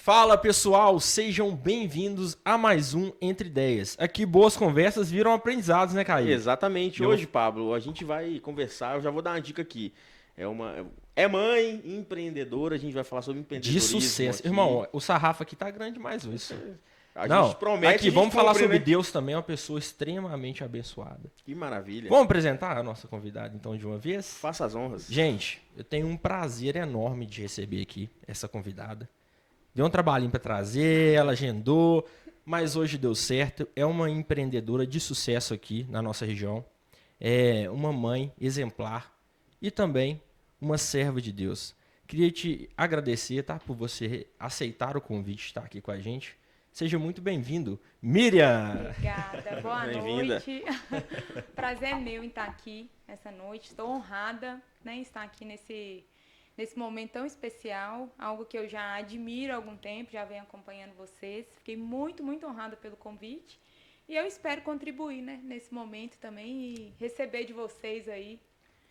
Fala pessoal, sejam bem-vindos a mais um Entre Ideias. Aqui boas conversas viram aprendizados, né, Caí? Exatamente. Hoje, Pablo, a gente vai conversar. Eu já vou dar uma dica aqui. É mãe, empreendedora. A gente vai falar sobre De empreendedorismo sucesso. aqui. Irmão, o sarrafo aqui tá grande mais isso. A gente Não, promete, aqui a gente vamos falar cumpre, sobre né? Deus também, uma pessoa extremamente abençoada. Que maravilha. Vamos apresentar a nossa convidada então de uma vez? Faça as honras. Gente, eu tenho um prazer enorme de receber aqui essa convidada. Deu um trabalhinho para trazer, ela agendou, mas hoje deu certo. É uma empreendedora de sucesso aqui na nossa região. É uma mãe exemplar e também uma serva de Deus. Queria te agradecer, tá, por você aceitar o convite de estar aqui com a gente. Seja muito bem-vindo, Miriam! Obrigada, boa Bem-vinda. noite. Prazer é meu em estar aqui essa noite. Estou honrada, né, em estar aqui nesse momento tão especial, algo que eu já admiro há algum tempo, já venho acompanhando vocês. Fiquei muito, muito honrada pelo convite. E eu espero contribuir, né, nesse momento também e receber de vocês aí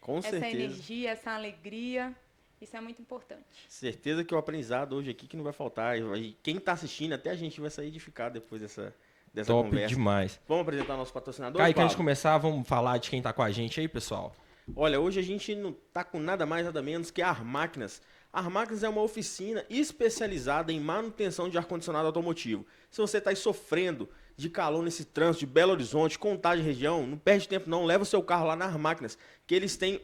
Com essa certeza. energia, essa alegria. Isso é muito importante. Certeza que o aprendizado hoje aqui que não vai faltar. E quem está assistindo, até a gente vai sair edificado depois dessa Top conversa. demais. Vamos apresentar nosso patrocinador, Caí, que antes de Pablo? começar, vamos falar de quem tá com a gente aí, pessoal. Olha, hoje a gente não tá com nada mais, nada menos que a Armáquinas. A Armáquinas é uma oficina especializada em manutenção de ar-condicionado automotivo. Se você está aí sofrendo de calor nesse trânsito de Belo Horizonte, Contagem região, não perde tempo não, leva o seu carro lá na Armáquinas, que eles têm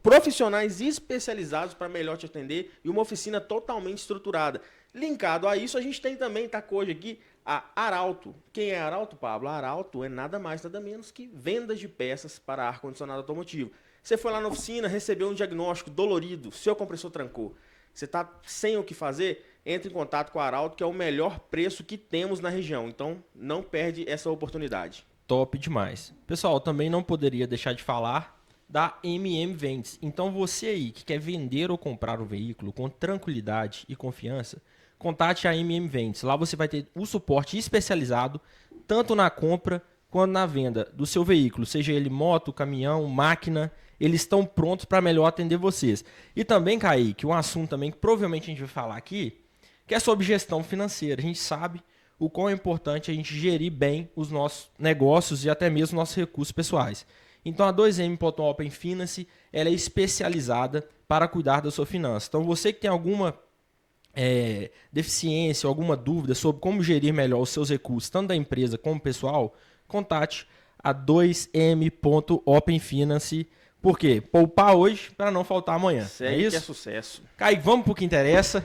profissionais especializados para melhor te atender e uma oficina totalmente estruturada. Linkado a isso, a gente tem também, tá com hoje aqui, a Arauto. Quem é Arauto, Pablo? A Arauto é nada mais, nada menos que vendas de peças para ar-condicionado automotivo. Você foi lá na oficina, recebeu um diagnóstico dolorido, seu compressor trancou. Você está sem o que fazer? Entre em contato com a Arauto, que é o melhor preço que temos na região. Então, não perde essa oportunidade. Top demais. Pessoal, também não poderia deixar de falar da MM Vendes. Então você aí que quer vender ou comprar um veículo com tranquilidade e confiança, contate a MM Vendes. Lá você vai ter o suporte especializado tanto na compra quanto na venda do seu veículo, seja ele moto, caminhão, máquina, eles estão prontos para melhor atender vocês. E também, Kaique, um assunto também que provavelmente a gente vai falar aqui, que é sobre gestão financeira. A gente sabe o quão é importante a gente gerir bem os nossos negócios e até mesmo nossos recursos pessoais. Então a 2M Open Finance ela é especializada para cuidar da sua finança. Então você que tem alguma deficiência, alguma dúvida sobre como gerir melhor os seus recursos, tanto da empresa como pessoal, contate a 2M Open Finance. Por quê? Poupar hoje para não faltar amanhã. Segue É que é isso? sucesso. Kaique, vamos para o que interessa.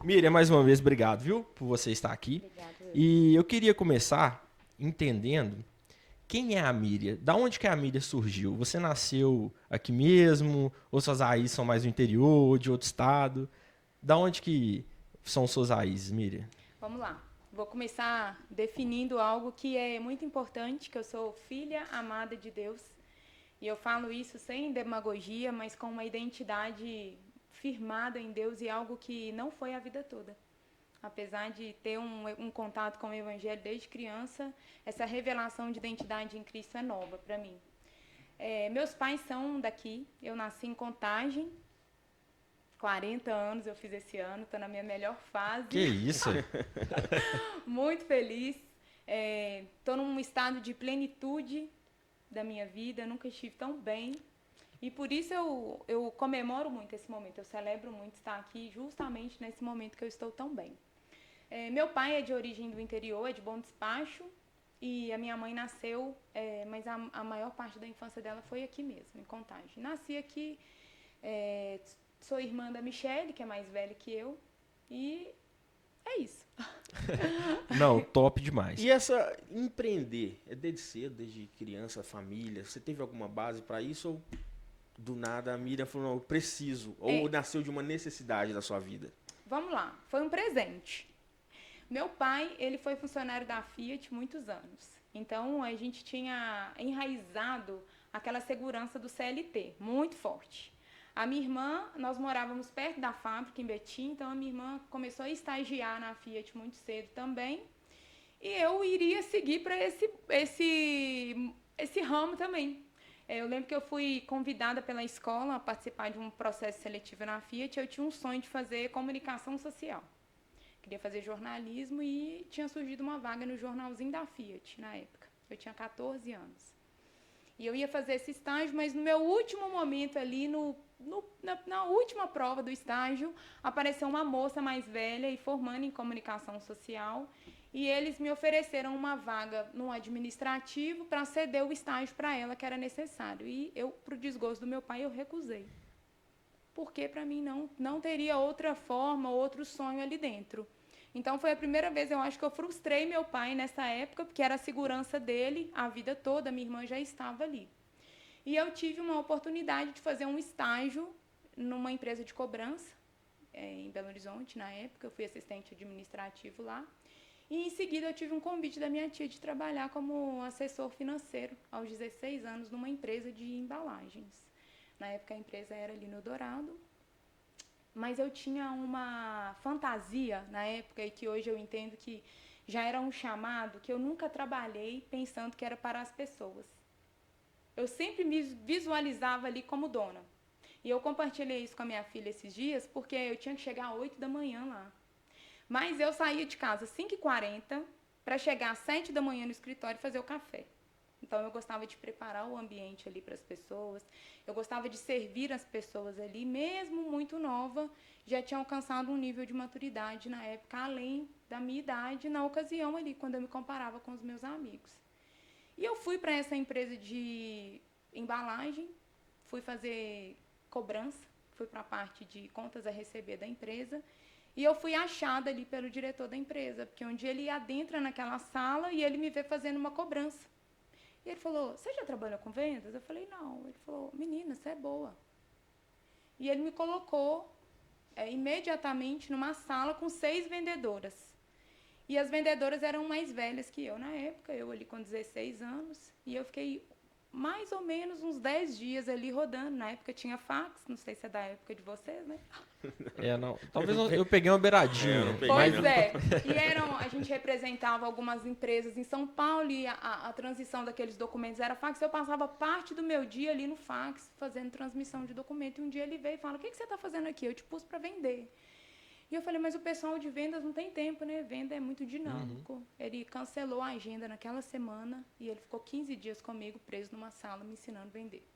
Miriam, mais uma vez, obrigado, viu, por você estar aqui. Obrigada. E eu queria começar entendendo quem é a Miriam? Da onde que a Miriam surgiu? Você nasceu aqui mesmo? Ou suas raízes são mais do interior, de outro estado? Da onde que são suas raízes, Miriam? Vamos lá. Vou começar definindo algo que é muito importante, que eu sou filha amada de Deus. E eu falo isso sem demagogia, mas com uma identidade firmada em Deus e algo que não foi a vida toda. Apesar de ter um contato com o Evangelho desde criança, essa revelação de identidade em Cristo é nova para mim. Meus pais são daqui, eu nasci em Contagem, 40 anos eu fiz esse ano, estou na minha melhor fase. Que isso? Muito feliz. Estou num estado de plenitude da minha vida, nunca estive tão bem. E por isso eu comemoro muito esse momento, eu celebro muito estar aqui justamente nesse momento que eu estou tão bem. Meu pai é de origem do interior, é de Bom Despacho, e a minha mãe nasceu, mas a maior parte da infância dela foi aqui mesmo, em Contagem. Nasci aqui, sou irmã da Michele, que é mais velha que eu, e é isso. Não, top demais. E essa empreender, é desde cedo, desde criança, família, você teve alguma base para isso ou do nada a Miriam falou, não, eu preciso, ou nasceu de uma necessidade da sua vida? Vamos lá, foi um presente. Meu pai, ele foi funcionário da Fiat muitos anos. Então, a gente tinha enraizado aquela segurança do CLT, muito forte. A minha irmã, nós morávamos perto da fábrica, em Betim, então a minha irmã começou a estagiar na Fiat muito cedo também. E eu iria seguir para esse ramo também. Eu lembro que eu fui convidada pela escola a participar de um processo seletivo na Fiat. Eu tinha um sonho de fazer comunicação social. Queria fazer jornalismo e tinha surgido uma vaga no jornalzinho da Fiat na época. Eu tinha 14 anos. E eu ia fazer esse estágio, mas no meu último momento ali, na última prova do estágio, apareceu uma moça mais velha e formando em comunicação social. E eles me ofereceram uma vaga no administrativo para ceder o estágio para ela, que era necessário. E eu, para o desgosto do meu pai, eu recusei. Porque para mim não teria outra forma, outro sonho ali dentro. Então foi a primeira vez, eu acho que eu frustrei meu pai nessa época, porque era a segurança dele a vida toda, minha irmã já estava ali. E eu tive uma oportunidade de fazer um estágio numa empresa de cobrança, em Belo Horizonte, na época, eu fui assistente administrativo lá. E em seguida eu tive um convite da minha tia de trabalhar como assessor financeiro, aos 16 anos, numa empresa de embalagens. Na época a empresa era ali no Dourado. Mas eu tinha uma fantasia na época, e que hoje eu entendo que já era um chamado, que eu nunca trabalhei pensando que era para as pessoas. Eu sempre me visualizava ali como dona. E eu compartilhei isso com a minha filha esses dias, porque eu tinha que chegar às 8 da manhã lá. Mas eu saía de casa às 5h40 para chegar às 7 da manhã no escritório e fazer o café. Então, eu gostava de preparar o ambiente ali para as pessoas, eu gostava de servir as pessoas ali, mesmo muito nova, já tinha alcançado um nível de maturidade na época, além da minha idade, na ocasião ali, quando eu me comparava com os meus amigos. E eu fui para essa empresa de embalagem, fui fazer cobrança, fui para a parte de contas a receber da empresa, e eu fui achada ali pelo diretor da empresa, porque um dia ele adentra naquela sala e ele me vê fazendo uma cobrança. E ele falou, você já trabalhou com vendas? Eu falei, não. Ele falou, menina, você é boa. E ele me colocou imediatamente numa sala com 6 vendedoras. E as vendedoras eram mais velhas que eu na época, eu ali com 16 anos. E eu fiquei mais ou menos uns 10 dias ali rodando. Na época tinha fax, não sei se é da época de vocês, né? Não. Talvez eu peguei uma beiradinha. Pois é. E a gente representava algumas empresas em São Paulo e a transição daqueles documentos era fax. Eu passava parte do meu dia ali no fax, fazendo transmissão de documento. E um dia ele veio e falou, o que você está fazendo aqui? Eu te pus para vender. E eu falei, mas o pessoal de vendas não tem tempo, né? Venda é muito dinâmico. Uhum. Ele cancelou a agenda naquela semana e ele ficou 15 dias comigo preso numa sala me ensinando a vender.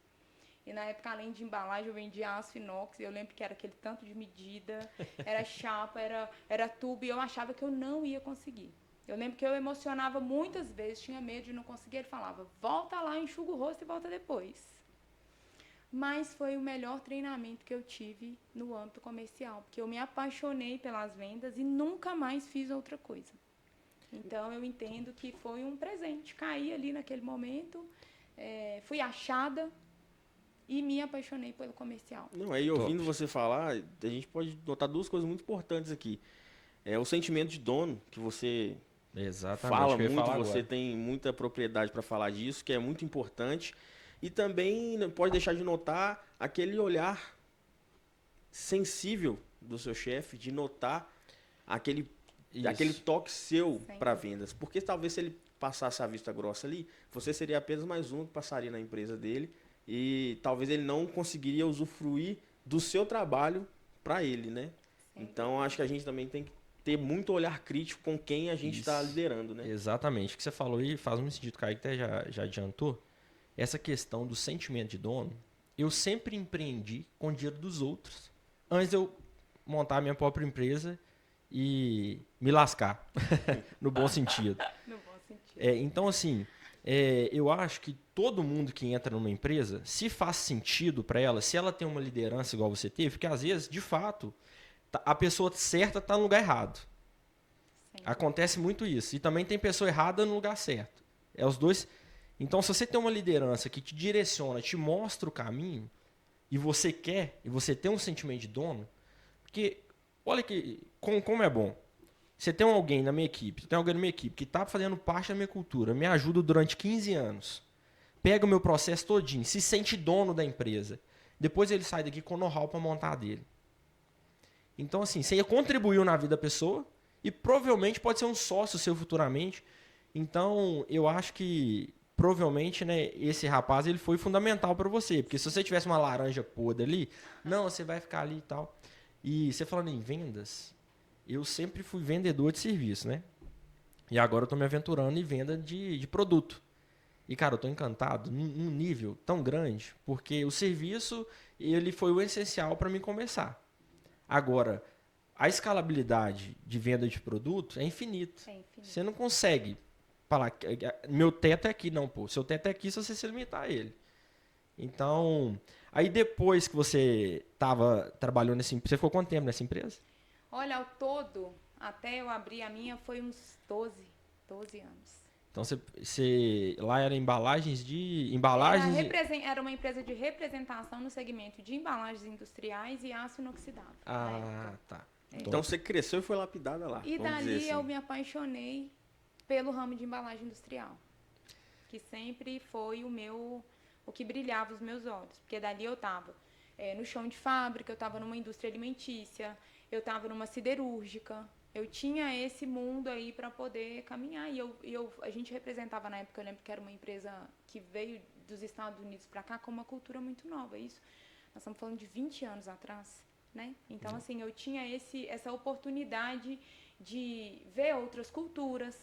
E na época, além de embalagem, eu vendia aço inox. Eu lembro que era aquele tanto de medida, era chapa, era tubo, e eu achava que eu não ia conseguir. Eu lembro que eu emocionava muitas vezes, tinha medo de não conseguir. Ele falava, volta lá, enxuga o rosto e volta depois. Mas foi o melhor treinamento que eu tive no âmbito comercial, porque eu me apaixonei pelas vendas e nunca mais fiz outra coisa. Então, eu entendo que foi um presente. Caí ali naquele momento, fui achada, e me apaixonei pelo comercial. Não, aí ouvindo você falar, a gente pode notar 2 coisas muito importantes aqui. O sentimento de dono, que você fala muito, você tem muita propriedade para falar disso, que é muito importante. E também não pode deixar de notar aquele olhar sensível do seu chefe, de notar aquele toque seu para vendas. Porque talvez se ele passasse a vista grossa ali, você seria apenas mais um que passaria na empresa dele, e talvez ele não conseguiria usufruir do seu trabalho para ele, né? Sim. Então, acho que a gente também tem que ter muito olhar crítico com quem a gente está liderando, né? Exatamente. O que você falou aí faz muito sentido, o Kaique até já adiantou. Essa questão do sentimento de dono, eu sempre empreendi com o dinheiro dos outros, antes de eu montar a minha própria empresa e me lascar, no bom sentido. No bom sentido. Então, assim... eu acho que todo mundo que entra numa empresa, se faz sentido para ela, se ela tem uma liderança igual você teve, porque às vezes, de fato, a pessoa certa está no lugar errado. Sim. Acontece muito isso. E também tem pessoa errada no lugar certo. Os dois. Então, se você tem uma liderança que te direciona, te mostra o caminho, e você tem um sentimento de dono, porque olha que como é bom. Você tem alguém na minha equipe, que está fazendo parte da minha cultura, me ajuda durante 15 anos, pega o meu processo todinho, se sente dono da empresa. Depois ele sai daqui com know-how para montar a dele. Então, assim, você contribuiu na vida da pessoa e provavelmente pode ser um sócio seu futuramente. Então, eu acho que provavelmente, né, esse rapaz ele foi fundamental para você, porque se você tivesse uma laranja podre ali, não, você vai ficar ali e tal. E você falando em vendas, eu sempre fui vendedor de serviço, né? E agora eu tô me aventurando em venda de produto. E, cara, eu tô encantado num nível tão grande, porque o serviço, ele foi o essencial para mim começar. Agora, a escalabilidade de venda de produto é infinita. É infinito. Você não consegue falar, meu teto é aqui, não, pô. Seu teto é aqui se você se limitar a ele. Então, aí depois que você trabalhou nessa empresa, você ficou quanto tempo nessa empresa? Olha, ao todo, até eu abrir a minha, foi uns 12 anos. Então, lá era embalagens embalagens. Era uma empresa de representação no segmento de embalagens industriais e aço inoxidável. Ah, tá. Então você cresceu e foi lapidada lá. E vamos dizer dali assim. eu me apaixonei pelo ramo de embalagem industrial, que sempre foi o que brilhava os meus olhos, porque dali eu estava no chão de fábrica, eu estava numa indústria alimentícia, eu estava numa siderúrgica, eu tinha esse mundo aí para poder caminhar. E a gente representava na época, eu lembro que era uma empresa que veio dos Estados Unidos para cá com uma cultura muito nova. Isso, nós estamos falando de 20 anos atrás, né? Então, assim, eu tinha essa oportunidade de ver outras culturas,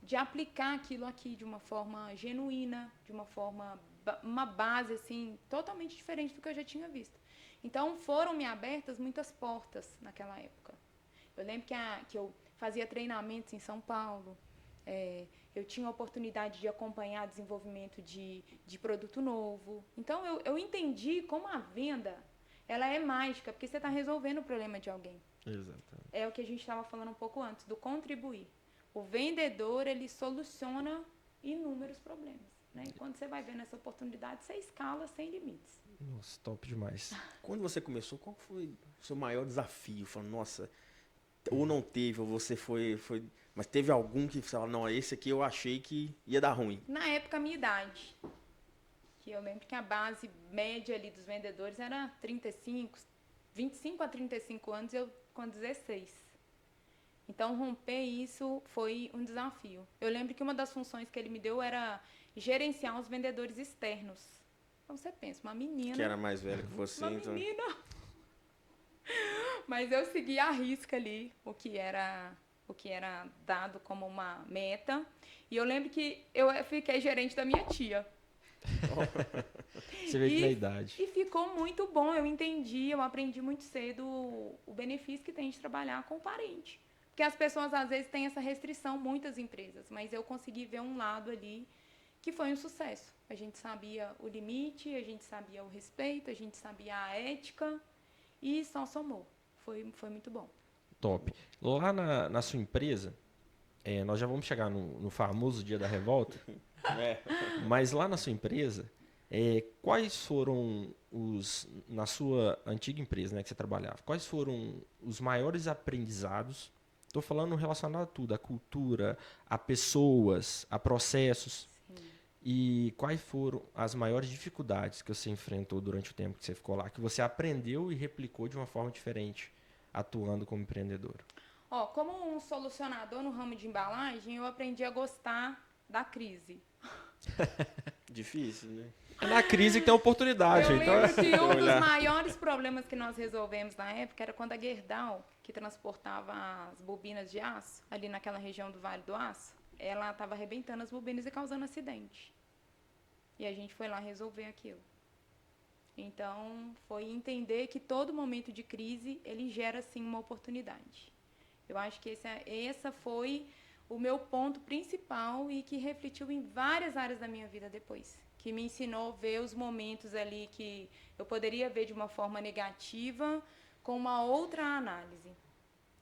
de aplicar aquilo aqui de uma forma genuína, de uma base, assim, totalmente diferente do que eu já tinha visto. Então, foram-me abertas muitas portas naquela época. Eu lembro que eu fazia treinamentos em São Paulo, eu tinha a oportunidade de acompanhar desenvolvimento de produto novo. Então, eu entendi como a venda, ela é mágica, porque você está resolvendo o problema de alguém. Exatamente. É o que a gente estava falando um pouco antes, do contribuir. O vendedor, ele soluciona inúmeros problemas, né? E quando você vai vendo essa oportunidade, você escala sem limites. Nossa, top demais. Quando você começou, qual foi o seu maior desafio? Falando, nossa, ou não teve, ou você foi... Mas teve algum que você falou, não, esse aqui eu achei que ia dar ruim. Na época, a minha idade, que eu lembro que a base média ali dos vendedores era 25 a 35 anos, eu com 16. Então, romper isso foi um desafio. Eu lembro que uma das funções que ele me deu era gerenciar os vendedores externos. Então, você pensa, uma menina... Que era mais velha que você, uma então... menina... Mas eu segui à risca ali o que era dado como uma meta. E eu lembro que eu fiquei gerente da minha tia. Você vê que na idade. E ficou muito bom. Eu aprendi muito cedo o benefício que tem de trabalhar com parente. Porque as pessoas, às vezes, têm essa restrição, muitas empresas. Mas eu consegui ver um lado ali que foi um sucesso. A gente sabia o limite, a gente sabia o respeito, a gente sabia a ética e só somou. Foi muito bom. Top. Lá na sua empresa, nós já vamos chegar no famoso dia da revolta, mas lá na sua empresa, quais foram na sua antiga empresa, né, que você trabalhava, quais foram os maiores aprendizados? Estou falando relacionado a tudo, a cultura, a pessoas, a processos. Sim. E quais foram as maiores dificuldades que você enfrentou durante o tempo que você ficou lá, que você aprendeu e replicou de uma forma diferente, atuando como empreendedor? Como um solucionador no ramo de embalagem, eu aprendi a gostar da crise. Difícil, né? É na crise que tem oportunidade. Eu então... lembro que um dos maiores problemas que nós resolvemos na época era quando a Gerdau, que transportava as bobinas de aço, ali naquela região do Vale do Aço, ela estava arrebentando as bobinas e causando acidente. E a gente foi lá resolver aquilo. Então, foi entender que todo momento de crise, ele gera, sim, uma oportunidade. Eu acho que essa foi o meu ponto principal e que refletiu em várias áreas da minha vida depois. Que me ensinou a ver os momentos ali que eu poderia ver de uma forma negativa com uma outra análise.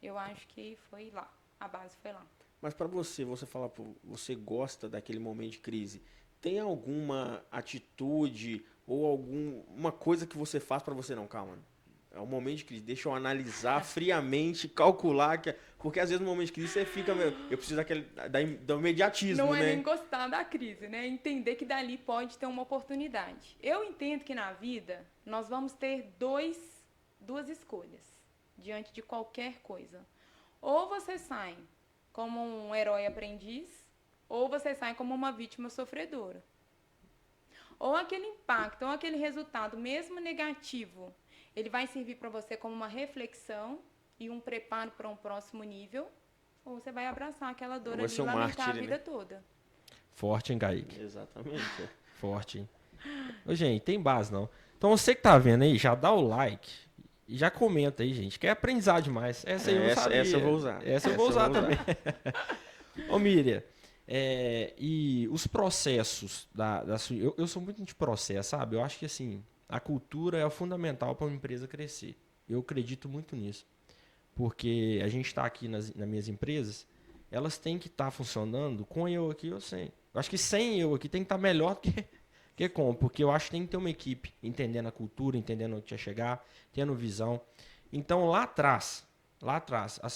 Eu acho que foi lá, a base foi lá. Mas para você fala, você gosta daquele momento de crise, tem alguma atitude ou alguma coisa que você faz para você, não, calma, é um momento de crise, deixa eu analisar friamente, calcular, porque às vezes no momento de crise você fica, eu preciso do imediatismo, não né? Não é nem gostar da crise, né? Entender que dali pode ter uma oportunidade. Eu entendo que na vida nós vamos ter duas escolhas diante de qualquer coisa. Ou você sai como um herói aprendiz, ou você sai como uma vítima sofredora. ou aquele impacto, ou aquele resultado, mesmo negativo, ele vai servir para você como uma reflexão e um preparo para um próximo nível, ou você vai abraçar aquela dor Vai ali ser e um lamentar a mártir, vida né? toda. Forte, hein, Kaique? Exatamente. Forte, hein? Ô, gente, tem base não. Então você que tá vendo aí, já dá o like e já comenta aí, gente. Que é aprendizado demais. Essa aí eu não sabia. Essa eu vou usar. Essa eu vou usar também. Ô, Miriam, e os processos da sua... Eu sou muito de processo, sabe? Eu acho que, assim, a cultura é o fundamental para uma empresa crescer. Eu acredito muito nisso. Porque a gente está aqui nas minhas empresas, elas têm que estar funcionando com eu aqui ou sem. Eu acho que sem eu aqui tem que estar melhor do que com. Porque eu acho que tem que ter uma equipe entendendo a cultura, entendendo onde quer chegar, tendo visão. Então, lá atrás,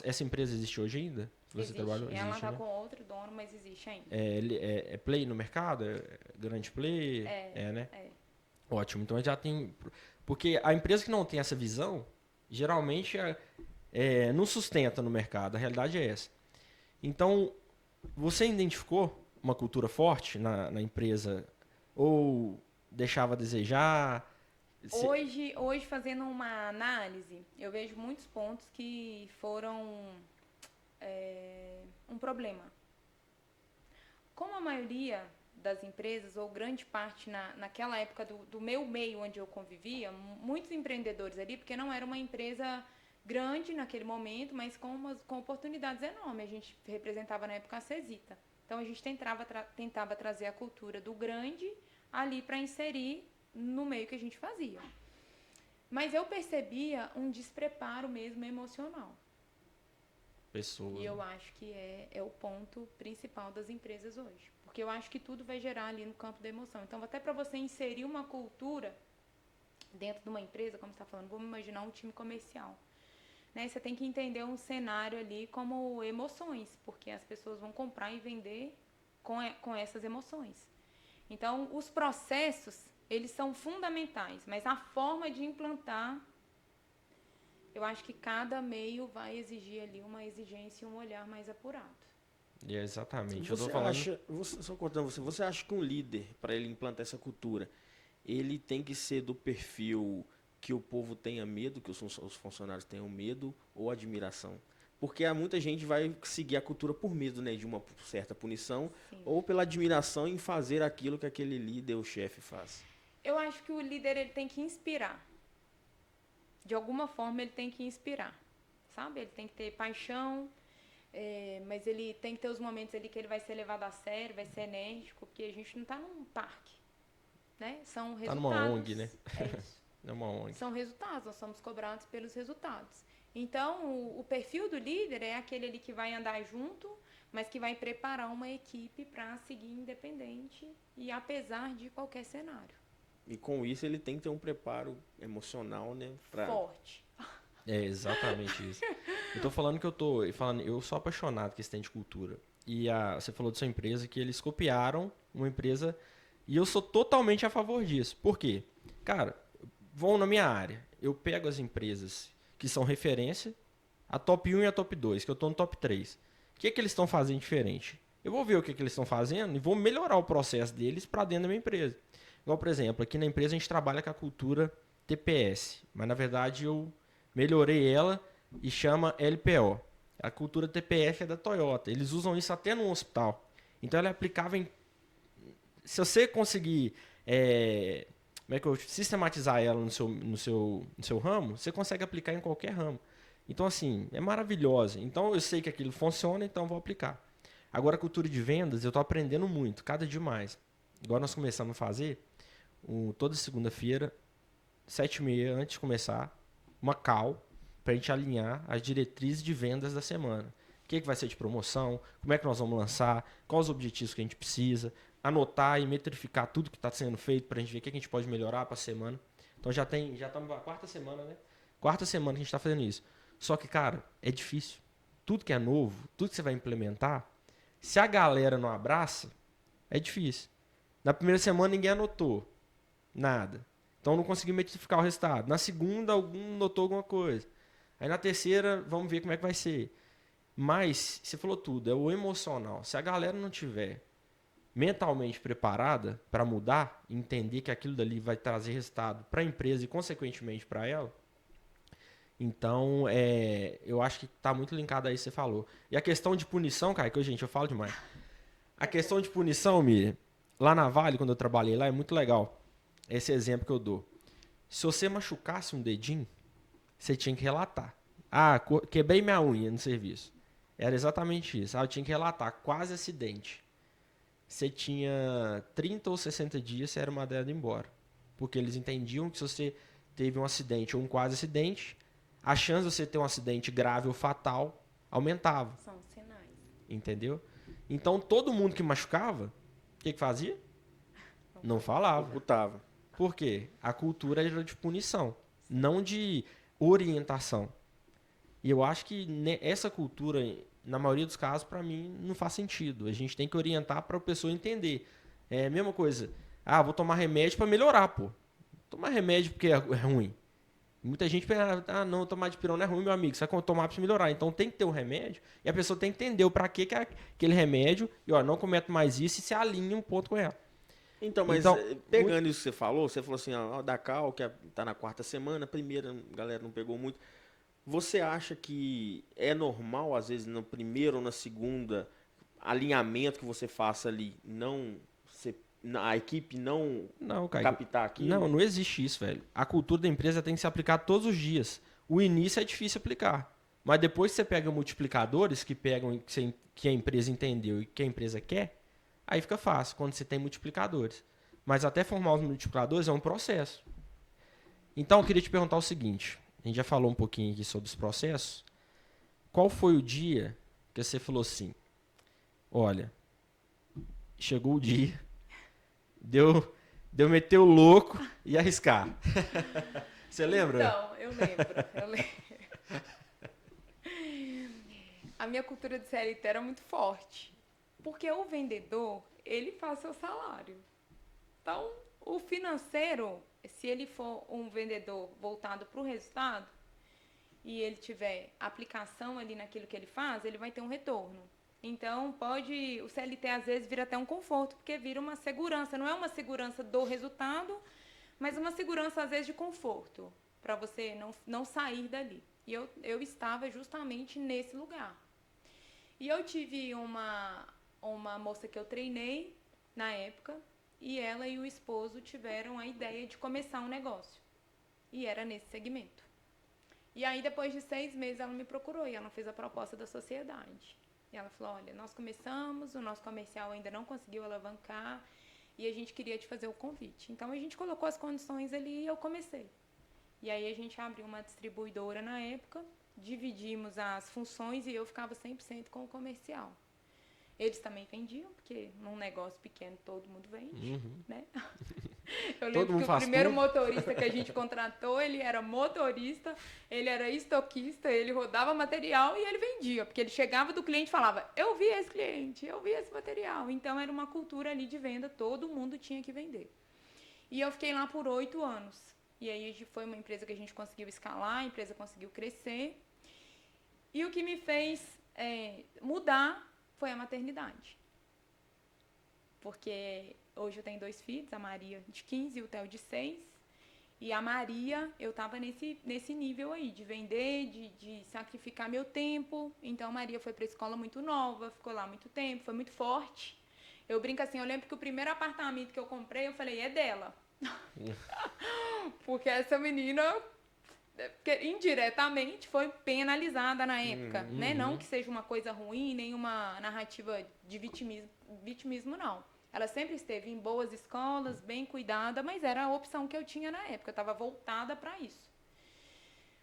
essa empresa existe hoje ainda? Você Existe. trabalhou? Ela Existe, está né? com outro dono, mas existe ainda. É play no mercado? É grande play? Né? É. Ótimo. Então já tem. Porque a empresa que não tem essa visão, geralmente não sustenta no mercado. A realidade é essa. Então, você identificou uma cultura forte na empresa ou deixava a desejar? Hoje, fazendo uma análise, eu vejo muitos pontos que foram um problema. Como a maioria das empresas, ou grande parte naquela época do meu meio onde eu convivia, muitos empreendedores ali, porque não era uma empresa grande naquele momento, mas com oportunidades enormes. A gente representava na época a Cesita. Então a gente tentava trazer a cultura do grande ali para inserir no meio que a gente fazia. Mas eu percebia um despreparo mesmo emocional. Pessoas. E eu acho que é o ponto principal das empresas hoje. Porque eu acho que tudo vai gerar ali no campo da emoção. Então, até para você inserir uma cultura dentro de uma empresa, como você está falando, vamos imaginar um time comercial. Né? Você tem que entender um cenário ali como emoções, porque as pessoas vão comprar e vender com essas emoções. Então, os processos, eles são fundamentais, mas a forma de implantar, eu acho que cada meio vai exigir ali uma exigência e um olhar mais apurado. Exatamente. Você acha que um líder, para ele implantar essa cultura, ele tem que ser do perfil que o povo tenha medo, que os funcionários tenham medo ou admiração? Porque muita gente vai seguir a cultura por medo, né, de uma certa punição. Sim. Ou pela admiração em fazer aquilo que aquele líder ou chefe faz. Eu acho que o líder ele tem que inspirar. De alguma forma ele tem que inspirar, sabe? Ele tem que ter paixão, mas ele tem que ter os momentos ali que ele vai ser levado a sério, vai ser enérgico, porque a gente não está num parque, né? São resultados. Tá numa ONG, né? É isso. É uma ONG. São resultados, nós somos cobrados pelos resultados. Então, o perfil do líder é aquele ali que vai andar junto, mas que vai preparar uma equipe para seguir independente e apesar de qualquer cenário. E com isso ele tem que ter um preparo emocional, né? Forte. É exatamente isso. Eu tô falando que eu sou apaixonado com esse tempo de cultura. E você falou de sua empresa que eles copiaram uma empresa e eu sou totalmente a favor disso. Por quê? Cara, vão na minha área. Eu pego as empresas que são referência, a top 1 e a top 2, que eu tô no top 3. O que eles estão fazendo diferente? Eu vou ver o que eles estão fazendo e vou melhorar o processo deles para dentro da minha empresa. Igual, por exemplo, aqui na empresa a gente trabalha com a cultura TPS, mas na verdade eu melhorei ela e chama LPO. A cultura TPS é da Toyota. Eles usam isso até no hospital. Então ela é aplicável em... Se você conseguir sistematizar ela no seu ramo, você consegue aplicar em qualquer ramo. Então, assim, é maravilhosa. Então eu sei que aquilo funciona, então vou aplicar. Agora, a cultura de vendas, eu estou aprendendo muito, cada dia mais. Agora nós começamos a fazer, toda segunda-feira, 7h30 antes de começar, uma call para a gente alinhar as diretrizes de vendas da semana. O que vai ser de promoção, como é que nós vamos lançar, quais os objetivos que a gente precisa, anotar e metrificar tudo que está sendo feito para a gente ver o que a gente pode melhorar para a semana. Então já estamos na quarta semana, né? Quarta semana que a gente está fazendo isso. Só que, cara, é difícil. Tudo que é novo, tudo que você vai implementar, se a galera não abraça, é difícil. Na primeira semana ninguém anotou nada. Então não consegui metrificar o resultado. Na segunda, algum notou alguma coisa. Aí na terceira, vamos ver como é que vai ser. Mas, você falou tudo, é o emocional. Se a galera não tiver mentalmente preparada para mudar, entender que aquilo dali vai trazer resultado para a empresa e, consequentemente, para ela, então, eu acho que está muito linkado aí que você falou. E a questão de punição, cara, que, gente, eu falo demais. A questão de punição, Miriam, lá na Vale, quando eu trabalhei lá, é muito legal. Esse exemplo que eu dou. Se você machucasse um dedinho, você tinha que relatar. Ah, quebrei minha unha no serviço. Era exatamente isso. Eu tinha que relatar, quase acidente. Você tinha 30 ou 60 dias, você era mandado embora. Porque eles entendiam que se você teve um acidente ou um quase acidente, a chance de você ter um acidente grave ou fatal aumentava. São sinais. Entendeu? Então, todo mundo que machucava, o que fazia? Não falava. Ocultava. Por quê? A cultura era de punição, não de orientação. E eu acho que essa cultura, na maioria dos casos, para mim, não faz sentido. A gente tem que orientar para a pessoa entender. É a mesma coisa. Ah, vou tomar remédio para melhorar, pô. Tomar remédio porque é ruim. Muita gente pensa, ah, não, tomar dipirona é ruim, meu amigo. Você vai tomar para melhorar. Então tem que ter um remédio e a pessoa tem que entender o para que é aquele remédio e, ó, não comete mais isso e se alinha um ponto com ela. Então, mas pegando isso que você falou assim, ó, da Cal, que tá na 4ª semana, a primeira, a galera não pegou muito. Você acha que é normal, às vezes, no primeiro ou na segunda alinhamento que você faça ali, a equipe não captar aquilo? Não existe isso, velho. A cultura da empresa tem que se aplicar todos os dias. O início é difícil aplicar. Mas depois que você pega multiplicadores que pegam que a empresa entendeu e que a empresa quer, aí fica fácil, quando você tem multiplicadores. Mas até formar os multiplicadores é um processo. Então, eu queria te perguntar o seguinte. A gente já falou um pouquinho aqui sobre os processos. Qual foi o dia que você falou assim, olha, chegou o dia, deu meter o louco e arriscar. Você lembra? Então, eu lembro. A minha cultura de CLT era muito forte. Porque o vendedor, ele faz seu salário. Então, o financeiro, se ele for um vendedor voltado para o resultado e ele tiver aplicação ali naquilo que ele faz, ele vai ter um retorno. Então, o CLT às vezes vira até um conforto, porque vira uma segurança. Não é uma segurança do resultado, mas uma segurança às vezes de conforto, para você não sair dali. E eu estava justamente nesse lugar. E eu tive uma moça que eu treinei na época, e ela e o esposo tiveram a ideia de começar um negócio. E era nesse segmento. E aí, depois de 6 meses, ela me procurou e ela fez a proposta da sociedade. E ela falou, olha, nós começamos, o nosso comercial ainda não conseguiu alavancar e a gente queria te fazer o convite. Então, a gente colocou as condições ali e eu comecei. E aí, a gente abriu uma distribuidora na época, dividimos as funções e eu ficava 100% com o comercial. Eles também vendiam, porque num negócio pequeno todo mundo vende, né? Eu lembro que o primeiro motorista que a gente contratou, ele era motorista, ele era estoquista, ele rodava material e ele vendia, porque ele chegava do cliente e falava, eu vi esse cliente, eu vi esse material. Então, era uma cultura ali de venda, todo mundo tinha que vender. E eu fiquei lá por 8 anos. E aí, foi uma empresa que a gente conseguiu escalar, a empresa conseguiu crescer. E o que me fez mudar foi a maternidade. Porque hoje eu tenho 2 filhos, a Maria de 15 e o Theo de 6. E a Maria, eu estava nesse nível aí, de vender, de sacrificar meu tempo. Então, a Maria foi para a escola muito nova, ficou lá muito tempo, foi muito forte. Eu brinco assim, eu lembro que o primeiro apartamento que eu comprei, eu falei, é dela. Porque essa menina, indiretamente, foi penalizada na época, né? Não que seja uma coisa ruim, nem uma narrativa de vitimismo, não. Ela sempre esteve em boas escolas, bem cuidada, mas era a opção que eu tinha na época, eu estava voltada para isso.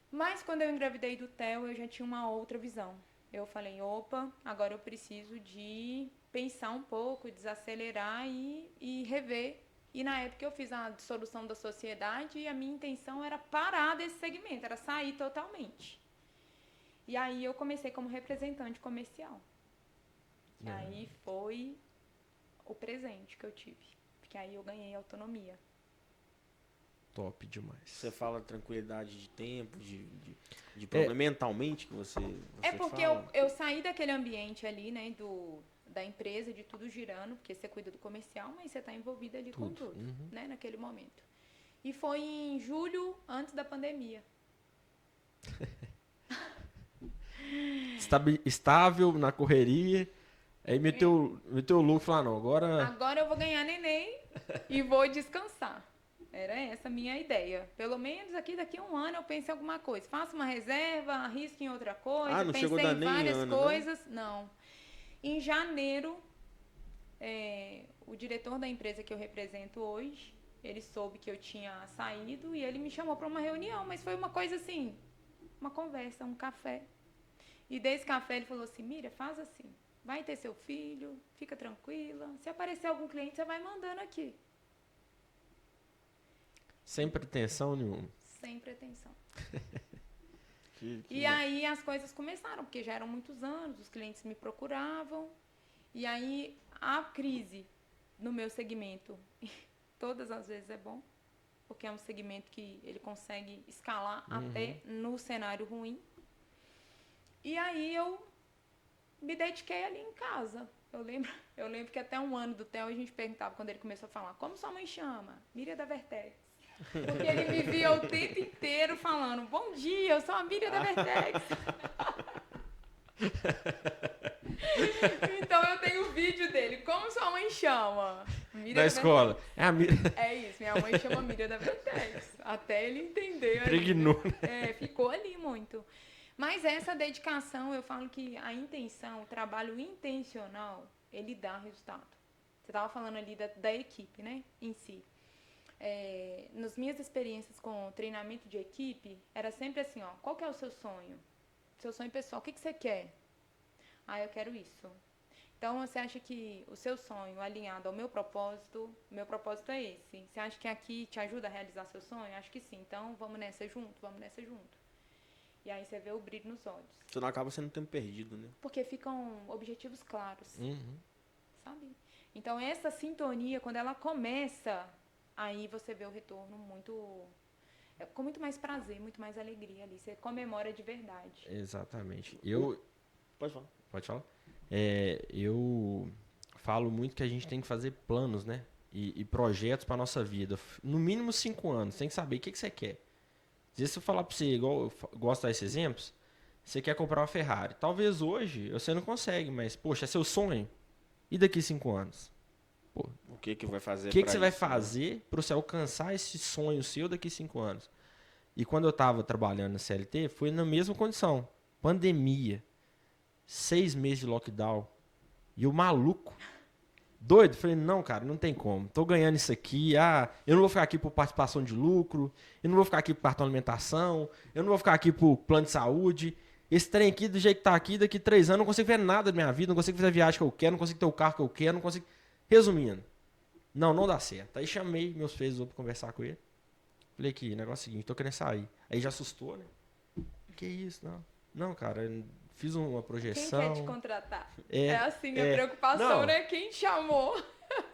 Mas quando eu engravidei do Theo, eu já tinha uma outra visão. Eu falei, opa, agora eu preciso de pensar um pouco, desacelerar e rever. E na época eu fiz a dissolução da sociedade e a minha intenção era parar desse segmento, era sair totalmente. E aí eu comecei como representante comercial. E aí foi o presente que eu tive, porque aí eu ganhei autonomia. Top demais. Você fala tranquilidade de tempo, de problema mentalmente que você porque fala? eu saí daquele ambiente ali, né, da empresa, de tudo girando, porque você cuida do comercial, mas você está envolvida ali com tudo, né, naquele momento. E foi em julho, antes da pandemia. Estável na correria. Aí meteu o louco e falou, não, agora eu vou ganhar neném e vou descansar. Era essa a minha ideia. Pelo menos daqui a um ano eu penso em alguma coisa. Faço uma reserva, arrisco em outra coisa, não pensei chegou a dar em nem várias ano, coisas. Não. Em janeiro, o diretor da empresa que eu represento hoje, ele soube que eu tinha saído e ele me chamou para uma reunião, mas foi uma coisa assim, uma conversa, um café. E desse café ele falou assim, Miriam, faz assim, vai ter seu filho, fica tranquila, se aparecer algum cliente você vai mandando aqui. Sem pretensão nenhuma. Sem pretensão. E aí as coisas começaram, porque já eram muitos anos, os clientes me procuravam. E aí a crise no meu segmento, todas as vezes é bom, porque é um segmento que ele consegue escalar até no cenário ruim. E aí eu me dediquei ali em casa. Eu lembro que até um ano do Theo a gente perguntava, quando ele começou a falar, como sua mãe chama? Miriam da Vertex. Porque ele me via o tempo inteiro falando, bom dia, eu sou a Miriam da Vertex. Então eu tenho o vídeo dele, como sua mãe chama? Miriam da escola. É isso, minha mãe chama Miriam da Vertex. Até ele entender. Pregnou. Ficou ali muito. Mas essa dedicação, eu falo que a intenção, o trabalho intencional, ele dá resultado. Você estava falando ali da equipe, né, em si. Nas minhas experiências com treinamento de equipe, era sempre assim, ó, qual que é o seu sonho? Seu sonho pessoal, o que você quer? Eu quero isso. Então, você acha que o seu sonho alinhado ao meu propósito é esse? Você acha que aqui te ajuda a realizar seu sonho? Acho que sim. Então, vamos nessa junto. E aí você vê o brilho nos olhos. Você não acaba sendo tempo perdido, né? Porque ficam objetivos claros, sabe? Então, essa sintonia, quando ela começa, aí você vê o retorno com muito mais prazer, muito mais alegria ali. Você comemora de verdade. Exatamente. Pode falar. Pode falar? Eu falo muito que a gente tem que fazer planos, né? E projetos para nossa vida. No mínimo 5 anos. Tem que saber o que você quer. Às vezes, se eu falar para você, igual eu gosto desses exemplos, você quer comprar uma Ferrari. Talvez hoje você não consegue, mas, poxa, é seu sonho. E daqui 5 anos? Pô, o que vai fazer? O que você vai fazer para você alcançar esse sonho seu daqui 5 anos? E quando eu estava trabalhando na CLT, foi na mesma condição. Pandemia. 6 meses de lockdown. E o maluco, doido, falei, não, cara, não tem como. Tô ganhando isso aqui, eu não vou ficar aqui por participação de lucro, eu não vou ficar aqui por cartão de alimentação, eu não vou ficar aqui por plano de saúde. Esse trem aqui, do jeito que tá aqui, daqui 3 anos, eu não consigo ver nada da minha vida, não consigo fazer a viagem que eu quero, não consigo ter o carro que eu quero, não consigo... Resumindo, não dá certo. Aí chamei meus filhos para conversar com ele. Falei aqui, negócio é o seguinte, tô querendo sair. Aí já assustou, né? Que isso, não. Não, cara, fiz uma projeção. Quem quer te contratar? Assim a preocupação, não, né? Quem te chamou?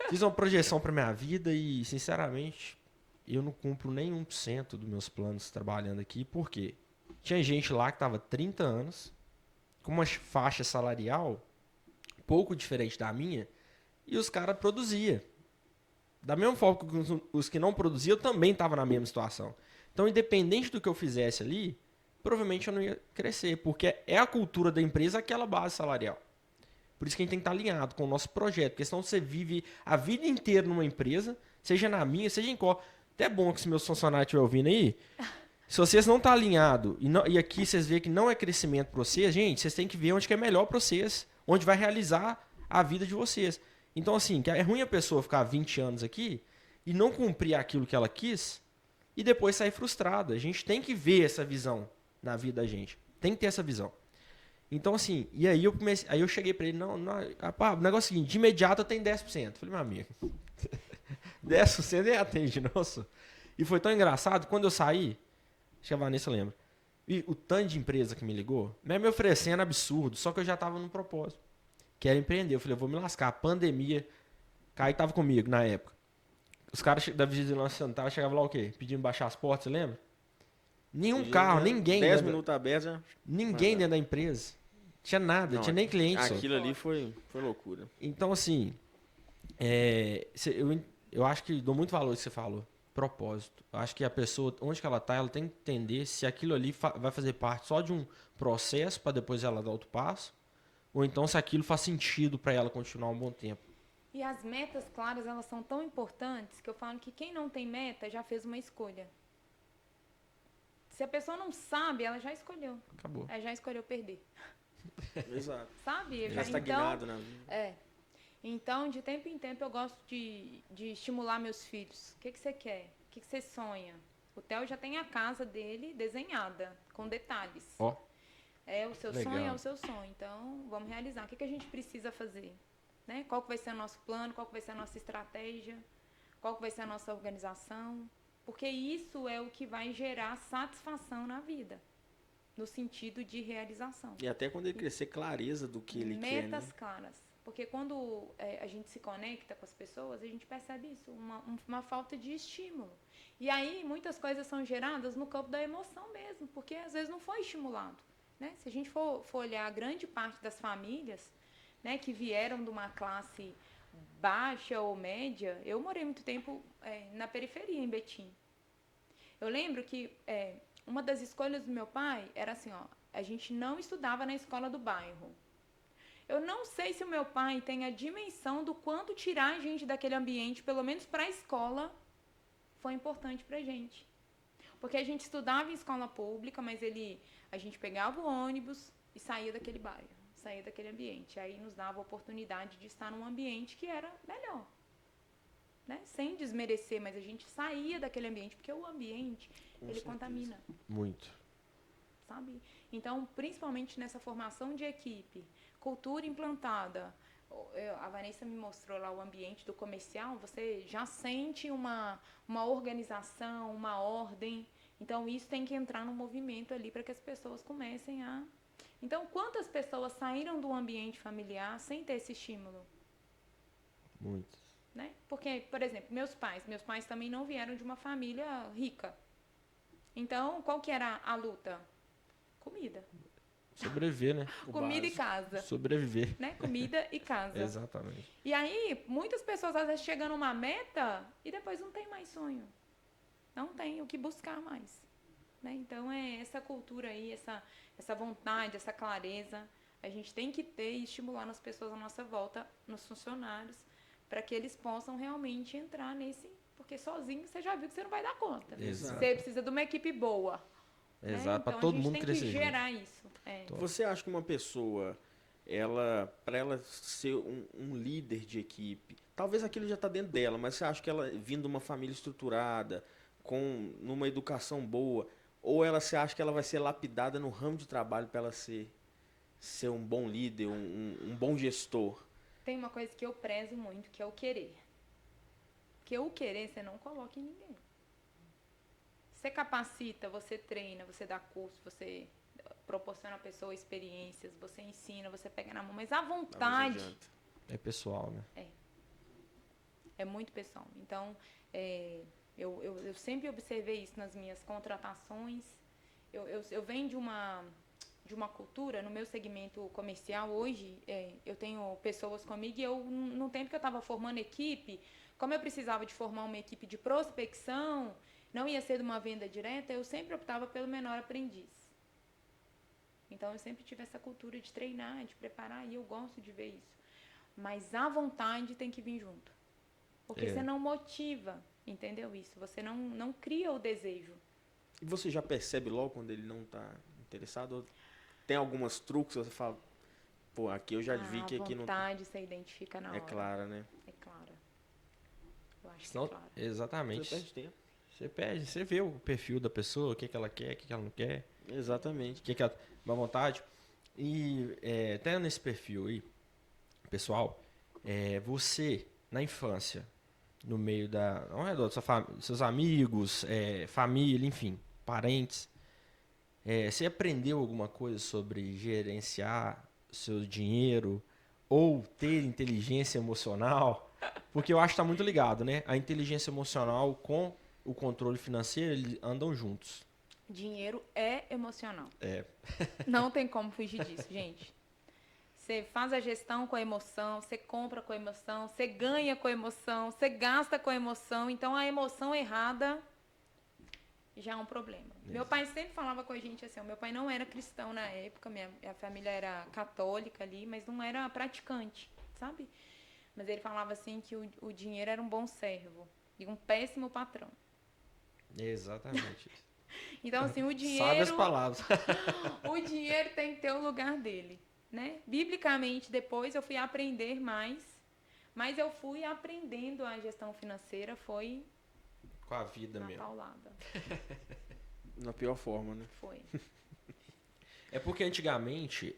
Fiz uma projeção para minha vida e, sinceramente, eu não cumpro nem 1% dos meus planos trabalhando aqui. Por quê? Tinha gente lá que tava 30 anos, com uma faixa salarial pouco diferente da minha, e os caras produziam. Da mesma forma que os que não produziam, eu também estava na mesma situação. Então, independente do que eu fizesse ali, provavelmente eu não ia crescer, porque é a cultura da empresa aquela base salarial. Por isso que a gente tem que estar alinhado com o nosso projeto, porque senão você vive a vida inteira numa empresa, seja na minha, seja em qual. Até é bom que se meus funcionários estiverem ouvindo aí, se vocês não estão alinhados, e aqui vocês veem que não é crescimento para vocês, gente, vocês têm que ver onde que é melhor para vocês, onde vai realizar a vida de vocês. Então, assim, é ruim a pessoa ficar 20 anos aqui e não cumprir aquilo que ela quis e depois sair frustrada. A gente tem que ver essa visão na vida da gente. Tem que ter essa visão. Então, assim, e aí eu cheguei pra ele, o negócio é o seguinte, de imediato eu tenho 10%. Falei, meu amigo, 10% nem atende, nossa. E foi tão engraçado, quando eu saí, acho que a Vanessa lembra, e o tanto de empresa que me ligou, me oferecendo absurdo, só que eu já tava no propósito, que era empreender. Eu falei, eu vou me lascar, a pandemia, Caio tava comigo na época. Os caras da vigilância sanitária chegavam lá o quê? Pedindo baixar as portas, você lembra? Nenhum carro, ninguém. 10 minutos abertos já. Ninguém dentro da empresa. Tinha nada, Não, tinha nem cliente. Só. Aquilo ali foi loucura. Então, assim, eu acho que dou muito valor ao que você falou. Propósito. Eu acho que a pessoa, onde que ela tá, ela tem que entender se aquilo ali vai fazer parte só de um processo para depois ela dar outro passo, ou então se aquilo faz sentido para ela continuar um bom tempo. E as metas claras, elas são tão importantes que eu falo que quem não tem meta já fez uma escolha. Se a pessoa não sabe, ela já escolheu. Acabou. Ela já escolheu perder. Exato. Sabe? Já estagnado na vida. Então, de tempo em tempo, eu gosto de estimular meus filhos. O que você quer? O que você sonha? O Theo já tem a casa dele desenhada, com detalhes. Ó. O seu Legal. sonho é o seu sonho. Então, vamos realizar. O que a gente precisa fazer? Né? Qual que vai ser o nosso plano? Qual que vai ser a nossa estratégia? Qual que vai ser a nossa organização? Porque isso é o que vai gerar satisfação na vida. No sentido de realização. E até quando ele crescer, clareza do que ele quer, né? Metas claras. Porque quando a gente se conecta com as pessoas, a gente percebe isso, uma falta de estímulo. E aí, muitas coisas são geradas no campo da emoção mesmo, porque às vezes não foi estimulado. Né? Se a gente for olhar a grande parte das famílias, né, que vieram de uma classe baixa ou média, eu morei muito tempo na periferia, em Betim. Eu lembro que uma das escolhas do meu pai era assim, a gente não estudava na escola do bairro. Eu não sei se o meu pai tem a dimensão do quanto tirar a gente daquele ambiente, pelo menos para a escola, foi importante para a gente. Porque a gente estudava em escola pública, mas a gente pegava o ônibus e saía daquele bairro, saía daquele ambiente. Aí nos dava a oportunidade de estar num ambiente que era melhor. Né? Sem desmerecer, mas a gente saía daquele ambiente, porque o ambiente, ele contamina. Muito. Sabe? Então, principalmente nessa formação de equipe, cultura implantada. A Vanessa me mostrou lá o ambiente do comercial, você já sente uma organização, uma ordem. Então, isso tem que entrar no movimento ali para que as pessoas comecem a... Então, quantas pessoas saíram do ambiente familiar sem ter esse estímulo? Muitas. Né? Porque, por exemplo, meus pais também não vieram de uma família rica. Então, qual que era a luta? Comida. Sobreviver, né? Comida e casa. Sobreviver. Né? Comida e casa. Exatamente. E aí, muitas pessoas às vezes chegam numa meta e depois não tem mais sonho. Não tem o que buscar mais. Né? Então, essa cultura aí, essa vontade, essa clareza, a gente tem que ter e estimular nas pessoas à nossa volta, nos funcionários, para que eles possam realmente entrar nesse... Porque sozinho você já viu que você não vai dar conta. Exato. Você precisa de uma equipe boa. Exato, Né? para Então, todo mundo crescer. A gente tem que gerar isso. Você acha que uma pessoa, para ela ser um líder de equipe, talvez aquilo já está dentro dela, mas você acha que ela, vindo de uma família estruturada, numa educação boa, ou você acha que ela vai ser lapidada no ramo de trabalho para ela ser um bom líder, um bom gestor? Tem uma coisa que eu prezo muito, que é o querer. Porque o querer você não coloca em ninguém. Você capacita, você treina, você dá curso, você proporciona à pessoa experiências, você ensina, você pega na mão, mas a vontade é pessoal, né? É muito pessoal. Então, eu sempre observei isso nas minhas contratações. Eu venho de uma cultura, no meu segmento comercial, hoje, eu tenho pessoas comigo e no tempo que eu estava formando equipe, como eu precisava de formar uma equipe de prospecção, não ia ser de uma venda direta, eu sempre optava pelo menor aprendiz. Então, eu sempre tive essa cultura de treinar, de preparar, e eu gosto de ver isso. Mas a vontade tem que vir junto. Porque você não motiva, entendeu isso? Você não cria o desejo. E você já percebe logo quando ele não está interessado? Ou tem algumas truques, você fala, pô, aqui eu já vi que aqui não... A vontade você identifica na hora. É clara, né? É clara. Eu acho Senão, que é clara. Exatamente. Você perde tempo. Você vê o perfil da pessoa, o que ela quer, o que ela não quer. Exatamente. O que ela vai à vontade. E até nesse perfil aí, pessoal, você, na infância, no meio ao redor dos seus amigos, família, enfim, parentes, você aprendeu alguma coisa sobre gerenciar seu dinheiro ou ter inteligência emocional? Porque eu acho que está muito ligado, né? A inteligência emocional com o controle financeiro, eles andam juntos. Dinheiro é emocional. Não tem como fugir disso, gente. Você faz a gestão com a emoção, você compra com a emoção, você ganha com a emoção, você gasta com a emoção. Então, a emoção errada já é um problema. Meu pai sempre falava com a gente assim, meu pai não era cristão na época, minha família era católica ali, mas não era praticante, sabe? Mas ele falava assim que o dinheiro era um bom servo e um péssimo patrão. Exatamente. Então, assim, o dinheiro... Sabe as palavras. O dinheiro tem que ter o lugar dele, né? Biblicamente, depois eu fui aprender mais, mas eu fui aprendendo a gestão financeira, foi Com a vida na mesmo. paulada. Na pior forma, né? Foi. É porque antigamente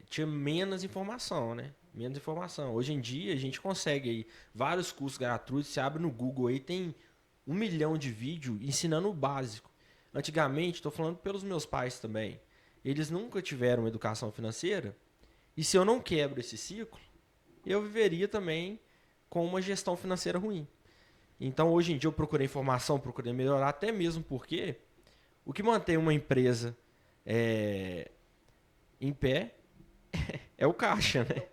tinha menos informação, né? Menos informação. Hoje em dia a gente consegue aí vários cursos gratuitos. Você abre no Google aí, tem 1 milhão de vídeos ensinando o básico. Antigamente, estou falando pelos meus pais também, eles nunca tiveram educação financeira. E se eu não quebro esse ciclo, eu viveria também com uma gestão financeira ruim. Então, hoje em dia, eu procurei informação, procurei melhorar, até mesmo porque o que mantém uma empresa em pé é o caixa, né?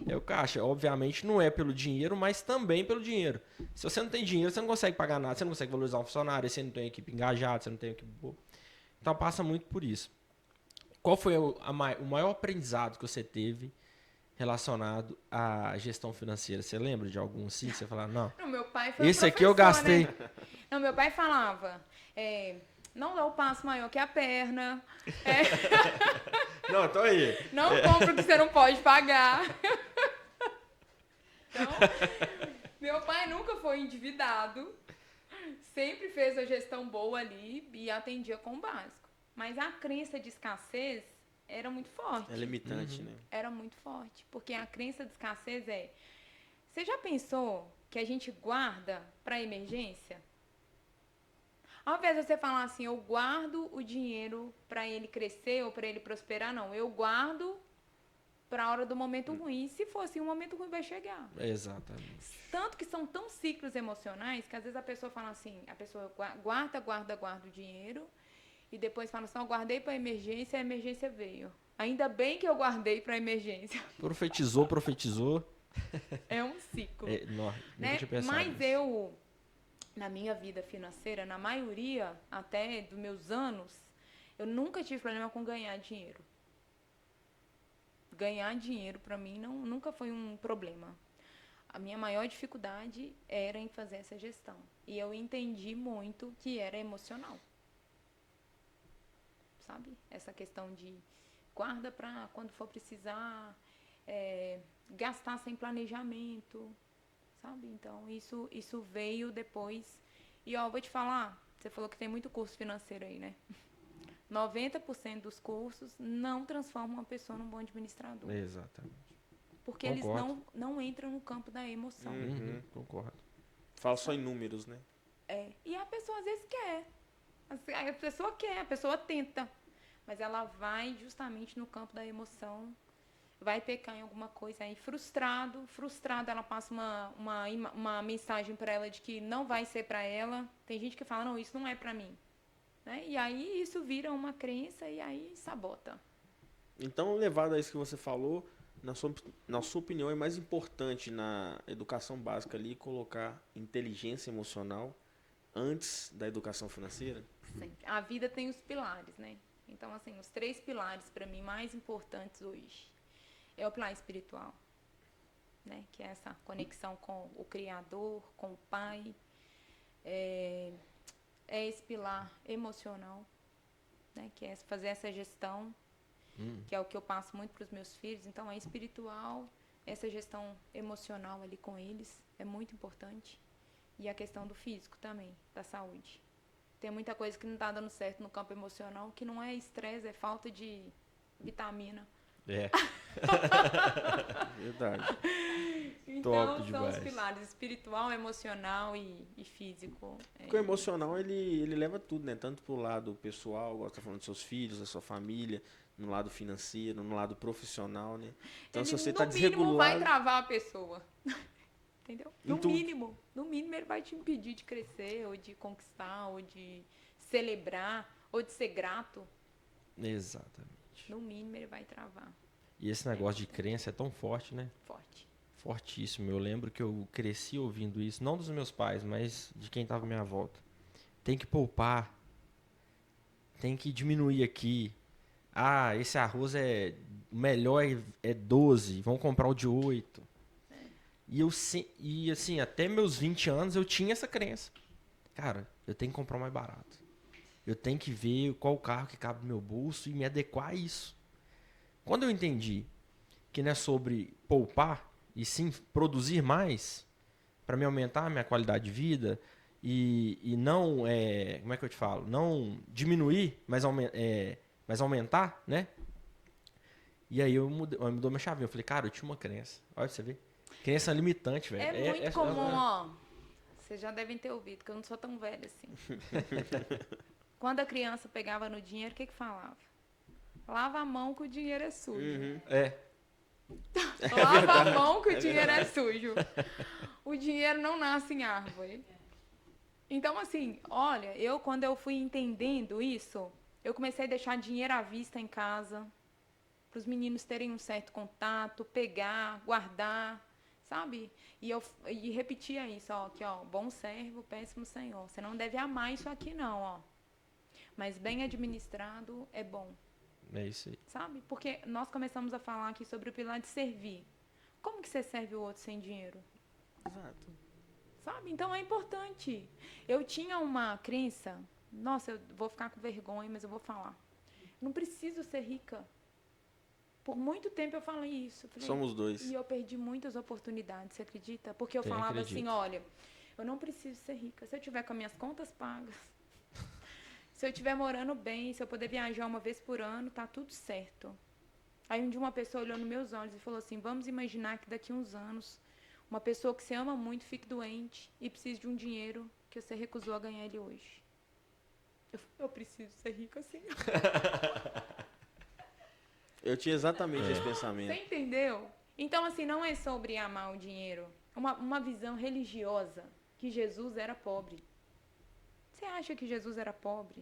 É o caixa. Obviamente, não é pelo dinheiro, mas também pelo dinheiro. Se você não tem dinheiro, você não consegue pagar nada, você não consegue valorizar um funcionário, você não tem equipe engajada, você não tem equipe boa. Então, passa muito por isso. Qual foi o maior aprendizado que você teve relacionado à gestão financeira? Você lembra de algum sim? Você fala, não, Não, meu pai foi esse aqui eu gastei. né? Não, meu pai falava, não dá o passo maior que a perna, Não, tô aí. não compra o que você não pode pagar. Então, meu pai nunca foi endividado, sempre fez a gestão boa ali e atendia com o básico. Mas a crença de escassez era muito forte. É limitante, né? Era muito forte, porque a crença de escassez é... Você já pensou que a gente guarda para emergência? Ao invés de você falar assim, eu guardo o dinheiro para ele crescer ou para ele prosperar, não. Eu guardo para a hora do momento ruim. Se for assim, o momento ruim vai chegar. Exatamente. Tanto que são tão ciclos emocionais que às vezes a pessoa fala assim, a pessoa guarda o dinheiro e depois fala assim, eu guardei para emergência, a emergência veio. Ainda bem que eu guardei para emergência. Profetizou. É um ciclo. Não, Né? nunca tinha pensado Mas nisso. eu, na minha vida financeira, na maioria até dos meus anos, eu nunca tive problema com ganhar dinheiro. Ganhar dinheiro para mim nunca foi um problema. A minha maior dificuldade era em fazer essa gestão. E eu entendi muito que era emocional. Sabe? Essa questão de guarda para quando for precisar, gastar sem planejamento, sabe? Então, isso veio depois. E, ó, vou te falar, você falou que tem muito curso financeiro aí, né? 90% dos cursos não transformam uma pessoa num bom administrador. Exatamente. Porque Concordo. eles não entram no campo da emoção. Concordo. Fala só em números, né? E a pessoa às vezes quer. A pessoa quer, a pessoa tenta. Mas ela vai justamente no campo da emoção, vai pecar em alguma coisa aí, frustrada, ela passa uma mensagem para ela de que não vai ser para ela. Tem gente que fala, não, isso não é para mim. Né? E aí isso vira uma crença e aí sabota. Então, levado a isso que você falou, na sua opinião, é mais importante na educação básica ali colocar inteligência emocional antes da educação financeira? Sempre. A vida tem os pilares, né? Então, assim, os 3 pilares para mim mais importantes hoje é o pilar espiritual, né? Que é essa conexão com o Criador, com o Pai. É esse pilar emocional, né? Que é fazer essa gestão, que é o que eu passo muito para os meus filhos. Então, é espiritual, essa gestão emocional ali com eles é muito importante. E a questão do físico também, da saúde. Tem muita coisa que não está dando certo no campo emocional, que não é estresse, é falta de vitamina. Verdade. Então, Top são demais. os pilares, espiritual, emocional e físico. Porque o emocional, ele leva tudo, né? Tanto pro lado pessoal, igual você tá falando dos seus filhos, da sua família, no lado financeiro, no lado profissional, né? Então, Ele, se você no tá mínimo, desregulado... vai travar a pessoa. Entendeu? No Então- mínimo ele vai te impedir de crescer, ou de conquistar, ou de celebrar, ou de ser grato. Exatamente. No mínimo ele vai travar. E esse negócio de crença é tão forte, né? Forte. Fortíssimo. Eu lembro que eu cresci ouvindo isso, não dos meus pais, mas de quem estava à minha volta. Tem que poupar, tem que diminuir aqui. Ah, esse arroz o melhor é 12, vamos comprar o de 8. E assim, até meus 20 anos eu tinha essa crença. Cara, eu tenho que comprar o mais barato. Eu tenho que ver qual carro que cabe no meu bolso e me adequar a isso. Quando eu entendi que não é sobre poupar, e sim produzir mais, para me aumentar a minha qualidade de vida, e não, como é que eu te falo? Não diminuir, mas aumentar, né? E aí mudou minha chavinha. Eu falei, cara, eu tinha uma crença. Olha pra você ver. Crença limitante, velho. É muito comum, ó. Vocês já devem ter ouvido, que eu não sou tão velha assim. Quando a criança pegava no dinheiro, o que falava? Lava a mão que o dinheiro é sujo. Uhum. Lava a mão que o dinheiro é sujo. O dinheiro não nasce em árvore. Então, assim, olha, quando eu fui entendendo isso, eu comecei a deixar dinheiro à vista em casa, para os meninos terem um certo contato, pegar, guardar, sabe? E repetia isso, ó, aqui, ó, bom servo, péssimo senhor. Você não deve amar isso aqui, não, ó. Mas bem administrado é bom. É isso aí. Sabe? Porque nós começamos a falar aqui sobre o pilar de servir. Como que você serve o outro sem dinheiro? Exato. Sabe? Então é importante. Eu tinha uma crença, nossa, eu vou ficar com vergonha, mas eu vou falar. Não preciso ser rica. Por muito tempo eu falei isso. Falei, Somos dois. E eu perdi muitas oportunidades, você acredita? Porque eu falava assim, olha, eu não preciso ser rica. Se eu tiver com as minhas contas pagas, se eu estiver morando bem, se eu puder viajar uma vez por ano, tá tudo certo. Aí um dia uma pessoa olhou nos meus olhos e falou assim, vamos imaginar que daqui a uns anos, uma pessoa que você ama muito fique doente e precise de um dinheiro que você recusou a ganhar ele hoje. Eu preciso ser rica assim. Eu tinha exatamente esse pensamento. Você entendeu? Então, assim, não é sobre amar o dinheiro. Uma visão religiosa que Jesus era pobre. Você acha que Jesus era pobre?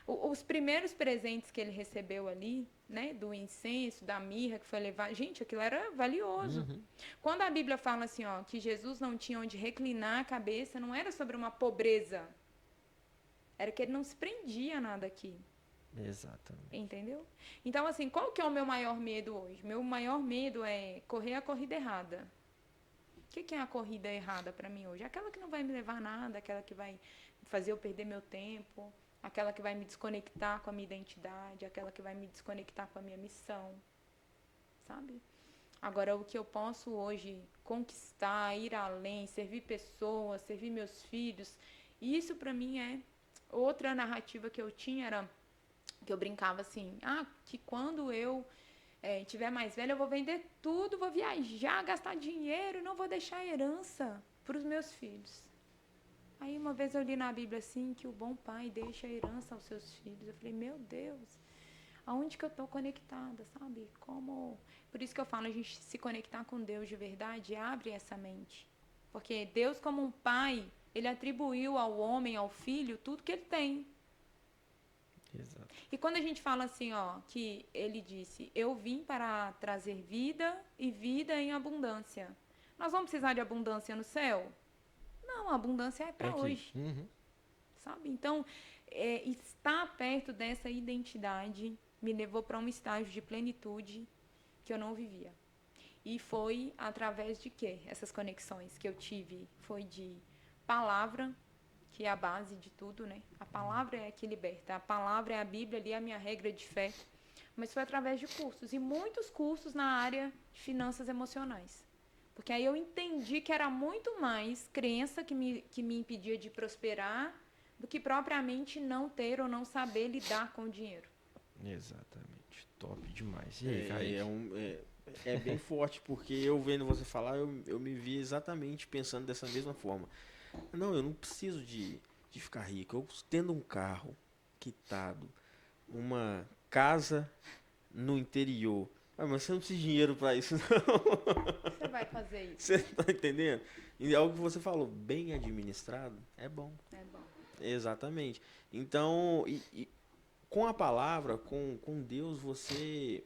Os primeiros presentes que ele recebeu ali, né, do incenso, da mirra que foi levado, gente, aquilo era valioso. Uhum. Quando a Bíblia fala assim, ó, que Jesus não tinha onde reclinar a cabeça, não era sobre uma pobreza. Era que ele não se prendia a nada aqui. Exatamente. Entendeu? Então, assim, qual que é o meu maior medo hoje? Meu maior medo é correr a corrida errada. O que é a corrida errada para mim hoje? Aquela que não vai me levar a nada, aquela que vai fazer eu perder meu tempo, aquela que vai me desconectar com a minha identidade, aquela que vai me desconectar com a minha missão, sabe? Agora, o que eu posso hoje conquistar, ir além, servir pessoas, servir meus filhos, isso para mim é outra narrativa que eu tinha, era que eu brincava assim, que quando eu tiver mais velha, eu vou vender tudo, vou viajar, gastar dinheiro, não vou deixar herança para os meus filhos. Aí uma vez eu li na Bíblia assim, que o bom pai deixa a herança aos seus filhos. Eu falei, meu Deus, aonde que eu estou conectada, sabe? Como... Por isso que eu falo, a gente se conectar com Deus de verdade, abre essa mente. Porque Deus, como um pai, ele atribuiu ao homem, ao filho, tudo que ele tem. Exato. E quando a gente fala assim, ó, que ele disse, eu vim para trazer vida e vida em abundância. Nós vamos precisar de abundância no céu? Não, a abundância é para hoje. Uhum. Sabe? Então, estar perto dessa identidade me levou para um estágio de plenitude que eu não vivia. E foi através de quê? Essas conexões que eu tive foi de palavra, que é a base de tudo, né? A palavra é a que liberta. A palavra é a Bíblia, ali é a minha regra de fé. Mas foi através de cursos. E muitos cursos na área de finanças emocionais. Porque aí eu entendi que era muito mais crença que me impedia de prosperar do que propriamente não ter ou não saber lidar com o dinheiro. Exatamente. Top demais. E aí, Kaique? É bem forte, porque eu vendo você falar, eu me vi exatamente pensando dessa mesma forma. Não, eu não preciso de ficar rico. Eu tendo um carro quitado, uma casa no interior. Mas você não precisa de dinheiro para isso, não. Você vai fazer isso. Você tá entendendo? E algo que você falou, bem administrado, é bom. É bom. Exatamente. Então, com a palavra, com Deus, você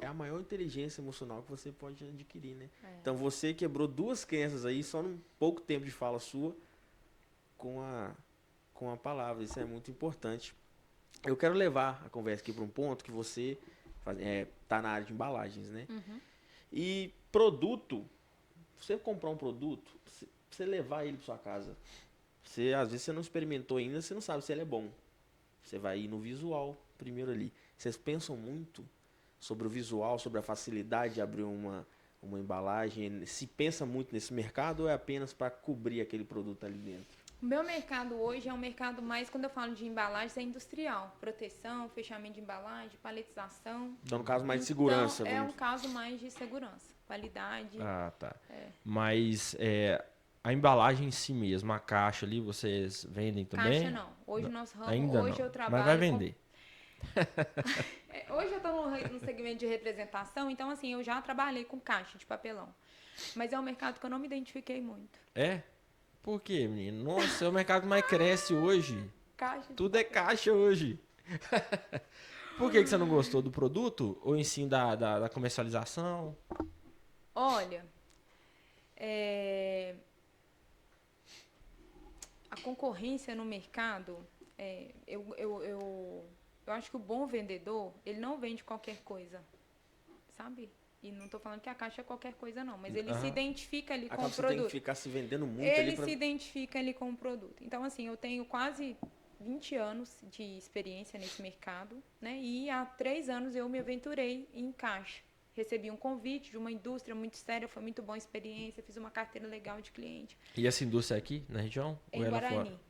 é a maior inteligência emocional que você pode adquirir, né? É. Então você quebrou 2 crenças aí só num pouco tempo de fala sua com a palavra. Isso é muito importante. Eu quero levar a conversa aqui para um ponto que você tá na área de embalagens, né? Uhum. E produto, você comprar um produto, você levar ele para sua casa. Às vezes você não experimentou ainda, você não sabe se ele é bom. Você vai ir no visual primeiro ali. Vocês pensam muito sobre o visual, sobre a facilidade de abrir uma embalagem? Se pensa muito nesse mercado ou é apenas para cobrir aquele produto ali dentro? O meu mercado hoje é um mercado mais, quando eu falo de embalagens, é industrial. Proteção, fechamento de embalagem, paletização. Então, no caso, mais de Então, segurança. é um caso mais de segurança, qualidade. Ah, tá. É. Mas a embalagem em si mesmo, a caixa ali, vocês vendem também? Caixa não. Hoje o nosso ramo, Ainda hoje não. eu trabalho Mas vai com- vender. Hoje eu estou no segmento de representação, então assim, eu já trabalhei com caixa de papelão. Mas é um mercado que eu não me identifiquei muito. É? Por quê, menino? Nossa, é o mercado que mais cresce hoje. Caixa de Tudo é caixa hoje. Por que você não gostou do produto? Ou em si da comercialização? Olha, a concorrência no mercado, eu acho que o bom vendedor, ele não vende qualquer coisa, sabe? E não estou falando que a caixa é qualquer coisa não, mas ele se Aham. identifica ali com Acaba o que você tem que produto. ficar se vendendo muito Ele ali pra... se identifica ali com o produto. Então, assim, eu tenho quase 20 anos de experiência nesse mercado, né? E há 3 anos eu me aventurei em caixa. Recebi um convite de uma indústria muito séria, foi muito boa a experiência, fiz uma carteira legal de cliente. E essa indústria aqui, na região? Em Ou ela Guarani. fora?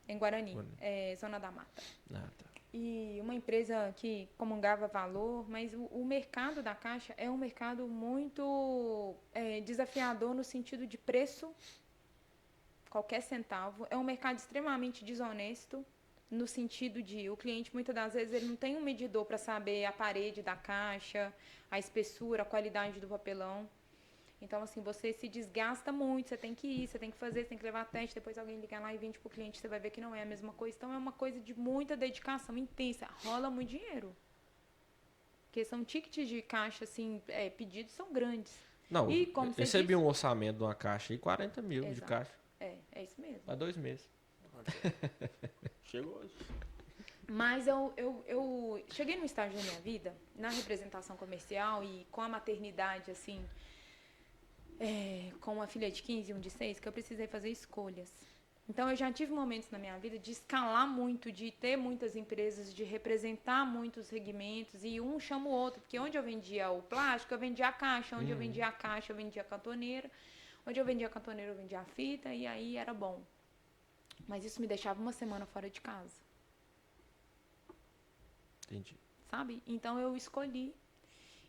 Em Guarani, Guarani. Zona da Mata. Ah, tá. E uma empresa que comungava valor, mas o mercado da Caixa é um mercado muito desafiador no sentido de preço, qualquer centavo. É um mercado extremamente desonesto, no sentido de o cliente, muitas das vezes, ele não tem um medidor para saber a parede da caixa, a espessura, a qualidade do papelão. Então, assim, você se desgasta muito, você tem que ir, você tem que fazer, você tem que levar teste, depois alguém liga lá e vende pro cliente, você vai ver que não é a mesma coisa. Então, é uma coisa de muita dedicação, intensa, rola muito dinheiro. Porque são tickets de caixa, assim, pedidos são grandes. Não, E como você recebi disse- um orçamento de uma caixa aí, 40 mil de Exato. caixa. É isso mesmo. Há 2 meses. Chegou hoje. Mas eu cheguei num estágio da minha vida, na representação comercial e com a maternidade, assim, com uma filha de 15 e um de 6, que eu precisei fazer escolhas. Então, eu já tive momentos na minha vida de escalar muito, de ter muitas empresas, de representar muitos segmentos, e um chama o outro, porque onde eu vendia o plástico, eu vendia a caixa, onde eu vendia a caixa, eu vendia a cantoneira, onde eu vendia a cantoneira, eu vendia a fita, e aí era bom. Mas isso me deixava uma semana fora de casa. Entendi. Sabe? Então eu escolhi.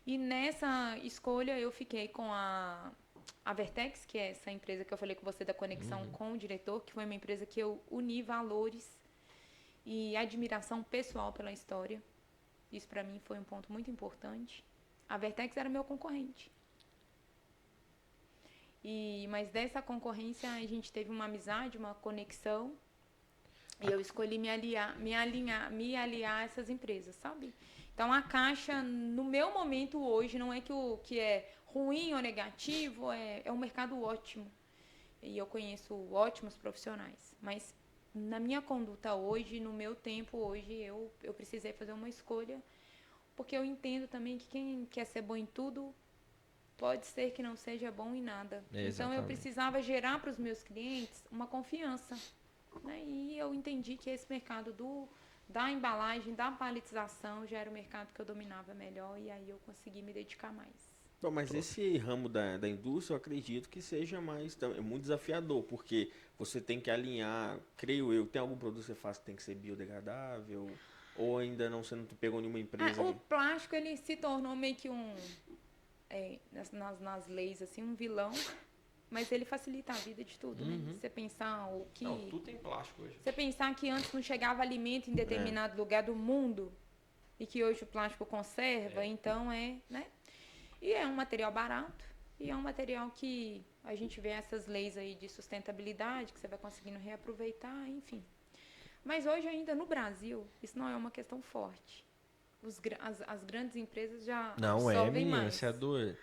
E nessa escolha eu fiquei com a Vertex, que é essa empresa que eu falei com você da conexão com o diretor, que foi uma empresa que eu uni valores e admiração pessoal pela história. Isso para mim foi um ponto muito importante. A Vertex era meu concorrente. Mas dessa concorrência a gente teve uma amizade, uma conexão. E eu escolhi me aliar a essas empresas, sabe? Então, a Caixa, no meu momento hoje, não é que é ruim ou negativo, é um mercado ótimo. E eu conheço ótimos profissionais. Mas, na minha conduta hoje, no meu tempo hoje, eu precisei fazer uma escolha, porque eu entendo também que quem quer ser bom em tudo, pode ser que não seja bom em nada. Então, eu Exatamente. precisava gerar para os meus clientes uma confiança. Né? E eu entendi que esse mercado da embalagem, da paletização, já era o mercado que eu dominava melhor, e aí eu consegui me dedicar mais. Bom, mas esse ramo da indústria, eu acredito que seja é muito desafiador, porque você tem que alinhar, creio eu, tem algum produto que você faz que tem que ser biodegradável, ou ainda não, você não pegou nenhuma empresa O que... plástico, ele se tornou meio que nas leis, assim, um vilão, mas ele facilita a vida de tudo, né? Você pensar o que... Não, tudo tem plástico hoje. Você pensar que antes não chegava alimento em determinado lugar do mundo, e que hoje o plástico conserva, então né? E é um material barato, e é um material que a gente vê essas leis aí de sustentabilidade, que você vai conseguindo reaproveitar, enfim. Mas hoje ainda no Brasil, isso não é uma questão forte. as grandes empresas já Não absorvem menina, mais. você é doido.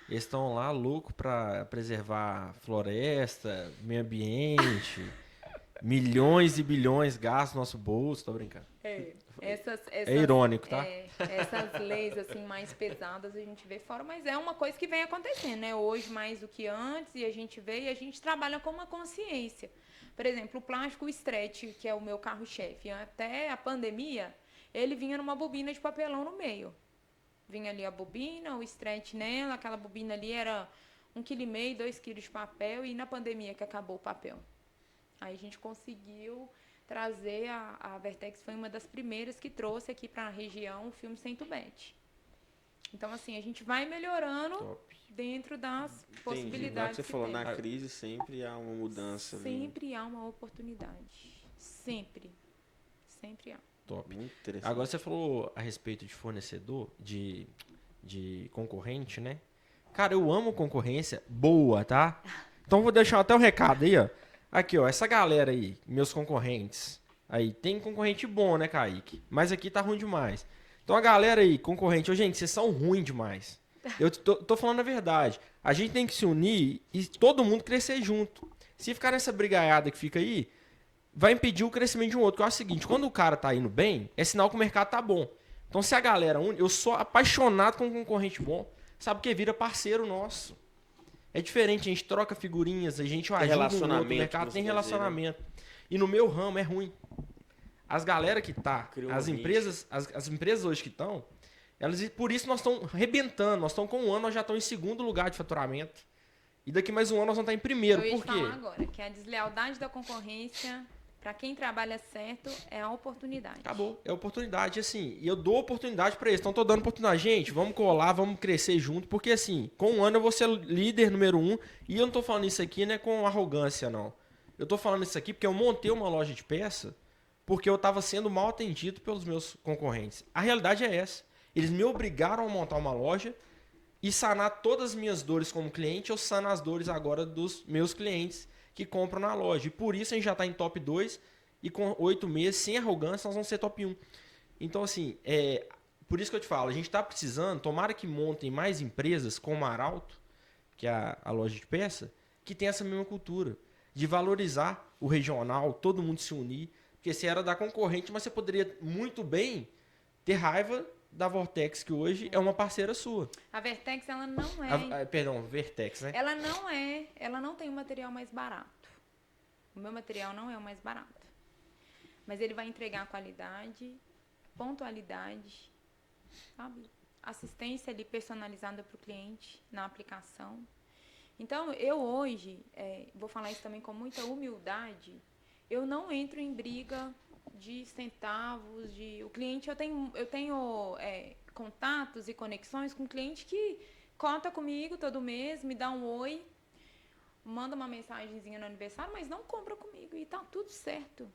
Eles estão lá louco para preservar floresta, meio ambiente, milhões e bilhões gastos no nosso bolso, tô brincando. Essas, irônico, tá? Essas leis assim mais pesadas a gente vê fora, mas é uma coisa que vem acontecendo, né? Hoje mais do que antes, e a gente vê e a gente trabalha com uma consciência. Por exemplo, o plástico stretch, que é o meu carro-chefe, até a pandemia, ele vinha numa bobina de papelão no meio. Vinha ali a bobina, o stretch nela, aquela bobina ali era 1,5 kg, 2 kg de papel, e na pandemia que acabou o papel. Aí a gente conseguiu trazer, a Vertex foi uma das primeiras que trouxe aqui para a região o filme sem tubete. Então, assim, a gente vai melhorando dentro das possibilidades Você que falou, tem. na crise sempre há uma mudança. Sempre há uma oportunidade. Sempre. Sempre há. Top. Muito interessante. Agora você falou a respeito de fornecedor, de concorrente, né? Cara, eu amo concorrência boa, tá? Então vou deixar até um recado aí, ó. Aqui, ó, essa galera aí, meus concorrentes. Aí, tem concorrente bom, né, Kaique? Mas aqui tá ruim demais. Então a galera aí, concorrente, ô, gente, vocês são ruins demais. Eu tô falando a verdade. A gente tem que se unir e todo mundo crescer junto. Se ficar nessa brigaiada que fica aí, vai impedir o crescimento de um outro. Que eu acho o seguinte, quando o cara tá indo bem, é sinal que o mercado tá bom. Então se a galera une, eu sou apaixonado com um concorrente bom, sabe que vira parceiro nosso. É diferente, a gente troca figurinhas, a gente ajuda um outro, o mercado tem relacionamento. E no meu ramo é ruim. As galera que tá, as empresas hoje que estão, elas, por isso nós estamos arrebentando, nós estamos com um ano, nós já estamos em segundo lugar de faturamento. E daqui mais um ano nós vamos estar em primeiro. Eu ia Por quê? falar agora, que a deslealdade da concorrência, para quem trabalha certo, é a oportunidade. Acabou, é oportunidade, assim, e eu dou oportunidade para eles, então tô dando oportunidade, gente, vamos colar, vamos crescer junto, porque assim, com um ano eu vou ser líder número 1, e eu não tô falando isso aqui, né, com arrogância, não. Eu tô falando isso aqui porque eu montei uma loja de peça, porque eu tava sendo mal atendido pelos meus concorrentes. A realidade é essa, eles me obrigaram a montar uma loja e sanar todas as minhas dores como cliente, eu sano as dores agora dos meus clientes que compram na loja. E por isso a gente já está em top 2 e com 8 meses, sem arrogância, nós vamos ser top 1. Então, assim, por isso que eu te falo, a gente está precisando, tomara que montem mais empresas como a Arauto, que é a loja de peça, que tem essa mesma cultura, de valorizar o regional, todo mundo se unir, porque você era da concorrente, mas você poderia muito bem ter raiva da Vortex, que hoje é uma parceira sua. A Vertex, ela não é... Perdão, Vertex, né? Ela não tem um material mais barato. O meu material não é o mais barato. Mas ele vai entregar qualidade, pontualidade, sabe? Assistência ali personalizada para o cliente na aplicação. Então, eu hoje, vou falar isso também com muita humildade, eu não entro em briga de centavos, o cliente, eu tenho contatos e conexões com cliente que conta comigo todo mês, me dá um oi, manda uma mensagenzinha no aniversário, mas não compra comigo e tá tudo certo.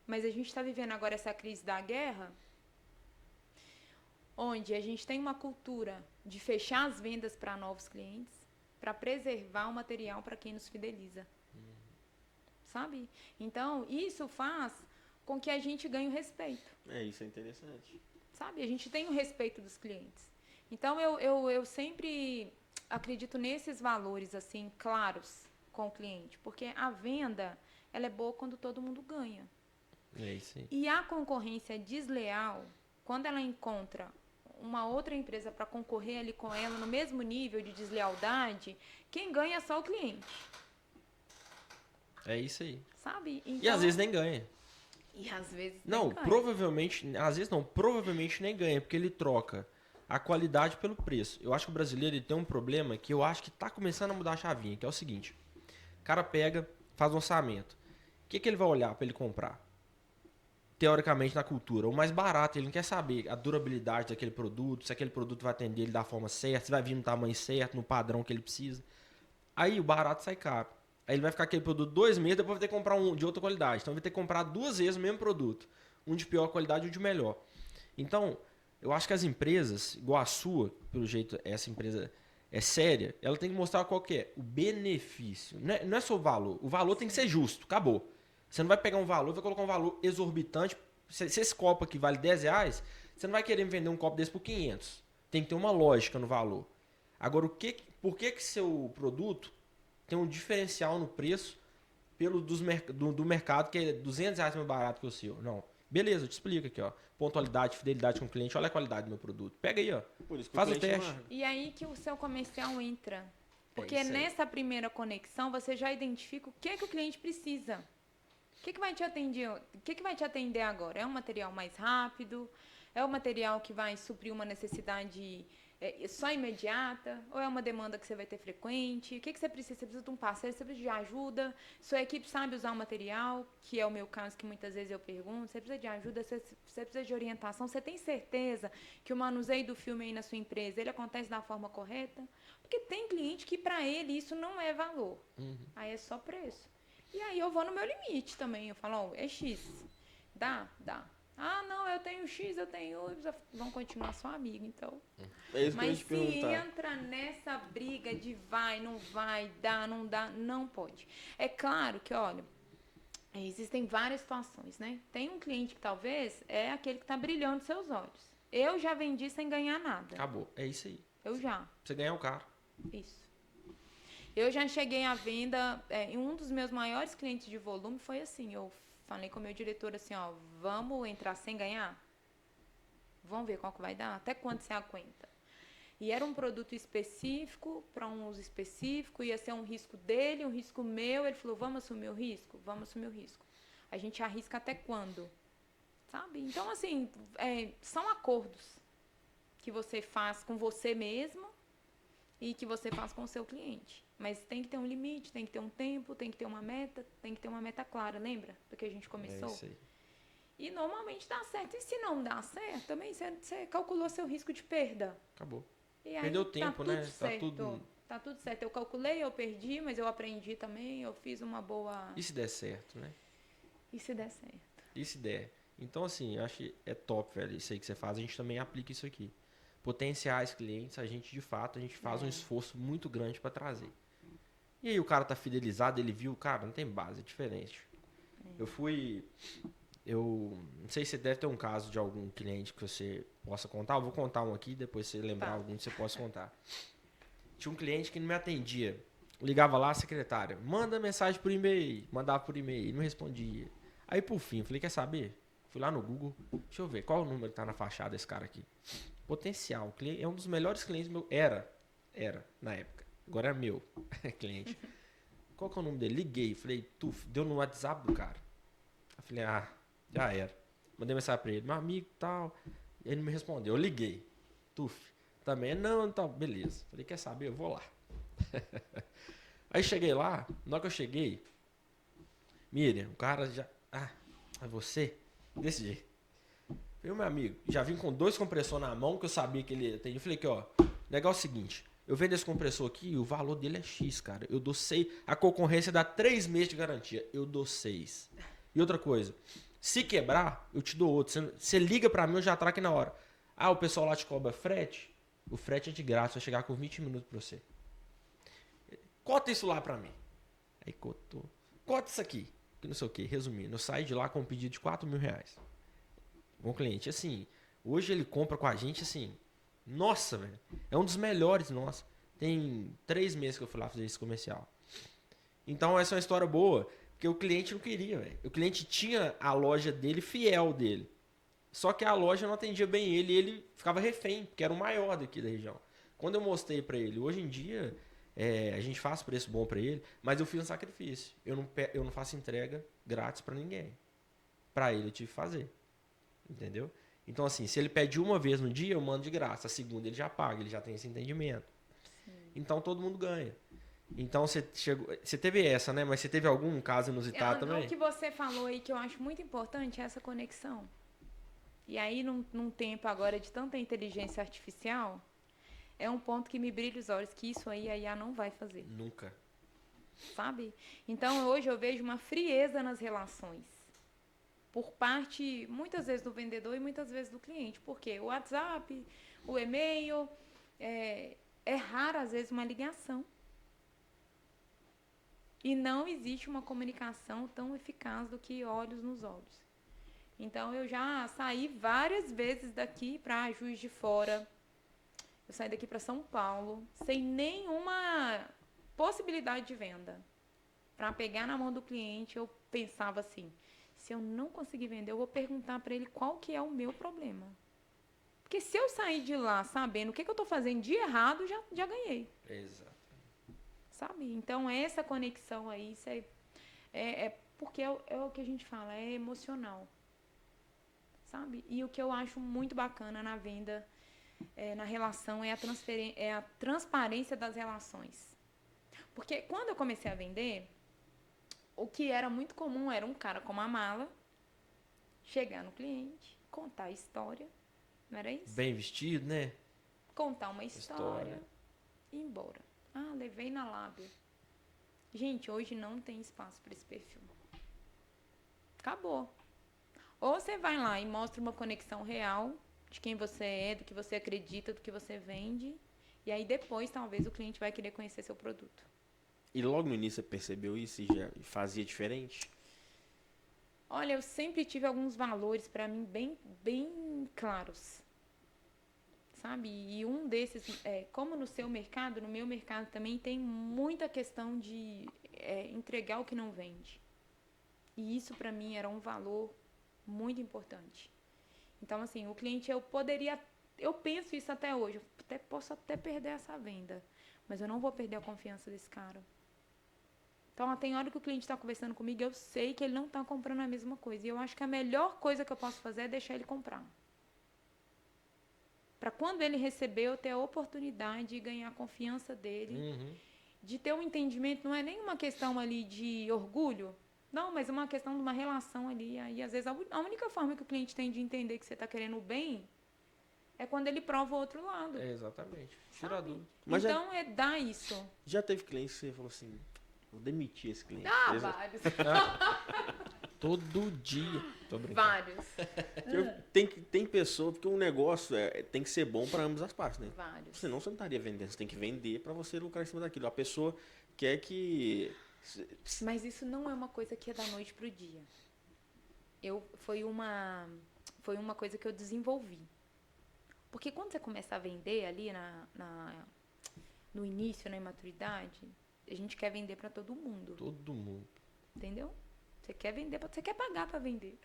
Mas a gente está vivendo agora essa crise da guerra, onde a gente tem uma cultura de fechar as vendas para novos clientes, para preservar o material para quem nos fideliza. Sabe? Então, isso faz com que a gente ganhe o respeito. Isso é interessante. Sabe? A gente tem o respeito dos clientes. Então, eu sempre acredito nesses valores, assim, claros com o cliente. Porque a venda, ela é boa quando todo mundo ganha. É isso aí. E a concorrência desleal, quando ela encontra uma outra empresa para concorrer ali com ela no mesmo nível de deslealdade, quem ganha é só o cliente. É isso aí. Sabe? Então, e às vezes nem ganha. E às vezes não, nem ganha. provavelmente, às vezes não, provavelmente nem ganha, porque ele troca a qualidade pelo preço. Eu acho que o brasileiro ele tem um problema que eu acho que está começando a mudar a chavinha, que é o seguinte. O cara pega, faz um orçamento. O que ele vai olhar para ele comprar? Teoricamente, na cultura, o mais barato, ele não quer saber a durabilidade daquele produto, se aquele produto vai atender ele da forma certa, se vai vir no tamanho certo, no padrão que ele precisa. Aí o barato sai caro. Aí ele vai ficar aquele produto 2 meses, depois vai ter que comprar um de outra qualidade. Então vai ter que comprar 2 vezes o mesmo produto. Um de pior qualidade e um de melhor. Então, eu acho que as empresas, igual a sua, pelo jeito essa empresa é séria, ela tem que mostrar qual que é o benefício. Não é só o valor. O valor tem que ser justo. Acabou. Você não vai pegar um valor, vai colocar um valor exorbitante. Se esse copo aqui vale R$10, você Você não vai querer me vender um copo desse por 500. Tem que ter uma lógica no valor. Agora, por que seu produto tem um diferencial no preço do mercado que é R$ 200 mais barato que o seu? Não. Beleza, eu te explico aqui, ó. Pontualidade, fidelidade com o cliente, olha a qualidade do meu produto. Pega aí, ó. Por isso que Faz o cliente teste. marca. E aí que o seu comercial entra. Porque isso aí. nessa primeira conexão você já identifica o que é que o cliente precisa. O que é que vai te atender? O que é que vai te atender agora? É um material mais rápido? É um material que vai suprir uma necessidade só imediata? Ou é uma demanda que você vai ter frequente? O que é que você precisa? Você precisa de um parceiro? Você precisa de ajuda? Sua equipe sabe usar o material? Que é o meu caso, que muitas vezes eu pergunto. Você precisa de ajuda? Você precisa de orientação? Você tem certeza que o manuseio do filme aí na sua empresa, ele acontece da forma correta? Porque tem cliente que para ele isso não é valor. Aí é só preço. E aí eu vou no meu limite também. Eu falo, ó, é X. Dá? Dá. Ah, não, eu tenho X, eu tenho Y. Vão continuar só amigo, então. É isso que eu ia Mas te se perguntar. entra nessa briga de vai, não vai, dá, não pode. É claro que, olha, existem várias situações, né? Tem um cliente que talvez é aquele que está brilhando seus olhos. Eu já vendi sem ganhar nada. Acabou. É isso aí. Eu já. Pra você ganhar o carro. Isso. Eu já cheguei à venda, e um dos meus maiores clientes de volume foi assim, eu falei com o meu diretor assim, ó, vamos entrar sem ganhar? Vamos ver qual que vai dar? Até quanto você aguenta? E era um produto específico, para um uso específico, ia ser um risco dele, um risco meu. Ele falou, vamos assumir o risco? Vamos assumir o risco. A gente arrisca até quando? Sabe? Então, assim, são acordos que você faz com você mesmo e que você faz com o seu cliente. Mas tem que ter um limite, tem que ter um tempo, tem que ter uma meta clara, lembra? Do que a gente começou? É isso aí. E normalmente dá certo. E se não dá certo, também você calculou seu risco de perda. Acabou. E aí, Perdeu tempo, tudo né? certo. Tá tudo certo. Eu calculei, eu perdi, mas eu aprendi também, eu fiz uma boa... E se der certo, né? E se der certo? E se der? Então, assim, eu acho que é top, velho. Isso aí que você faz, a gente também aplica isso aqui. Potenciais clientes, a gente, de fato, a gente faz um esforço muito grande para trazer. E aí o cara tá fidelizado, ele viu, cara, não tem base, é diferente. Eu não sei se deve ter um caso de algum cliente que você possa contar. Eu vou contar um aqui, depois você lembrar algum que você possa contar. Tinha um cliente que não me atendia. Ligava lá, a secretária, manda mensagem por e-mail. Mandava por e-mail, não respondia. Aí, por fim, falei, quer saber? Fui lá no Google, deixa eu ver, qual o número que tá na fachada desse cara aqui? Potencial, é um dos melhores clientes meu. Era, na época. Agora é meu cliente. Qual que é o nome dele? Liguei, falei, deu no WhatsApp do cara. Eu falei, já era. Mandei mensagem pra ele, meu amigo tal. E ele não me respondeu. Eu liguei. Também, não, tal, beleza. Falei, quer saber? Eu vou lá. Aí cheguei lá, na hora que eu cheguei, Miriam, o cara já. É você? Desse jeito. Falei, meu amigo, já vim com 2 compressores na mão que eu sabia que ele atendia. Falei aqui, ó, negócio é o seguinte. Eu vendo esse compressor aqui e o valor dele é X, cara. Eu dou 6. A concorrência dá 3 meses de garantia. Eu dou 6. E outra coisa, se quebrar, eu te dou outro. Você liga pra mim, eu já trago aqui na hora. O pessoal lá te cobra frete. O frete é de graça, vai chegar com 20 minutos pra você. Cota isso lá pra mim. Aí cotou. Cota isso aqui. Que não sei o que. Resumindo, eu saí de lá com um pedido de R$4.000. Bom cliente, assim, hoje ele compra com a gente, assim, nossa, velho, é um dos melhores, nossa. Tem 3 meses que eu fui lá fazer esse comercial. Então essa é uma história boa, porque o cliente não queria, velho. O cliente tinha a loja dele, fiel dele. Só que a loja não atendia bem ele e ele ficava refém, porque era o maior daqui da região. Quando eu mostrei pra ele, hoje em dia, a gente faz preço bom pra ele, mas eu fiz um sacrifício. Eu não faço entrega grátis pra ninguém. Pra ele eu tive que fazer. Entendeu? Então, assim, se ele pede uma vez no dia, eu mando de graça. A segunda ele já paga, ele já tem esse entendimento. Sim. Então, todo mundo ganha. Então, você teve essa, né? Mas você teve algum caso inusitado também? O que você falou aí que eu acho muito importante é essa conexão. E aí, num tempo agora de tanta inteligência artificial, é um ponto que me brilha os olhos, que isso aí a IA não vai fazer. Nunca. Sabe? Então, hoje eu vejo uma frieza nas relações. Por parte, muitas vezes, do vendedor e muitas vezes do cliente. Porque o WhatsApp, o e-mail, é raro, às vezes, uma ligação. E não existe uma comunicação tão eficaz do que olhos nos olhos. Então, eu já saí várias vezes daqui para Juiz de Fora. Eu saí daqui para São Paulo, sem nenhuma possibilidade de venda. Para pegar na mão do cliente, eu pensava assim, se eu não conseguir vender, eu vou perguntar para ele qual que é o meu problema. Porque se eu sair de lá sabendo o que eu estou fazendo de errado, já ganhei. Exato. Sabe? Então, essa conexão aí, isso porque é o que a gente fala, é emocional. Sabe? E o que eu acho muito bacana na venda, na relação, é a transparência das relações. Porque quando eu comecei a vender, o que era muito comum era um cara com uma mala, chegar no cliente, contar a história, não era isso? Bem vestido, né? Contar uma história e ir embora. Ah, levei na lábia. Gente, hoje não tem espaço para esse perfil. Acabou. Ou você vai lá e mostra uma conexão real de quem você é, do que você acredita, do que você vende. E aí depois, talvez, o cliente vai querer conhecer seu produto. E logo no início você percebeu isso e já fazia diferente? Olha, eu sempre tive alguns valores para mim bem claros. Sabe? E um desses, como no seu mercado, no meu mercado também tem muita questão de entregar o que não vende. E isso para mim era um valor muito importante. Então, assim, o cliente, eu penso isso até hoje, posso até perder essa venda, mas eu não vou perder a confiança desse cara. Então, tem hora que o cliente está conversando comigo, eu sei que ele não está comprando a mesma coisa. E eu acho que a melhor coisa que eu posso fazer é deixar ele comprar. Para quando ele receber, eu ter a oportunidade de ganhar a confiança dele, de ter um entendimento, não é nem uma questão ali de orgulho, não, mas é uma questão de uma relação ali. Aí, às vezes, a única forma que o cliente tem de entender que você está querendo o bem é quando ele prova o outro lado. Exatamente. Tira a dúvida. Mas então, dar isso. Já teve cliente que você falou assim, vou demitir esse cliente. Vários. Todo dia. Tô brincando. Vários. Tem pessoa, porque um negócio tem que ser bom para ambas as partes, né? Vários. Senão você não estaria vendendo, você tem que vender para você lucrar em cima daquilo. A pessoa quer que... Mas isso não é uma coisa que é da noite pro dia. Foi uma coisa que eu desenvolvi. Porque quando você começa a vender ali no início, na imaturidade, a gente quer vender para todo mundo. Todo mundo. Entendeu? Você quer vender, você quer pagar para vender.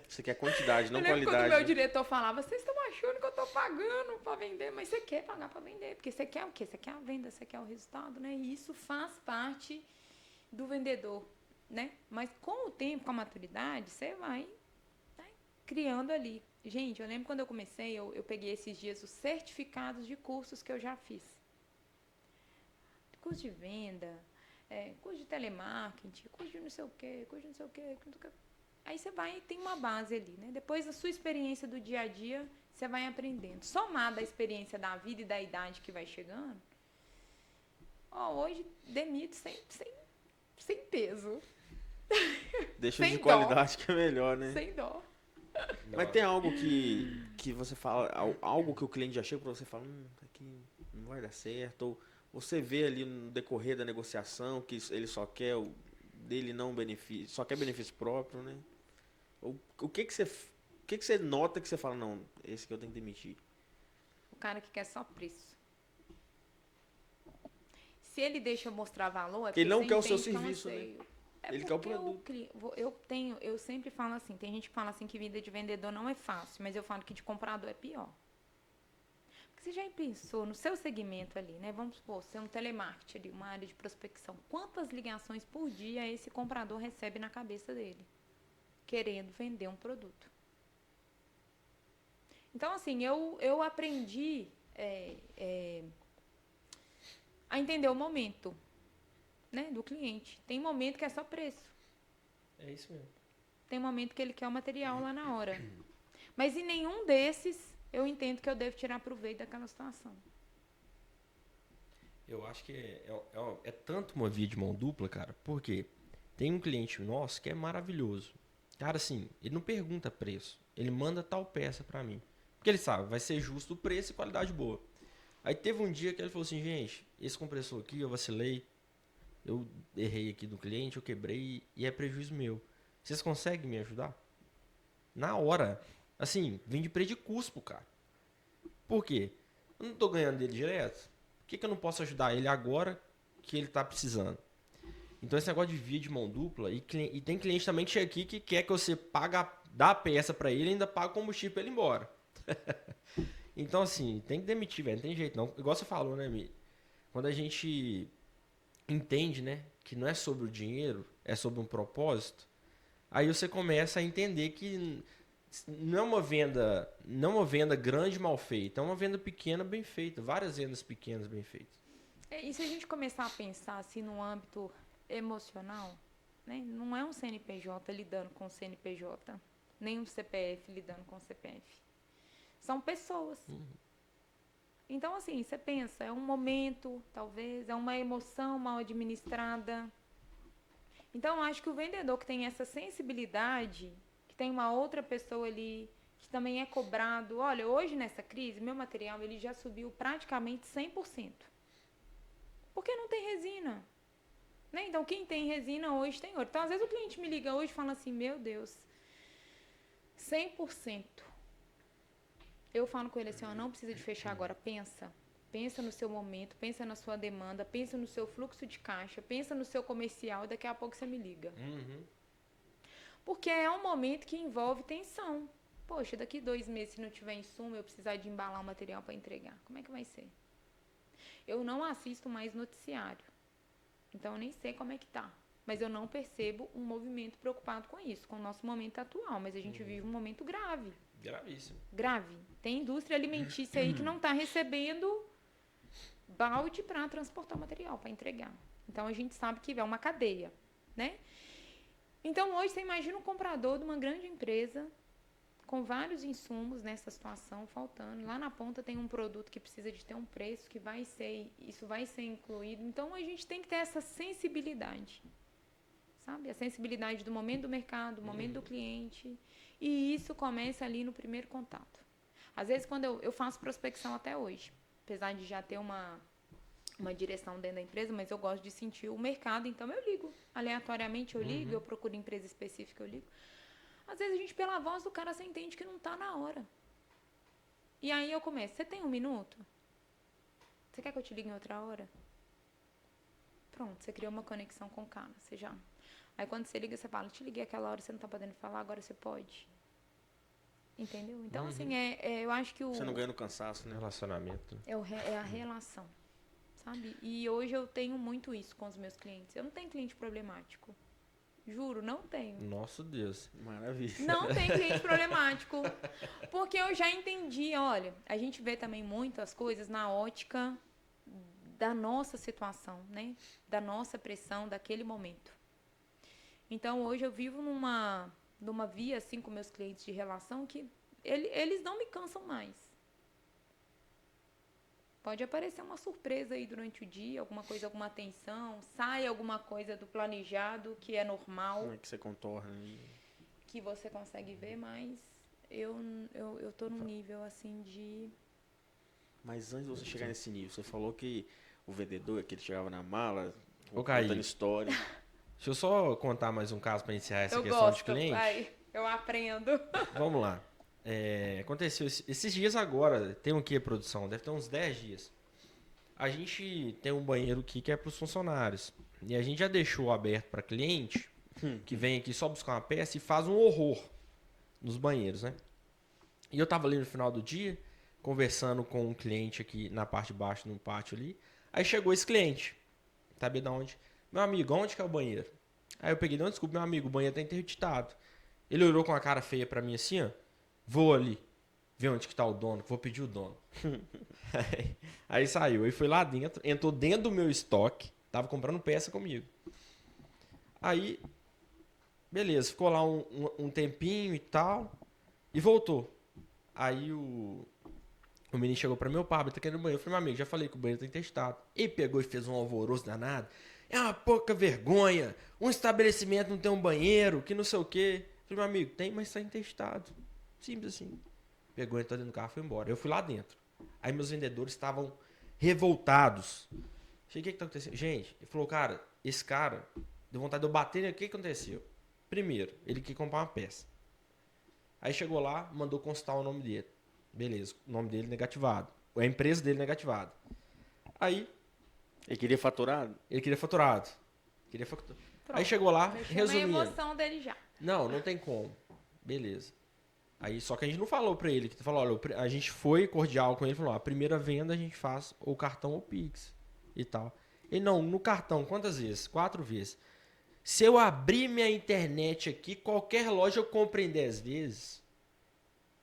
Você quer quantidade, não eu lembro qualidade. Quando o meu diretor falava, vocês estão achando que eu estou pagando para vender, mas você quer pagar para vender, porque você quer o quê? Você quer a venda, você quer o resultado, né? E isso faz parte do vendedor, né? Mas com o tempo, com a maturidade, você vai criando ali. Gente, eu lembro quando eu comecei, eu peguei esses dias os certificados de cursos que eu já fiz. Curso de venda, curso de telemarketing, curso de não sei o quê, curso de não sei o quê. Aí você vai e tem uma base ali, né? Depois da sua experiência do dia a dia, você vai aprendendo. Somada à experiência da vida e da idade que vai chegando, hoje demito sem peso. Deixa sem de dó. qualidade que é melhor, né? Sem dó. Mas tem algo que você fala, algo que o cliente já chega pra você e fala, aqui não vai dar certo, ou você vê ali no decorrer da negociação que ele só quer dele não benefício, só quer benefício próprio, né? O que você nota que você fala, não, esse que eu tenho que demitir? O cara que quer só preço. Se ele deixa eu mostrar valor, porque ele não quer o seu serviço, né? Ele quer o produto. Eu sempre falo assim, tem gente que fala assim que vida de vendedor não é fácil, mas eu falo que de comprador é pior. Porque você já pensou no seu segmento ali, né? Vamos supor, você é um telemarketing ali, uma área de prospecção. Quantas ligações por dia esse comprador recebe na cabeça dele? Querendo vender um produto. Então, assim, eu aprendi a entender o momento, né, do cliente. Tem momento que é só preço. É isso mesmo. Tem momento que ele quer o material lá na hora. Mas em nenhum desses eu entendo que eu devo tirar proveito daquela situação. Eu acho que é tanto uma via de mão dupla, cara, porque tem um cliente nosso que é maravilhoso. Cara, assim, ele não pergunta preço. Ele manda tal peça pra mim. Porque ele sabe, vai ser justo o preço e qualidade boa. Aí teve um dia que ele falou assim, gente, esse compressor aqui eu vacilei. Eu errei aqui do cliente, eu quebrei e é prejuízo meu. Vocês conseguem me ajudar? Na hora. Assim, vende preço de cuspo, cara. Por quê? Eu não tô ganhando dele direto. Por que eu não posso ajudar ele agora que ele tá precisando? Então esse negócio de via de mão dupla, e tem cliente também que chega aqui que quer que você dá a peça pra ele e ainda paga o combustível pra ele ir embora. Então assim, tem que demitir, velho, não tem jeito não. Igual você falou, né, Mi? Quando a gente entende, né, que não é sobre o dinheiro, é sobre um propósito, aí você começa a entender que não é uma venda grande mal feita, é uma venda pequena bem feita, várias vendas pequenas bem feitas. E se a gente começar a pensar assim no âmbito emocional, né? Não é um CNPJ lidando com CNPJ, nem um CPF lidando com CPF. São pessoas. Então, assim, você pensa, é um momento, talvez, é uma emoção mal administrada. Então, eu acho que o vendedor que tem essa sensibilidade, que tem uma outra pessoa ali, que também é cobrado. Olha, hoje nessa crise, meu material ele já subiu praticamente 100%. Porque não tem resina. Né? Então, quem tem resina hoje tem ouro. Então, às vezes o cliente me liga hoje e fala assim, meu Deus, 100%. Eu falo com ele assim, ó, não precisa de fechar agora, pensa. Pensa no seu momento, pensa na sua demanda, pensa no seu fluxo de caixa, pensa no seu comercial e daqui a pouco você me liga. Porque é um momento que envolve tensão. Poxa, daqui 2 meses, se não tiver insumo, eu precisar de embalar o material para entregar. Como é que vai ser? Eu não assisto mais noticiário. Então, eu nem sei como é que tá. Mas eu não percebo um movimento preocupado com isso, com o nosso momento atual. Mas a gente vive um momento grave. Gravíssimo. Grave. Tem indústria alimentícia aí que não está recebendo balde para transportar o material, para entregar. Então, a gente sabe que é uma cadeia, né? Então, hoje, você imagina um comprador de uma grande empresa com vários insumos nessa situação faltando. Lá na ponta tem um produto que precisa de ter um preço que isso vai ser incluído. Então, a gente tem que ter essa sensibilidade, sabe? A sensibilidade do momento do mercado, do momento do cliente. E isso começa ali no primeiro contato. Às vezes, quando eu faço prospecção até hoje, apesar de já ter uma direção dentro da empresa, mas eu gosto de sentir o mercado, então eu ligo. Aleatoriamente eu ligo, eu procuro empresa específica, eu ligo. Às vezes a gente, pela voz do cara, você entende que não está na hora. E aí eu começo, você tem 1 minuto? Você quer que eu te ligue em outra hora? Pronto, você criou uma conexão com o cara, você já... Aí quando você liga, você fala, te liguei aquela hora, você não está podendo falar, agora você pode. Entendeu? Então, assim, eu acho que o... Você não ganha no cansaço, né? Relacionamento. É a relação, sabe? E hoje eu tenho muito isso com os meus clientes. Eu não tenho cliente problemático. Juro, não tenho. Nosso Deus. Maravilha. Não tem cliente problemático. Porque eu já entendi, olha, a gente vê também muitas coisas na ótica da nossa situação, né? Da nossa pressão, daquele momento. Então, hoje eu vivo numa via, assim, com meus clientes de relação que eles não me cansam mais. Pode aparecer uma surpresa aí durante o dia, alguma coisa, alguma atenção, sai alguma coisa do planejado, que é normal. Como é que você contorna? Que você consegue ver, mas eu tô num nível, assim, de... Mas antes de você chegar nesse nível, você falou que o vendedor, que ele chegava na mala, Ô, Kaique. contando história. Deixa eu só contar mais um caso para encerrar essa eu questão gosto, de cliente. vai, eu aprendo. Vamos lá. Aconteceu esses dias agora, tem o que, produção? Deve ter uns 10 dias. A gente tem um banheiro aqui que é para os funcionários. E a gente já deixou aberto para cliente que vem aqui só buscar uma peça e faz um horror nos banheiros, né? E eu tava ali no final do dia, conversando com um cliente aqui na parte de baixo, no pátio ali. Aí chegou esse cliente. Sabe de onde? Meu amigo, onde que é o banheiro? Aí eu peguei, não, desculpa, meu amigo, o banheiro tá interditado. Ele olhou com a cara feia pra mim assim, ó. Vou ali, ver onde que tá o dono, que vou pedir o dono. Aí saiu, aí foi lá dentro, entrou dentro do meu estoque, tava comprando peça comigo. Aí, beleza, ficou lá um tempinho e tal, e voltou. Aí o menino chegou pra meu Pablo, tá querendo banheiro. Eu falei, meu amigo, já falei que o banheiro tá intestado. Ele pegou e fez um alvoroço danado. É uma pouca vergonha, um estabelecimento não tem um banheiro, que não sei o quê. Eu falei, meu amigo, tem, mas tá intestado. Simples assim. Pegou, entrou dentro do carro e foi embora. Eu fui lá dentro. Aí meus vendedores estavam revoltados. Cheguei, o que tá acontecendo? Gente, ele falou, cara, esse cara deu vontade de eu bater nele. O que aconteceu? Primeiro, ele quis comprar uma peça. Aí chegou lá, mandou constar o nome dele. Beleza, o nome dele negativado. A empresa dele negativada. Aí, Ele queria faturado? ele queria faturado. Pronto. Aí chegou lá, Mexeu na resumindo. emoção dele já. Não tem como. Beleza. Aí, só que a gente não falou pra ele. Que falou, olha, a gente foi cordial com ele. Falou, a primeira venda a gente faz ou cartão ou Pix. E tal. Ele, não, no cartão, quantas vezes? 4 vezes. Se eu abrir minha internet aqui, qualquer loja eu compro em 10 vezes.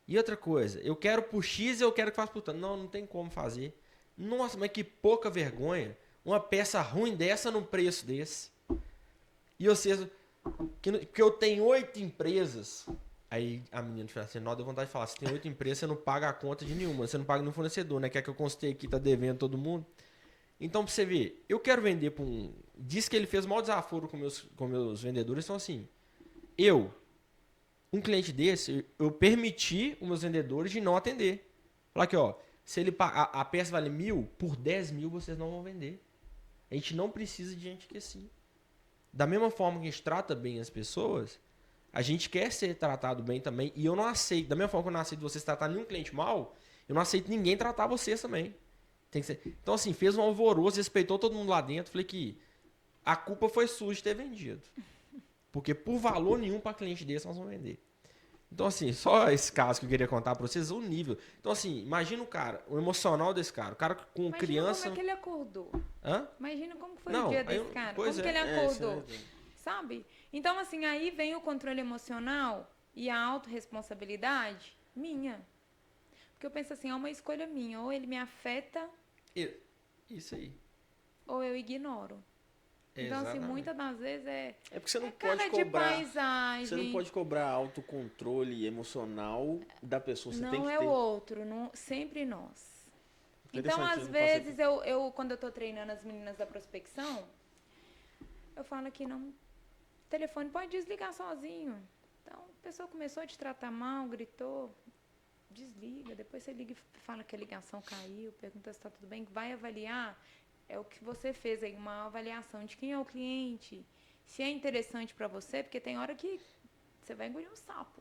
E outra coisa, eu quero por X e eu quero que faça por tanto. Não tem como fazer. Nossa, mas que pouca vergonha. Uma peça ruim dessa num preço desse. E vocês... Porque eu tenho 8 empresas. Aí a menina fala assim, não, deu vontade de falar, se tem 8 empresas, você não paga a conta de nenhuma. Você não paga no fornecedor, né? Quer que eu constei aqui, tá devendo todo mundo. Então, pra você ver, eu quero vender pra um... Diz que ele fez o maior desaforo com meus vendedores. Então, assim, um cliente desse, eu permiti os meus vendedores de não atender. Falar aqui, ó, se ele a peça vale 1.000, por 10.000 vocês não vão vender. A gente não precisa de gente que assim. Da mesma forma que a gente trata bem as pessoas, a gente quer ser tratado bem também. E eu não aceito, da mesma forma que eu não aceito vocês tratar nenhum cliente mal, eu não aceito ninguém tratar vocês também. Tem que ser. Então, assim, fez um alvoroço, respeitou todo mundo lá dentro. Falei que a culpa foi sua de ter vendido. Porque por valor nenhum para cliente desse nós vamos vender. Então, assim, só esse caso que eu queria contar para vocês, o nível. Então, assim, imagina o cara, o emocional desse cara. O cara com Imagina criança... como é que ele acordou. Hã? Imagina como foi Não, o dia aí desse eu- cara. pois Como que é. ele isso é acordou. verdade. Sabe? Então, assim, aí vem o controle emocional e a autorresponsabilidade minha. Porque eu penso assim, é uma escolha minha. Ou ele me afeta, Isso aí. ou eu ignoro. Então, assim, Exatamente. muitas das vezes é É porque você não cara pode de cobrar. paisagem. Você não pode cobrar autocontrole emocional da pessoa. Você Não tem que é ter. o outro, sempre nós. Então, Interessante, às eu não passei vezes, quando eu tô treinando as meninas da prospecção, eu falo que não, o telefone pode desligar sozinho. Então, a pessoa começou a te tratar mal, gritou, desliga. Depois você liga e fala que a ligação caiu, pergunta se está tudo bem, vai avaliar. É o que você fez aí, uma avaliação de quem é o cliente, se é interessante para você, porque tem hora que você vai engolir um sapo.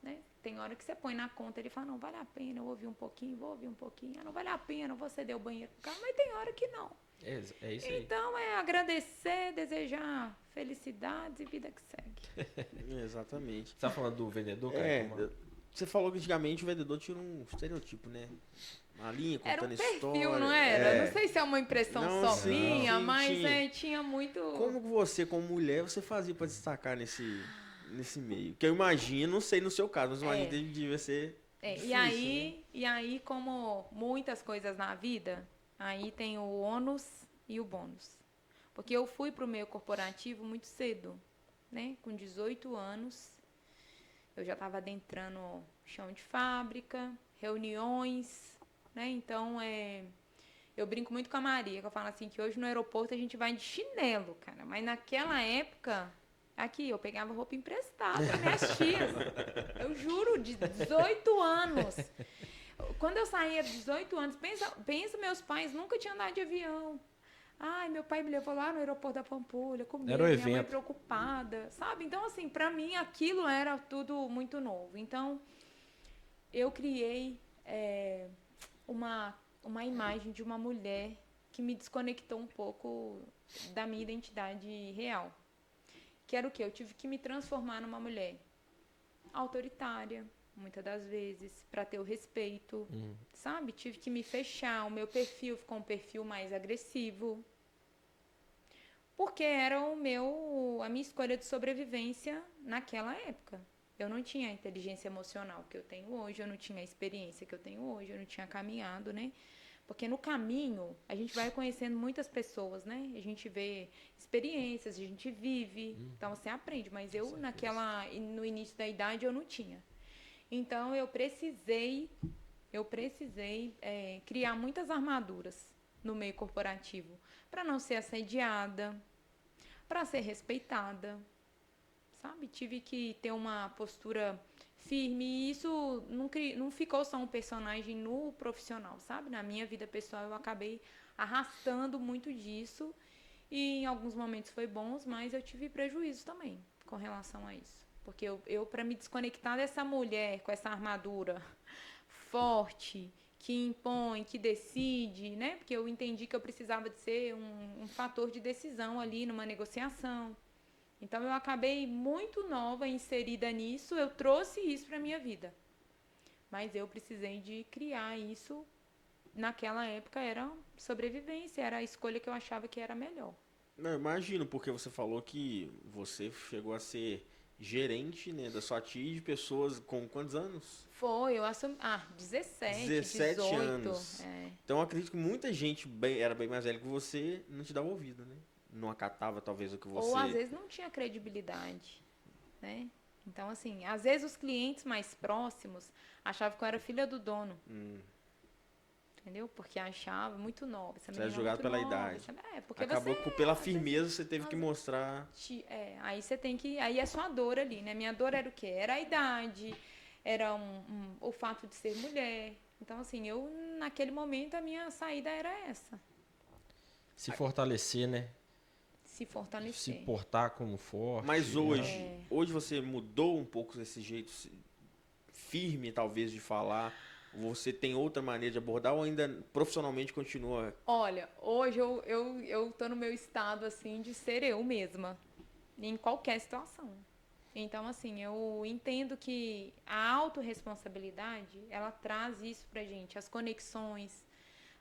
Né? Tem hora que você põe na conta, ele fala, não, vale a pena, eu vou ouvir um pouquinho, não vale a pena, vou ceder o banheiro pro cara, mas tem hora que não. É isso aí. Então é agradecer, desejar felicidades e vida que segue. Exatamente. Você tá falando do vendedor, cara? É, Como- você falou que antigamente o vendedor tinha um estereotipo, né? Uma linha Era contando um perfil, história. não era? É. Não sei se é uma impressão Não, só sim, minha, sim, mas tinha. tinha muito... Como que você, como mulher, você fazia pra destacar nesse meio? Que eu imagino, não sei no seu caso, mas eu imagino que devia ser difícil, né? E aí, como muitas coisas na vida, aí tem o ônus e o bônus. Porque eu fui para o meio corporativo muito cedo, né? Com 18 anos, eu já estava adentrando chão de fábrica, reuniões, né? Então, eu brinco muito com a Maria, que eu falo assim, que hoje no aeroporto a gente vai de chinelo, cara. Mas naquela época, aqui, eu pegava roupa emprestada para minhas tias. Eu juro, de 18 anos. Quando eu saía de 18 anos, pensa, meus pais nunca tinham andado de avião. Ai, meu pai me levou lá no aeroporto da Pampulha, comigo, Era um minha mãe evento. preocupada, sabe? Então, assim, pra mim aquilo era tudo muito novo. Então, eu criei uma imagem de uma mulher que me desconectou um pouco da minha identidade real. Que era o quê? Eu tive que me transformar numa mulher autoritária, muitas das vezes, para ter o respeito, sabe? Tive que me fechar, o meu perfil ficou um perfil mais agressivo, porque era a minha escolha de sobrevivência naquela época. Eu não tinha a inteligência emocional que eu tenho hoje, eu não tinha a experiência que eu tenho hoje, eu não tinha caminhado, né? Porque no caminho, a gente vai conhecendo muitas pessoas, né? A gente vê experiências, a gente vive, então você aprende. Mas eu, no início da idade, eu não tinha. Então, eu precisei criar muitas armaduras no meio corporativo para não ser assediada, para ser respeitada, sabe? Tive que ter uma postura firme e isso não ficou só um personagem no profissional, sabe? Na minha vida pessoal eu acabei arrastando muito disso e em alguns momentos foi bons, mas eu tive prejuízo também com relação a isso. Porque eu para me desconectar dessa mulher com essa armadura forte, que impõe, que decide, né? Porque eu entendi que eu precisava de ser um fator de decisão ali numa negociação. Então eu acabei muito nova, inserida nisso, eu trouxe isso para minha vida. Mas eu precisei de criar isso. Naquela época era sobrevivência, era a escolha que eu achava que era melhor. Não, eu imagino, porque você falou que você chegou a ser gerente, né, da sua tia de pessoas com quantos anos? Foi, eu assumi. 17, 17 18. anos. Então eu acredito que muita gente era bem mais velha que você, não te dava ouvido, né? Não acatava talvez o que você... Ou às vezes não tinha credibilidade, né? Então, assim, às vezes os clientes mais próximos achavam que eu era filha do dono. Entendeu? Porque achava muito nova. Essa Você era menina julgado muito pela nova. idade. Porque Acabou você, que pela às vezes, firmeza você teve que mostrar... aí você tem que... Aí é sua dor ali, né? Minha dor era o quê? Era a idade, era o fato de ser mulher. Então, assim, naquele momento, a minha saída era essa. Se fortalecer, né? Se fortalecer. Se portar como forte. Mas hoje você mudou um pouco esse jeito firme, talvez, de falar? Você tem outra maneira de abordar ou ainda profissionalmente continua? Olha, hoje eu tô no meu estado, assim, de ser eu mesma. Em qualquer situação. Então, assim, eu entendo que a autorresponsabilidade, ela traz isso pra gente. As conexões,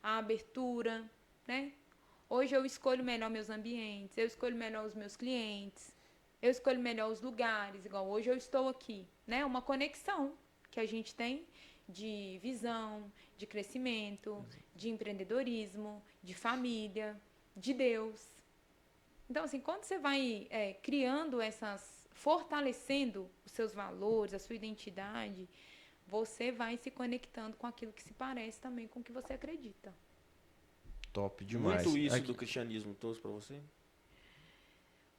a abertura, né? Hoje eu escolho melhor meus ambientes, eu escolho melhor os meus clientes, eu escolho melhor os lugares, igual hoje eu estou aqui, né? Uma conexão que a gente tem de visão, de crescimento, de empreendedorismo, de família, de Deus. Então, assim, quando você vai criando fortalecendo os seus valores, a sua identidade, você vai se conectando com aquilo que se parece também com o que você acredita. Top demais. Muito isso do cristianismo trouxe pra você?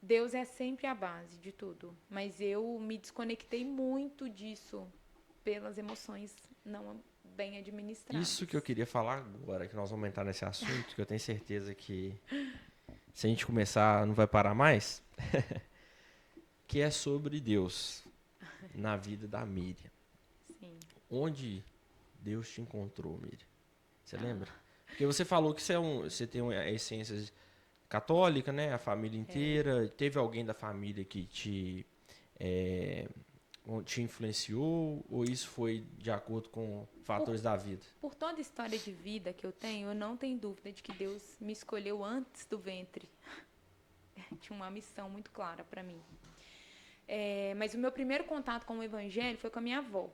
Deus é sempre a base de tudo, mas eu me desconectei muito disso pelas emoções não bem administradas. Isso que eu queria falar agora, que nós vamos entrar nesse assunto, que eu tenho certeza que se a gente começar não vai parar mais, que é sobre Deus na vida da Miriam. Sim. Onde Deus te encontrou, Miriam? Você lembra? Porque você falou que você tem uma essência católica, né? A família inteira. Teve alguém da família que te influenciou? Ou isso foi de acordo com fatores da vida? Por toda a história de vida que eu tenho, eu não tenho dúvida de que Deus me escolheu antes do ventre. Tinha uma missão muito clara para mim. Mas o meu primeiro contato com o evangelho foi com a minha avó.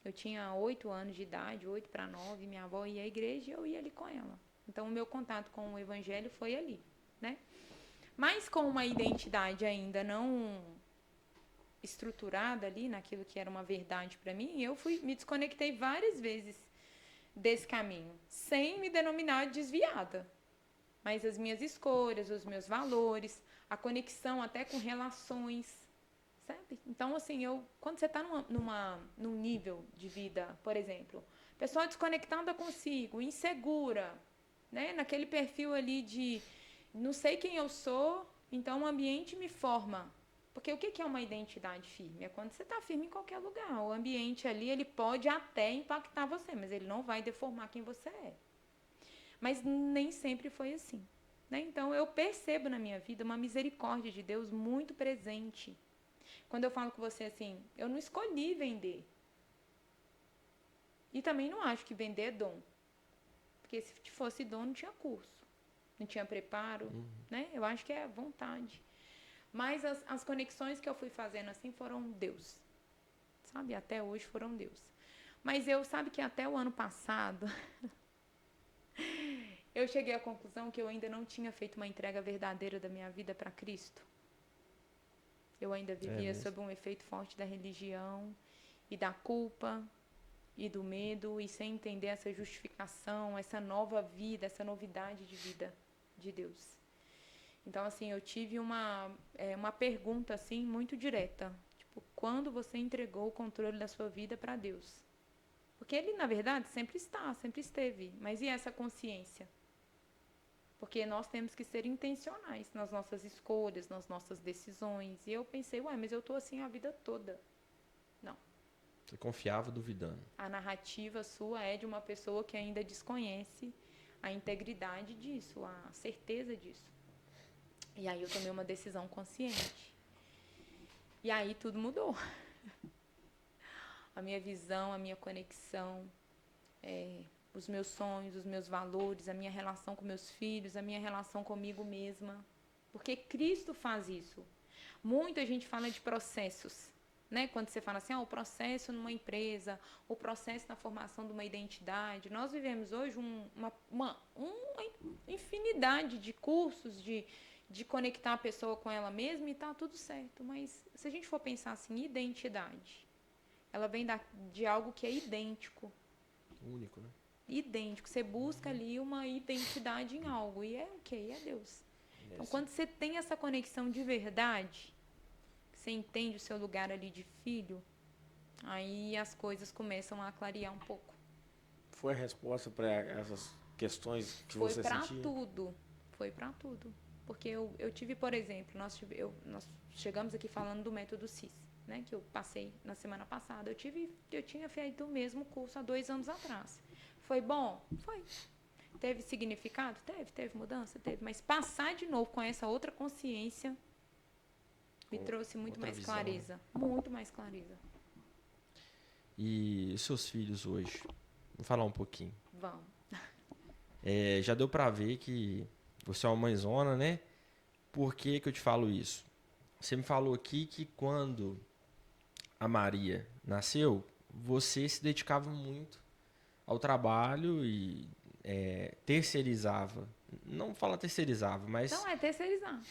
Eu tinha 8 anos de idade, 8 para 9, minha avó ia à igreja e eu ia ali com ela. Então, o meu contato com o evangelho foi ali, né? Mas com uma identidade ainda não estruturada ali, naquilo que era uma verdade para mim, eu me desconectei várias vezes desse caminho, sem me denominar desviada. Mas as minhas escolhas, os meus valores, a conexão até com relações, sabe? Então, assim, quando você está num nível de vida, por exemplo, pessoa desconectada consigo, insegura, né? Naquele perfil ali de não sei quem eu sou, então o ambiente me forma. Porque o que é uma identidade firme? É quando você está firme em qualquer lugar. O ambiente ali, ele pode até impactar você, mas ele não vai deformar quem você é. Mas nem sempre foi assim, né? Então, eu percebo na minha vida uma misericórdia de Deus muito presente. Quando eu falo com você assim, eu não escolhi vender. E também não acho que vender é dom. Porque se fosse dom, não tinha curso. Não tinha preparo, né? Eu acho que é vontade. Mas as conexões que eu fui fazendo assim foram Deus. Sabe? Até hoje foram Deus. Mas sabe que até o ano passado, eu cheguei à conclusão que eu ainda não tinha feito uma entrega verdadeira da minha vida para Cristo. Eu ainda vivia sob um efeito forte da religião e da culpa e do medo e sem entender essa justificação, essa nova vida, essa novidade de vida de Deus. Então, assim, eu tive uma pergunta, assim, muito direta. Tipo, quando você entregou o controle da sua vida para Deus? Porque Ele, na verdade, sempre esteve. Mas e essa consciência? Porque nós temos que ser intencionais nas nossas escolhas, nas nossas decisões. E eu pensei, mas eu tô assim a vida toda. Não. Você confiava duvidando. A narrativa sua é de uma pessoa que ainda desconhece a integridade disso, a certeza disso. E aí eu tomei uma decisão consciente. E aí tudo mudou. A minha visão, a minha conexão, os meus sonhos, os meus valores, a minha relação com meus filhos, a minha relação comigo mesma. Porque Cristo faz isso. Muita gente fala de processos, né? Quando você fala assim, o processo numa empresa, o processo na formação de uma identidade. Nós vivemos hoje uma infinidade de cursos, de conectar a pessoa com ela mesma e tá tudo certo. Mas se a gente for pensar assim, identidade, ela vem de algo que é idêntico. Único, né? Idêntico. Você busca ali uma identidade em algo. E é o quê? É Deus. Então, quando você tem essa conexão de verdade, você entende o seu lugar ali de filho, aí as coisas começam a clarear um pouco. Foi a resposta para essas questões que você sentia? Foi para tudo. Porque eu tive, por exemplo, nós chegamos aqui falando do método CIS, né, que eu passei na semana passada. Eu tinha feito o mesmo curso há 2 anos atrás. Foi bom? Foi. Teve significado? Teve mudança? Teve. Mas passar de novo com essa outra consciência me trouxe muito mais visão, clareza. Né? Muito mais clareza. E seus filhos hoje? Vamos falar um pouquinho. Vamos. Já deu pra ver que você é uma mãezona, né? Por que eu te falo isso? Você me falou aqui que quando a Maria nasceu, você se dedicava muito ao trabalho e terceirizava. Não fala terceirizava, mas... Não, é terceirizar.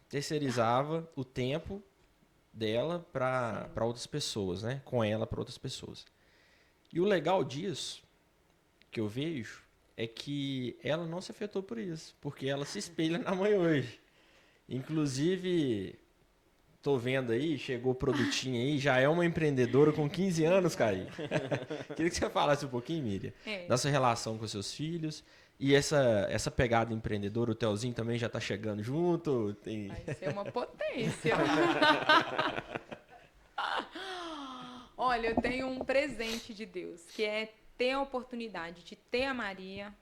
Terceirizava o tempo dela para outras pessoas, né? Com ela para outras pessoas. E o legal disso, que eu vejo, é que ela não se afetou por isso, porque ela se espelha na mãe hoje. Inclusive, tô vendo aí, chegou o produtinho aí, já é uma empreendedora com 15 anos, Kaique. Queria que você falasse um pouquinho, Miriam, da sua relação com seus filhos. E essa pegada empreendedora, o Telzinho também já tá chegando junto. Vai ser uma potência. Olha, eu tenho um presente de Deus, que é ter a oportunidade de ter a Maria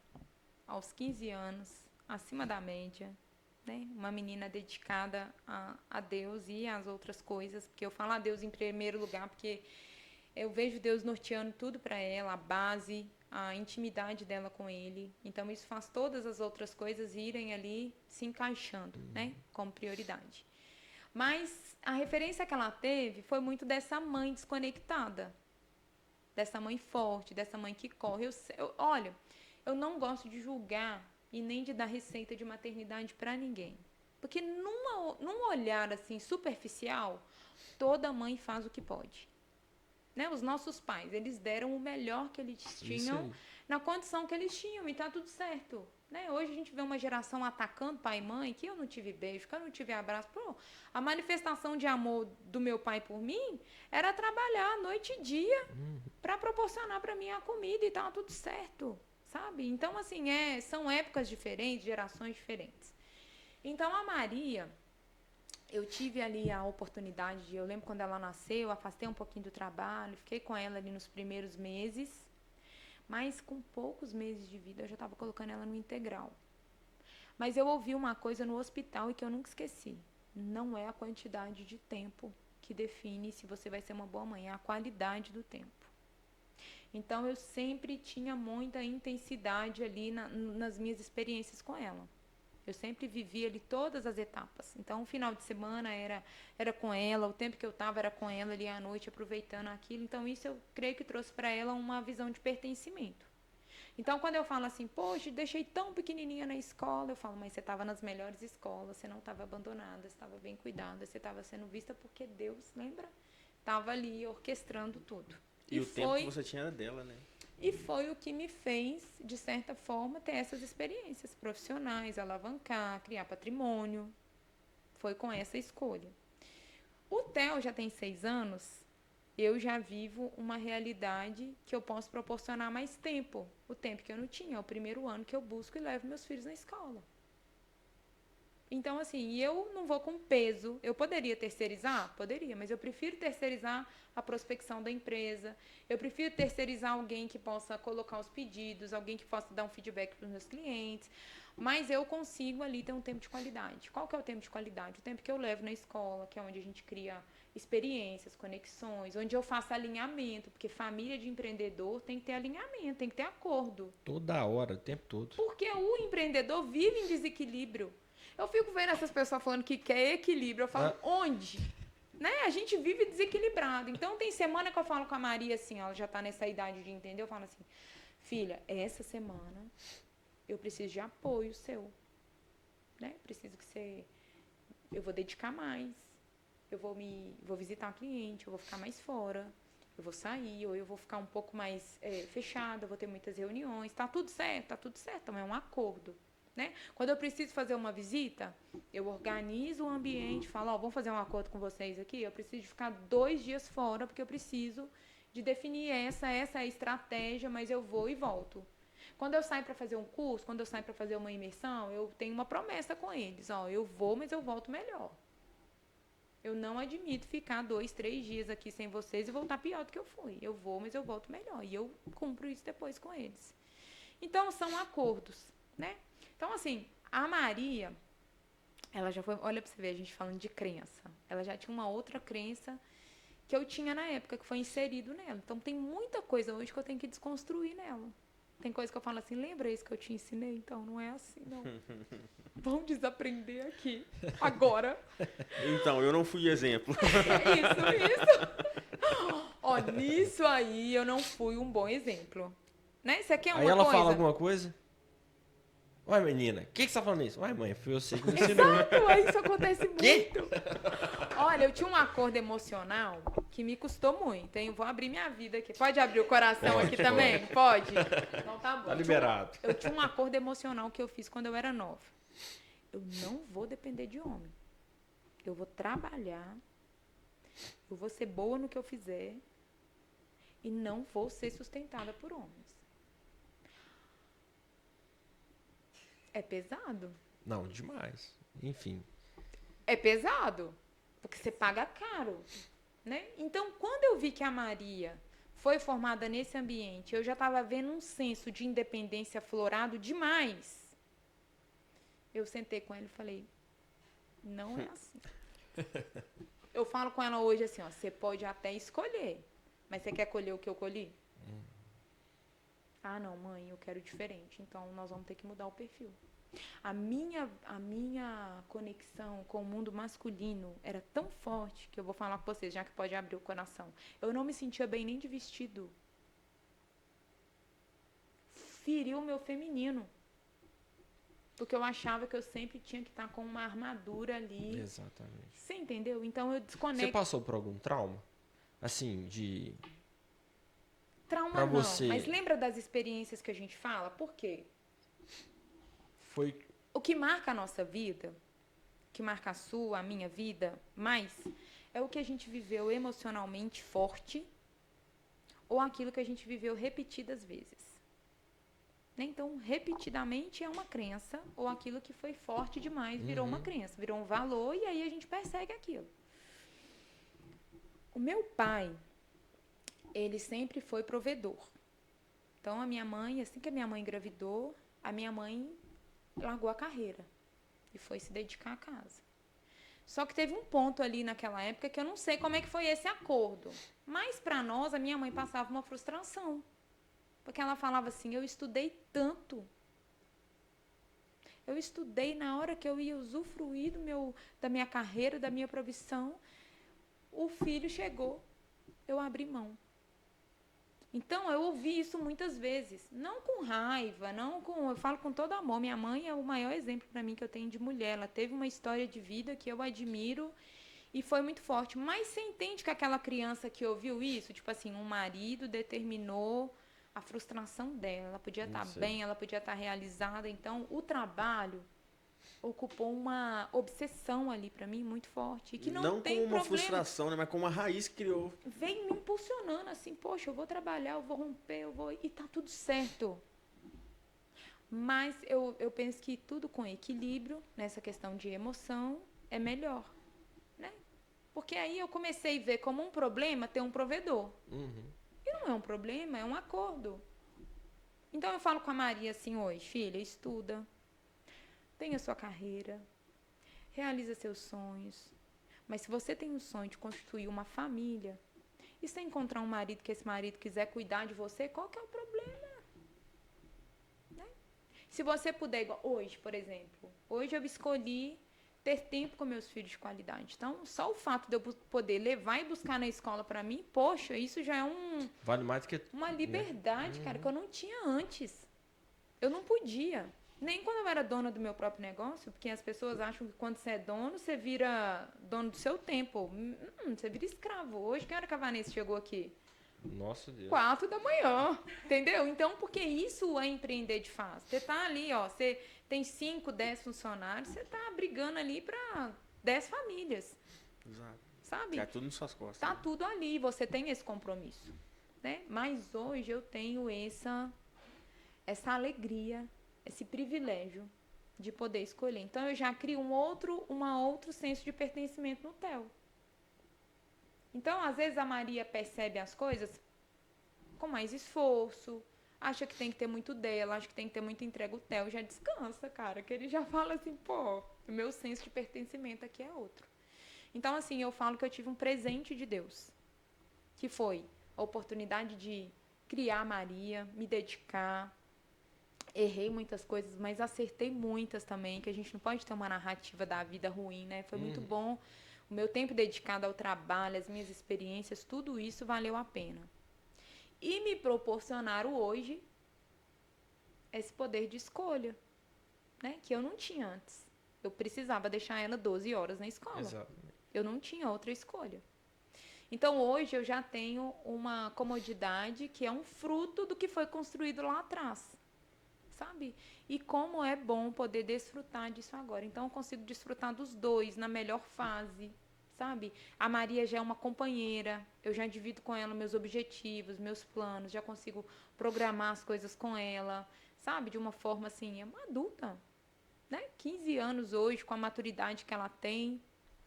aos 15 anos, acima da média, né? Uma menina dedicada a Deus e às outras coisas, porque eu falo a Deus em primeiro lugar, porque eu vejo Deus norteando tudo para ela, a base, a intimidade dela com Ele. Então, isso faz todas as outras coisas irem ali se encaixando, né? Como prioridade. Mas a referência que ela teve foi muito dessa mãe desconectada, dessa mãe forte, dessa mãe que corre. Olha, eu não gosto de julgar e nem de dar receita de maternidade para ninguém. Porque num olhar assim superficial, toda mãe faz o que pode. Né? Os nossos pais, eles deram o melhor que eles tinham na condição que eles tinham e tá tudo certo. Né? Hoje a gente vê uma geração atacando pai e mãe, que eu não tive beijo, que eu não tive abraço. Pô, a manifestação de amor do meu pai por mim era trabalhar noite e dia para proporcionar para mim a comida e tava tudo certo, sabe? Então, assim, são épocas diferentes, gerações diferentes. Então, a Maria... Eu tive ali a oportunidade eu lembro quando ela nasceu, eu afastei um pouquinho do trabalho, fiquei com ela ali nos primeiros meses, mas com poucos meses de vida eu já estava colocando ela no integral. Mas eu ouvi uma coisa no hospital e que eu nunca esqueci. Não é a quantidade de tempo que define se você vai ser uma boa mãe, é a qualidade do tempo. Então eu sempre tinha muita intensidade ali nas minhas experiências com ela. Eu sempre vivia ali todas as etapas. Então, o final de semana era com ela, o tempo que eu estava era com ela ali à noite, aproveitando aquilo. Então, isso eu creio que trouxe para ela uma visão de pertencimento. Então, quando eu falo assim, poxa, deixei tão pequenininha na escola, eu falo, mas você estava nas melhores escolas, você não estava abandonada, você estava bem cuidada, você estava sendo vista porque Deus, lembra? Estava ali orquestrando tudo. E o tempo que você tinha era dela, né? E foi o que me fez, de certa forma, ter essas experiências profissionais, alavancar, criar patrimônio. Foi com essa escolha. O Theo já tem 6 anos, eu já vivo uma realidade que eu posso proporcionar mais tempo. O tempo que eu não tinha, é o primeiro ano que eu busco e levo meus filhos na escola. Então, assim, eu não vou com peso. Eu poderia terceirizar? Poderia, mas eu prefiro terceirizar a prospecção da empresa. Eu prefiro terceirizar alguém que possa colocar os pedidos, alguém que possa dar um feedback para os meus clientes. Mas eu consigo ali ter um tempo de qualidade. Qual que é o tempo de qualidade? O tempo que eu levo na escola, que é onde a gente cria experiências, conexões, onde eu faço alinhamento, porque família de empreendedor tem que ter alinhamento, tem que ter acordo. Toda hora, o tempo todo. Porque o empreendedor vive em desequilíbrio. Eu fico vendo essas pessoas falando que quer equilíbrio. Eu falo, onde? Né? A gente vive desequilibrado. Então, tem semana que eu falo com a Maria assim, ela já tá nessa idade de entender, eu falo assim, filha, essa semana eu preciso de apoio seu. Né? Preciso que você... Eu vou dedicar mais. Eu vou visitar cliente, eu vou ficar mais fora. Eu vou sair, ou eu vou ficar um pouco mais fechada, eu vou ter muitas reuniões. Tá tudo certo, então é um acordo. Né? Quando eu preciso fazer uma visita, eu organizo o ambiente, falo, vamos fazer um acordo com vocês aqui, eu preciso de ficar 2 dias fora, porque eu preciso de definir essa é a estratégia, mas eu vou e volto. Quando eu saio para fazer um curso, quando eu saio para fazer uma imersão, eu tenho uma promessa com eles, eu vou, mas eu volto melhor. Eu não admito ficar 2, 3 dias aqui sem vocês e voltar pior do que eu fui. Eu vou, mas eu volto melhor. E eu cumpro isso depois com eles. Então, são acordos, né? Então, assim, a Maria, ela já foi... Olha pra você ver, a gente falando de crença. Ela já tinha uma outra crença que eu tinha na época, que foi inserido nela. Então, tem muita coisa hoje que eu tenho que desconstruir nela. Tem coisa que eu falo assim, lembra isso que eu te ensinei? Então, não é assim, não. Vamos desaprender aqui, agora. Então, eu não fui exemplo. Isso. Nisso aí eu não fui um bom exemplo. Né? Isso aqui é uma coisa... Aí ela coisa... fala alguma coisa... Ué, menina, o que você tá falando isso? Ué, mãe, foi você que me ensinou. Exato, isso acontece muito. Olha, eu tinha um acordo emocional que me custou muito, hein? Vou abrir minha vida aqui. Pode abrir o coração aqui também? Pode? Então tá bom. Tá liberado. Eu tinha um acordo emocional que eu fiz quando eu era nova. Eu não vou depender de homem. Eu vou trabalhar, eu vou ser boa no que eu fizer e não vou ser sustentada por homens. É pesado? Não, demais. Enfim. É pesado, porque você paga caro, né? Então, quando eu vi que a Maria foi formada nesse ambiente, eu já estava vendo um senso de independência aflorado demais. Eu sentei com ela e falei, não é assim. Eu falo com ela hoje assim, você pode até escolher, mas você quer colher o que eu colhi? Ah, não, mãe, eu quero diferente. Então, nós vamos ter que mudar o perfil. A minha conexão com o mundo masculino era tão forte que eu vou falar com vocês, já que pode abrir o coração. Eu não me sentia bem nem de vestido. Feriu o meu feminino. Porque eu achava que eu sempre tinha que estar com uma armadura ali. Exatamente. Você entendeu? Então, eu desconecto. Você passou por algum trauma? Assim, de... Trauma pra não, você... mas lembra das experiências que a gente fala? Por quê? Foi... O que marca a nossa vida, que marca a sua, a minha vida, mais, é o que a gente viveu emocionalmente forte ou aquilo que a gente viveu repetidas vezes. Então, repetidamente é uma crença ou aquilo que foi forte demais virou uma crença, virou um valor e aí a gente persegue aquilo. O meu pai, ele sempre foi provedor. Então, a minha mãe, assim que a minha mãe engravidou, a minha mãe largou a carreira e foi se dedicar à casa. Só que teve um ponto ali naquela época que eu não sei como é que foi esse acordo. Mas, para nós, a minha mãe passava uma frustração. Porque ela falava assim, eu estudei tanto. Eu estudei na hora que eu ia usufruir da minha carreira, da minha profissão. O filho chegou, eu abri mão. Então, eu ouvi isso muitas vezes. Não com raiva, eu falo com todo amor. Minha mãe é o maior exemplo para mim que eu tenho de mulher. Ela teve uma história de vida que eu admiro e foi muito forte. Mas você entende que aquela criança que ouviu isso, tipo assim, um marido determinou a frustração dela. Ela podia estar bem, ela podia estar realizada. Então, o trabalho ocupou uma obsessão ali para mim muito forte. E que não tem como uma problema. frustração, né? Mas como uma raiz que criou. Vem me impulsionando assim, poxa, eu vou trabalhar, eu vou romper, e tá tudo certo. Mas eu penso que tudo com equilíbrio, nessa questão de emoção, é melhor, né? Porque aí eu comecei a ver como um problema ter um provedor. E não é um problema, é um acordo. Então eu falo com a Maria assim hoje, filha, estuda, tenha sua carreira, realiza seus sonhos. Mas se você tem um sonho de constituir uma família, e se encontrar um marido que esse marido quiser cuidar de você, qual que é o problema? Né? Se você puder, igual hoje, por exemplo, hoje eu escolhi ter tempo com meus filhos de qualidade. Então, só o fato de eu poder levar e buscar na escola para mim, poxa, isso já é Vale mais do que... uma liberdade, cara, que eu não tinha antes. Eu não podia. Nem quando eu era dona do meu próprio negócio, porque as pessoas acham que quando você é dono, você vira dono do seu tempo. Você vira escravo. Hoje, que hora que a Vanessa chegou aqui? Nossa Deus. 4 da manhã, entendeu? Então, porque isso é empreender de fato. Você tá ali, ó, você tem 5, 10 funcionários, você tá brigando ali para 10 famílias. Exato. Sabe? Tá tudo nas suas costas. Tá né? tudo ali, você tem esse compromisso, né? Mas hoje eu tenho essa alegria, esse privilégio de poder escolher. Então eu já crio um outro senso de pertencimento no TEL. Então, às vezes a Maria percebe as coisas com mais esforço, acha que tem que ter muito dela, acha que tem que ter muita entrega. O Theo já descansa, cara, que ele já fala assim, pô, o meu senso de pertencimento aqui é outro. Então, assim, eu falo que eu tive um presente de Deus, que foi a oportunidade de criar a Maria, me dedicar. Errei muitas coisas, mas acertei muitas também, que a gente não pode ter uma narrativa da vida ruim, né? Foi muito bom. O meu tempo dedicado ao trabalho, as minhas experiências, tudo isso valeu a pena. E me proporcionaram hoje esse poder de escolha, né? Que eu não tinha antes. Eu precisava deixar ela 12 horas na escola. Exatamente. Eu não tinha outra escolha. Então, hoje, eu já tenho uma comodidade que é um fruto do que foi construído lá atrás. Sabe? E como é bom poder desfrutar disso agora. Então, eu consigo desfrutar dos dois na melhor fase, sabe? A Maria já é uma companheira, eu já divido com ela meus objetivos, meus planos, já consigo programar as coisas com ela, sabe? De uma forma assim, é uma adulta, né? 15 anos hoje, com a maturidade que ela tem,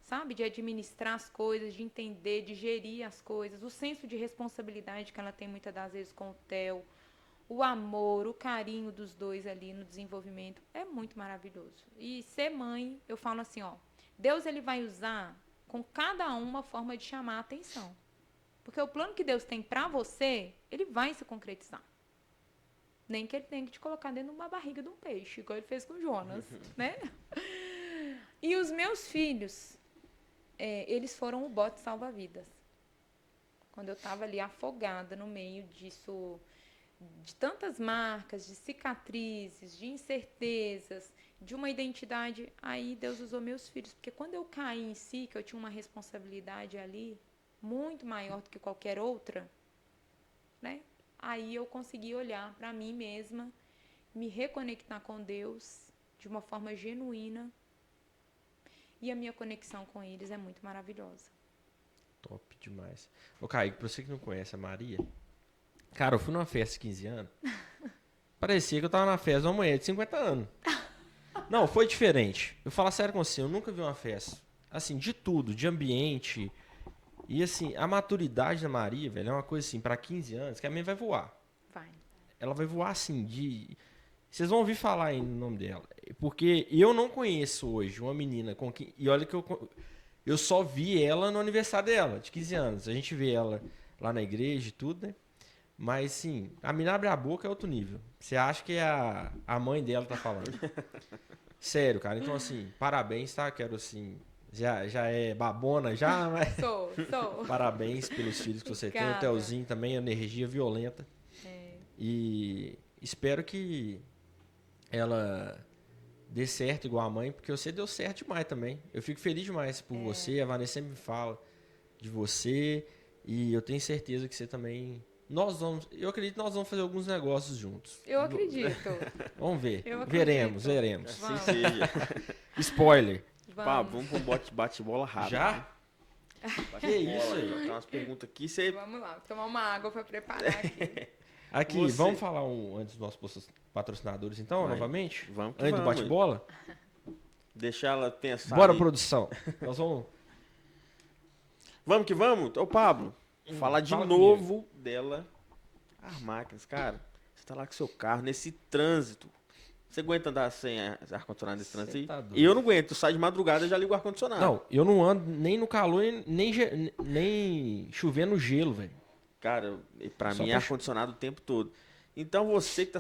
sabe? De administrar as coisas, de entender, de gerir as coisas, o senso de responsabilidade que ela tem muitas das vezes com o Theo. O amor, o carinho dos dois ali no desenvolvimento é muito maravilhoso. E ser mãe, eu falo assim, ó, Deus ele vai usar com cada uma forma de chamar a atenção. Porque o plano que Deus tem pra você, ele vai se concretizar. Nem que ele tenha que te colocar dentro de uma barriga de um peixe, igual ele fez com Jonas, né? E os meus filhos, eles foram o bote salva-vidas. Quando eu estava ali afogada no meio disso, de tantas marcas, de cicatrizes, de incertezas, de uma identidade, aí Deus usou meus filhos. Porque quando eu caí em si, que eu tinha uma responsabilidade ali, muito maior do que qualquer outra, né? Aí eu consegui olhar para mim mesma, me reconectar com Deus de uma forma genuína. E a minha conexão com eles é muito maravilhosa. Top demais. Ô, Kaique, pra você que não conhece a Maria, cara, eu fui numa festa de 15 anos, parecia que eu tava na festa de uma mulher de 50 anos. Não, foi diferente. Eu falo sério com você, eu nunca vi uma festa, assim, de tudo, de ambiente. E, assim, a maturidade da Maria, velho, é uma coisa, assim, pra 15 anos, que a minha vai voar. Vai. Ela vai voar, assim, de... Vocês vão ouvir falar aí no nome dela. Porque eu não conheço hoje uma menina com que... E olha que eu só vi ela no aniversário dela, de 15 anos. A gente vê ela lá na igreja e tudo, né? Mas, sim, a menina abre a boca é outro nível. Você acha que a mãe dela tá falando. Sério, cara. Então, assim, parabéns, tá? Quero, assim... Já é babona, já, mas... Sou. Parabéns pelos filhos que você tem. O Telzinho também, energia violenta. E espero que ela dê certo igual a mãe, porque você deu certo demais também. Eu fico feliz demais por você. A Vanessa sempre me fala de você. E eu tenho certeza que você também... Eu acredito que nós vamos fazer alguns negócios juntos. Eu acredito. Vamos ver. Eu acredito. Veremos. Assim seja. Spoiler. Pá, vamos pra um bate-bola rápido. Já? Bate Que isso aí? Tem umas perguntas aqui, você... Vamos lá, vou tomar uma água para preparar aqui. Aqui, Você- vamos falar antes dos nossos patrocinadores, então, Vai. novamente? Vamos que Antes do vamos. bate-bola? Deixar ela pensar. Bora, ali. produção. Nós vamos... Vamos que vamos? Ô, Pablo, falar de fala novo dela. As máquinas, cara. Você tá lá com seu carro, nesse trânsito. Você aguenta andar sem ar-condicionado nesse trânsito Cê aí? tá doido. E eu não aguento. Eu saio de madrugada e já ligo o ar-condicionado. Não, eu não ando nem no calor, nem chovendo gelo, velho. Cara, pra Só mim é pra ar-condicionado o tempo todo. Então você que tá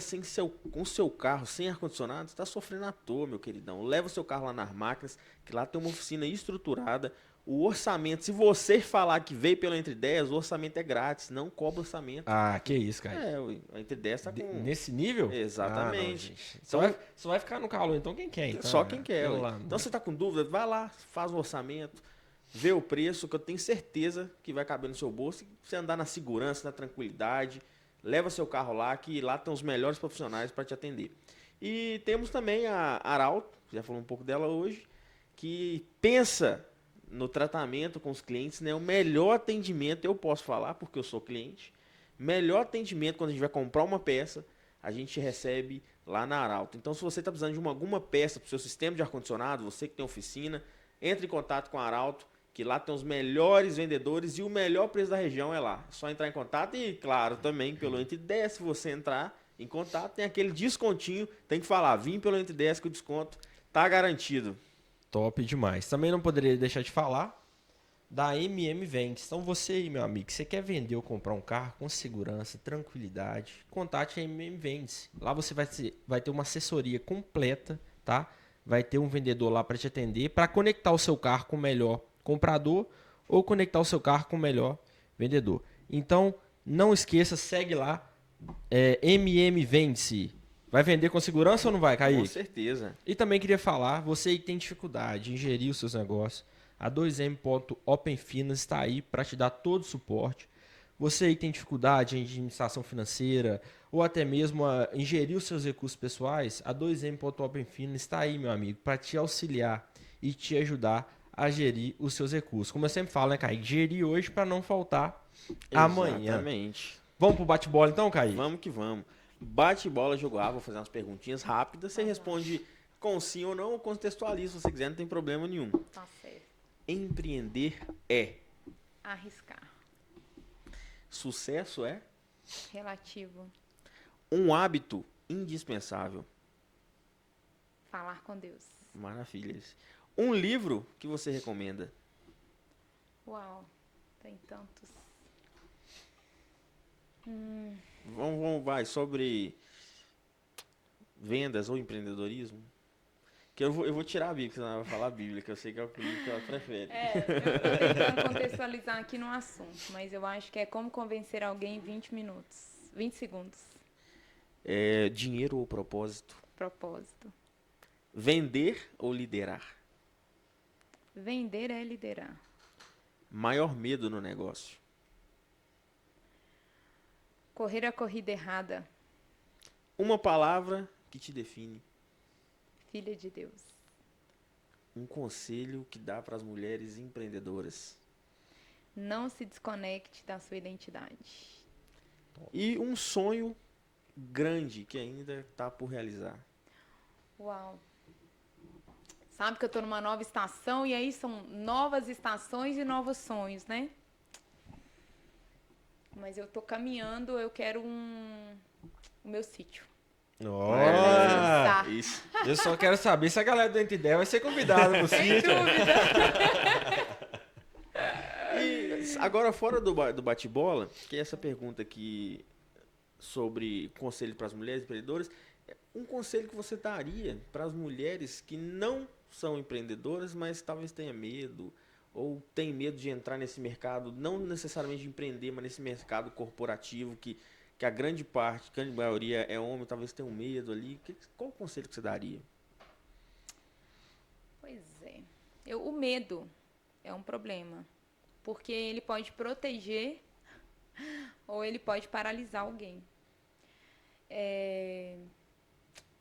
com seu carro sem ar-condicionado, você tá sofrendo à toa, meu queridão. Leva o seu carro lá nas máquinas, que lá tem uma oficina estruturada. O orçamento, se você falar que veio pelo Entre 10, o orçamento é grátis, não cobra orçamento. Ah, que isso, cara. É, o Entre 10 tá com... Nesse nível? Exatamente. Ah, não, gente. Então- Só vai ficar no calor, então quem quer? Então, Só quem quer. pelo Ué. amor. Então você tá com dúvida, vai lá, faz o orçamento, vê o preço, que eu tenho certeza que vai caber no seu bolso. E você andar na segurança, na tranquilidade, leva seu carro lá, que lá tem os melhores profissionais para te atender. E temos também a Arauto, já falou um pouco dela hoje, que pensa no tratamento com os clientes, né? O melhor atendimento, eu posso falar, porque eu sou cliente, melhor atendimento quando a gente vai comprar uma peça, a gente recebe lá na Arauto. Então, se você está precisando de alguma peça para o seu sistema de ar-condicionado, você que tem oficina, entre em contato com a Arauto, que lá tem os melhores vendedores e o melhor preço da região é lá. É só entrar em contato e, claro, também pelo Entre 10, se você entrar em contato, tem aquele descontinho, tem que falar, vim pelo Entre 10 que o desconto tá garantido. Top demais. Também não poderia deixar de falar da MM Vendes. Então você aí, meu amigo, você quer vender ou comprar um carro com segurança, tranquilidade, contate a MM Vendes. Lá você vai ter uma assessoria completa, tá? Vai ter um vendedor lá para te atender, para conectar o seu carro com o melhor comprador ou conectar o seu carro com o melhor vendedor. Então, não esqueça, segue lá, MM Vende-se. Vai vender com segurança ou não vai, Com Kaique? certeza. E também queria falar, você aí que tem dificuldade em gerir os seus negócios, a 2M.Open Finance está aí para te dar todo o suporte. Você aí que tem dificuldade em administração financeira ou até mesmo em gerir os seus recursos pessoais, a 2M.Open Finance está aí, meu amigo, para te auxiliar e te ajudar a gerir os seus recursos. Como eu sempre falo, né, Kaique? Gerir hoje para não faltar amanhã. Exatamente. Vamos pro bate-bola então, Kaique? Vamos que vamos. Bate bola, jogo A, vou fazer umas perguntinhas rápidas. Você responde com sim ou não, ou contextualiza se você quiser, não tem problema nenhum. Tá certo. Empreender é. Arriscar. Sucesso é Relativo. um hábito indispensável. Falar com Deus. Maravilhas. Um livro que você recomenda. Uau, tem tantos. Vai, sobre vendas ou empreendedorismo. Que eu vou tirar a Bíblia, senão ela vai falar a Bíblia, que eu sei que é o livro que ela prefere. Eu tô tentando contextualizar aqui no assunto, mas eu acho que é como convencer alguém em 20 minutos. 20 segundos. Dinheiro ou propósito? Propósito. Vender ou liderar? Vender é liderar. Maior medo no negócio? Correr a corrida errada. Uma palavra que te define. Filha de Deus. Um conselho que dá para as mulheres empreendedoras. Não se desconecte da sua identidade. E um sonho grande que ainda está por realizar. Uau. Sabe que eu tô numa nova estação e aí são novas estações e novos sonhos, né? Mas eu tô caminhando, eu quero o meu sítio. Olha! Isso. Eu só quero saber se a galera do Entre 10 vai ser convidada pro Sem sítio. dúvida. E agora, fora do bate-bola, que é essa pergunta aqui sobre conselho para as mulheres empreendedoras, um conselho que você daria para as mulheres que não são empreendedoras, mas talvez tenha medo, ou tem medo de entrar nesse mercado, não necessariamente de empreender, mas nesse mercado corporativo, que a grande maioria é homem, talvez tenha um medo ali. Qual o conselho que você daria? Pois é. O medo é um problema, porque ele pode proteger ou ele pode paralisar alguém.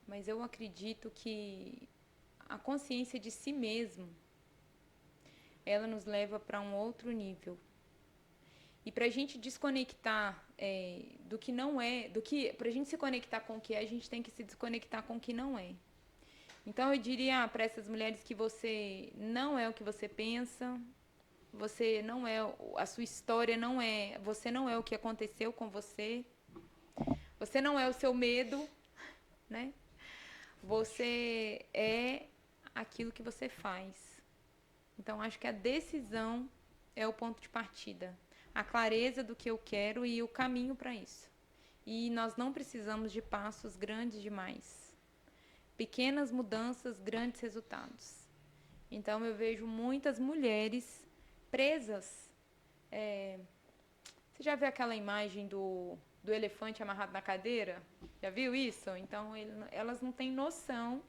Mas eu acredito que a consciência de si mesmo, ela nos leva para um outro nível. E para a gente desconectar do que não é, pra gente se conectar com o que é, a gente tem que se desconectar com o que não é. Então eu diria para essas mulheres que você não é o que você pensa, você não é, a sua história não é, você não é o que aconteceu com você, você não é o seu medo, né? Você é aquilo que você faz. Então acho que a decisão é o ponto de partida, a clareza do que eu quero e o caminho para isso. E nós não precisamos de passos grandes demais. Pequenas mudanças, grandes resultados. Então, eu vejo muitas mulheres presas. Você já viu aquela imagem do elefante amarrado na cadeira? Já viu isso? Então, elas não têm noção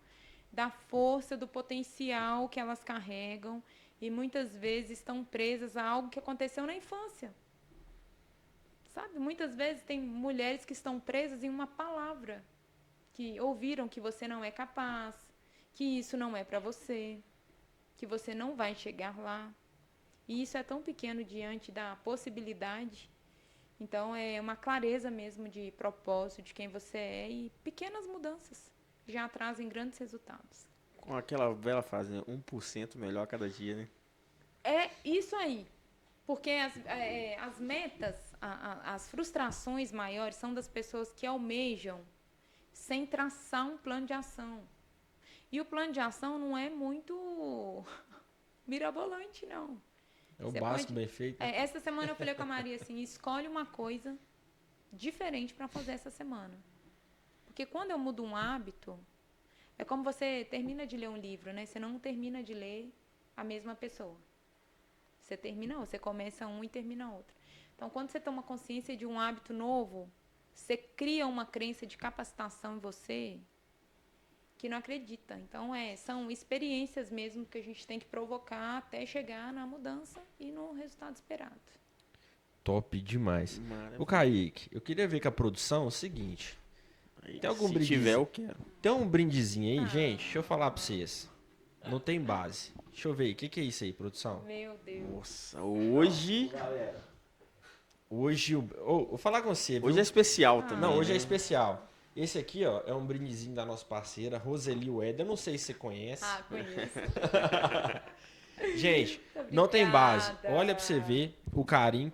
da força, do potencial que elas carregam e muitas vezes estão presas a algo que aconteceu na infância. Sabe? Muitas vezes tem mulheres que estão presas em uma palavra, que ouviram que você não é capaz, que isso não é para você, que você não vai chegar lá. E isso é tão pequeno diante da possibilidade. Então, é uma clareza mesmo de propósito, de quem você é, e pequenas mudanças já trazem grandes resultados. Com aquela bela frase, né? 1% melhor a cada dia, né? É isso aí. Porque as metas, as frustrações maiores são das pessoas que almejam sem traçar um plano de ação. E o plano de ação não é muito mirabolante, não. É o básico bem feito. Essa semana eu falei com a Maria assim, escolhe uma coisa diferente para fazer essa semana. Porque quando eu mudo um hábito, é como você termina de ler um livro, né? Você não termina de ler a mesma pessoa. Você começa um e termina outro. Então, quando você toma consciência de um hábito novo, você cria uma crença de capacitação em você que não acredita. Então, são experiências mesmo que a gente tem que provocar até chegar na mudança e no resultado esperado. Top demais. Maravilha. O Kaique, eu queria ver com a produção o seguinte. Aí, Tem algum se brindezinho? tiver, eu quero. Tem um brindezinho aí, gente? Deixa eu falar pra vocês. Não tem base. Deixa eu ver. O que é isso aí, produção? Meu Deus. Nossa, hoje... Hoje, vou falar com você, viu? Hoje é especial também, Não, hoje é né? especial. Esse aqui, ó, é um brindezinho da nossa parceira, Roseli Wed. Eu não sei se você conhece. Ah, conheço. Gente, não tem base. Olha pra você ver o carinho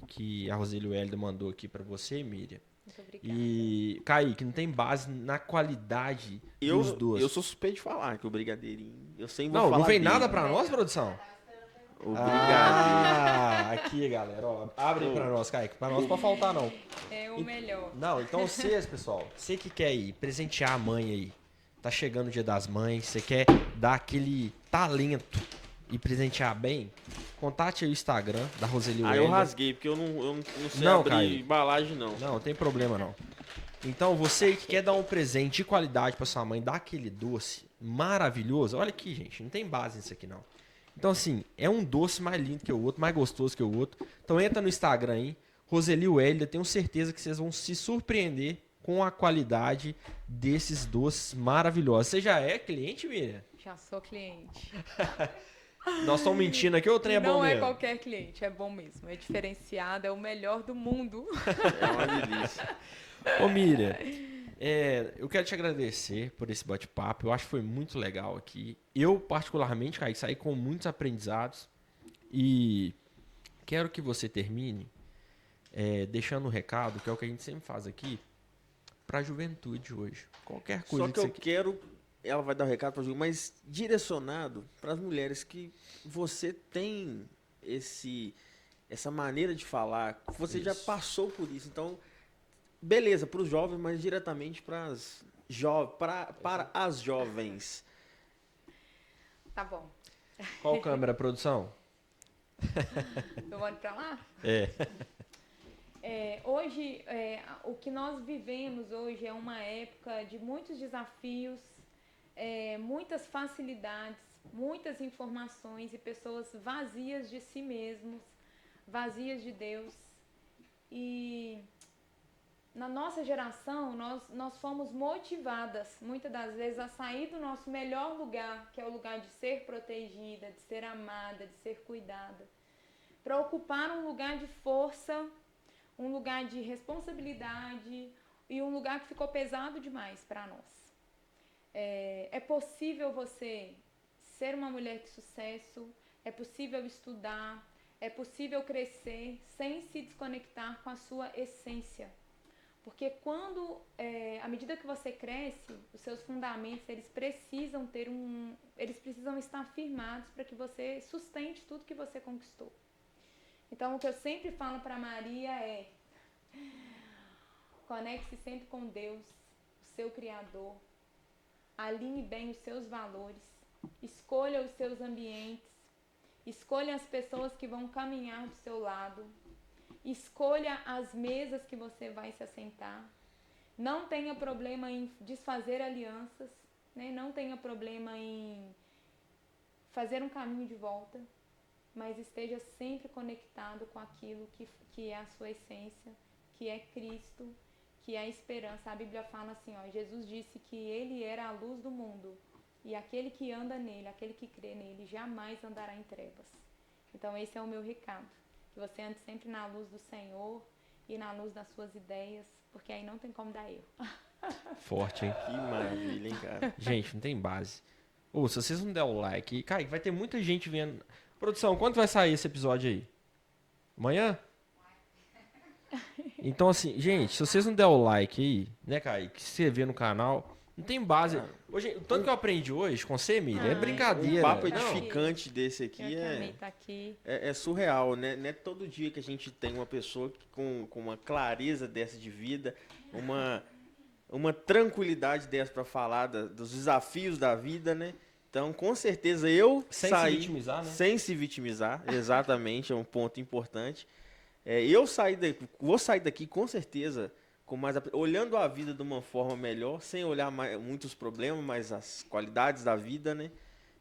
que a Roseli Wed mandou aqui pra você, Miriam. Muito obrigada. E, Kaique, não tem base na qualidade dos doces. Eu sou suspeito de falar que o brigadeirinho... Eu sempre vou Não, falar não vem dele. nada pra nós, produção? O brigadeirinho. Aqui, galera, ó. Abre pra nós, Kaique. Pra nós não pode faltar, não. É o melhor. Não, então vocês, pessoal, você que quer ir presentear a mãe aí, tá chegando o Dia das Mães, você quer dar aquele talento e presentear bem, contate aí o Instagram da Roseli Eu Wellner. rasguei, porque eu não sei Não, abrir Caio. embalagem, não. Não, tem problema não. Então, você que quer dar um presente de qualidade pra sua mãe, dar aquele doce maravilhoso, olha aqui, gente, não tem base nisso aqui não. Então, assim, é um doce mais lindo que o outro, mais gostoso que o outro. Então, entra no Instagram aí, Roseli Wellner, tenho certeza que vocês vão se surpreender com a qualidade desses doces maravilhosos. Você já é cliente, Miriam? Já sou cliente. Nós estamos mentindo aqui ou o trem é bom Não é mesmo? qualquer cliente, é bom mesmo. É diferenciado, é o melhor do mundo. É uma delícia. Ô, Miriam, eu quero te agradecer por esse bate-papo. Eu acho que foi muito legal aqui. Eu, particularmente, Kaique, saí com muitos aprendizados. E quero que você termine deixando um recado, que é o que a gente sempre faz aqui, para a juventude hoje. Qualquer coisa Só que eu você quero... Ela vai dar o recado para o Ju, mas direcionado para as mulheres que você tem essa maneira de falar. Você já Isso. passou por isso. Então, beleza, para os jovens, mas diretamente para as jovens. Tá bom. Qual câmera, produção? Eu vou pra lá? É. Hoje, o que nós vivemos hoje é uma época de muitos desafios, muitas facilidades, muitas informações e pessoas vazias de si mesmos, vazias de Deus. E na nossa geração, nós fomos motivadas, muitas das vezes, a sair do nosso melhor lugar, que é o lugar de ser protegida, de ser amada, de ser cuidada, para ocupar um lugar de força, um lugar de responsabilidade e um lugar que ficou pesado demais para nós. É possível você ser uma mulher de sucesso, é possível estudar, é possível crescer sem se desconectar com a sua essência. Porque à medida que você cresce, os seus fundamentos, eles precisam estar firmados para que você sustente tudo que você conquistou. Então, o que eu sempre falo para Maria é: conecte-se sempre com Deus, o seu Criador, alinhe bem os seus valores, escolha os seus ambientes, escolha as pessoas que vão caminhar do seu lado, escolha as mesas que você vai se assentar. Não tenha problema em desfazer alianças, né? Não tenha problema em fazer um caminho de volta, mas esteja sempre conectado com aquilo que é a sua essência, que é Cristo, que é a esperança. A Bíblia fala assim, Jesus disse que ele era a luz do mundo, e aquele que anda nele, aquele que crê nele, jamais andará em trevas. Então esse é o meu recado. Que você ande sempre na luz do Senhor e na luz das suas ideias, porque aí não tem como dar erro. Forte, hein? Que maravilha, hein, cara? Gente, não tem base. Ô, se vocês não der o like, Kaique, vai ter muita gente vendo. Produção, quando vai sair esse episódio aí? Amanhã? Então, assim, gente, se vocês não der o like aí, né, Kaique, se inscrever no canal, não tem base. Hoje, o tanto que eu aprendi hoje com você, Emília, é brincadeira. Um papo Não. edificante desse aqui é surreal, né? Não é todo dia que a gente tem uma pessoa com uma clareza dessa de vida, uma tranquilidade dessa para falar dos desafios da vida, né? Então, com certeza sem saí... se vitimizar, né? Sem se vitimizar, exatamente, é um ponto importante. Vou sair daqui com certeza olhando a vida de uma forma melhor, sem olhar muitos problemas, mas as qualidades da vida, né?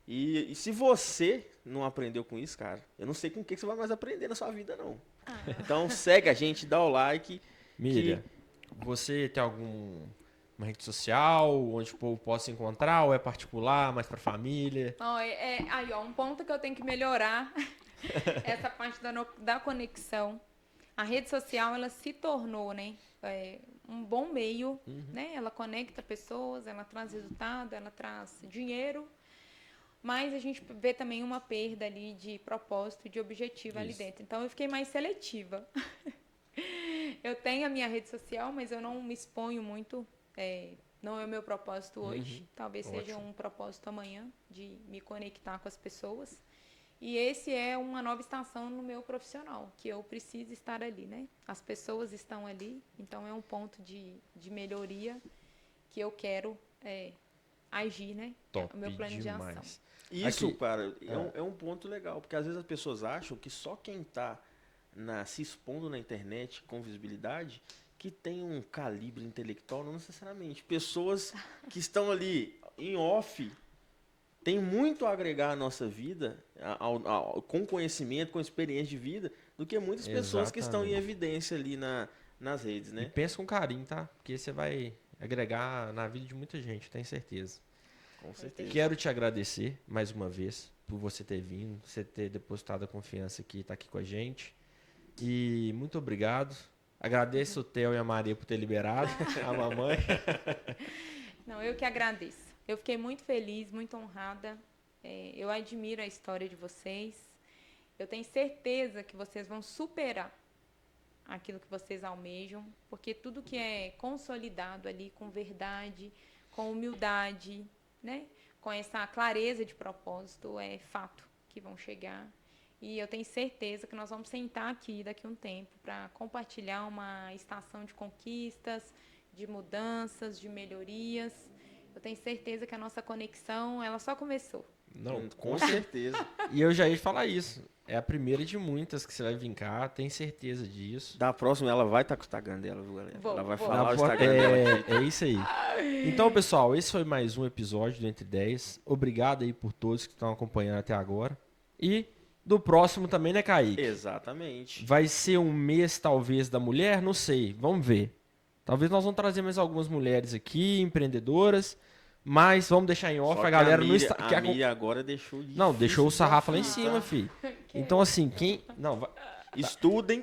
E se você não aprendeu com isso, cara, eu não sei com o que você vai mais aprender na sua vida, não. Então segue a gente, dá o like. Miriam, você tem alguma rede social onde o povo possa encontrar, ou é particular, mais pra família? Um ponto que eu tenho que melhorar, essa parte da conexão. A rede social, ela se tornou, né, um bom meio, né? Ela conecta pessoas, ela traz resultado, ela traz dinheiro, mas a gente vê também uma perda ali de propósito, de objetivo ali dentro. Então, eu fiquei mais seletiva. Eu tenho a minha rede social, mas eu não me exponho muito, não é o meu propósito hoje. Talvez seja um propósito amanhã, de me conectar com as pessoas. E esse é uma nova estação no meu profissional, que eu preciso estar ali, né? As pessoas estão ali, então é um ponto de melhoria que eu quero agir, né? Top, o meu plano demais. de ação. Isso, Aqui, cara, é um ponto legal, porque às vezes as pessoas acham que só quem está se expondo na internet com visibilidade que tem um calibre intelectual, não necessariamente. Pessoas que estão ali em off tem muito a agregar à nossa vida, com conhecimento, com experiência de vida, do que muitas pessoas que estão em evidência ali nas redes, né? E pensa com carinho, tá? Porque você vai agregar na vida de muita gente, tenho certeza. Com certeza. Quero te agradecer mais uma vez por você ter vindo, você ter depositado a confiança que está aqui com a gente. E muito obrigado. Agradeço o Theo e a Maria por ter liberado a mamãe. Não, eu que agradeço. Eu fiquei muito feliz, muito honrada. Eu admiro a história de vocês. Eu tenho certeza que vocês vão superar aquilo que vocês almejam, porque tudo que é consolidado ali com verdade, com humildade, né? Com essa clareza de propósito, é fato que vão chegar. E eu tenho certeza que nós vamos sentar aqui daqui a um tempo para compartilhar uma estação de conquistas, de mudanças, de melhorias. Eu tenho certeza que a nossa conexão, ela só começou. Não, com certeza. E eu já ia falar isso. É a primeira de muitas que você vai vir cá, tenho certeza disso. Da próxima, ela vai estar com o Instagram dela, viu, galera? Ela vai vou. falar o Instagram dela aqui. É isso aí. Então, pessoal, esse foi mais um episódio do Entre 10. Obrigado aí por todos que estão acompanhando até agora. E do próximo também, né, Kaique? Exatamente. Vai ser um mês, talvez, da mulher? Não sei. Vamos ver. Talvez nós vamos trazer mais algumas mulheres aqui, empreendedoras. Mas vamos deixar em off Só a galera no Instagram. Instagram. A Miriam agora deixou de. Não, deixou o sarrafo lá em tá? cima, filho. Então, assim, quem. Não, vai. Estudem.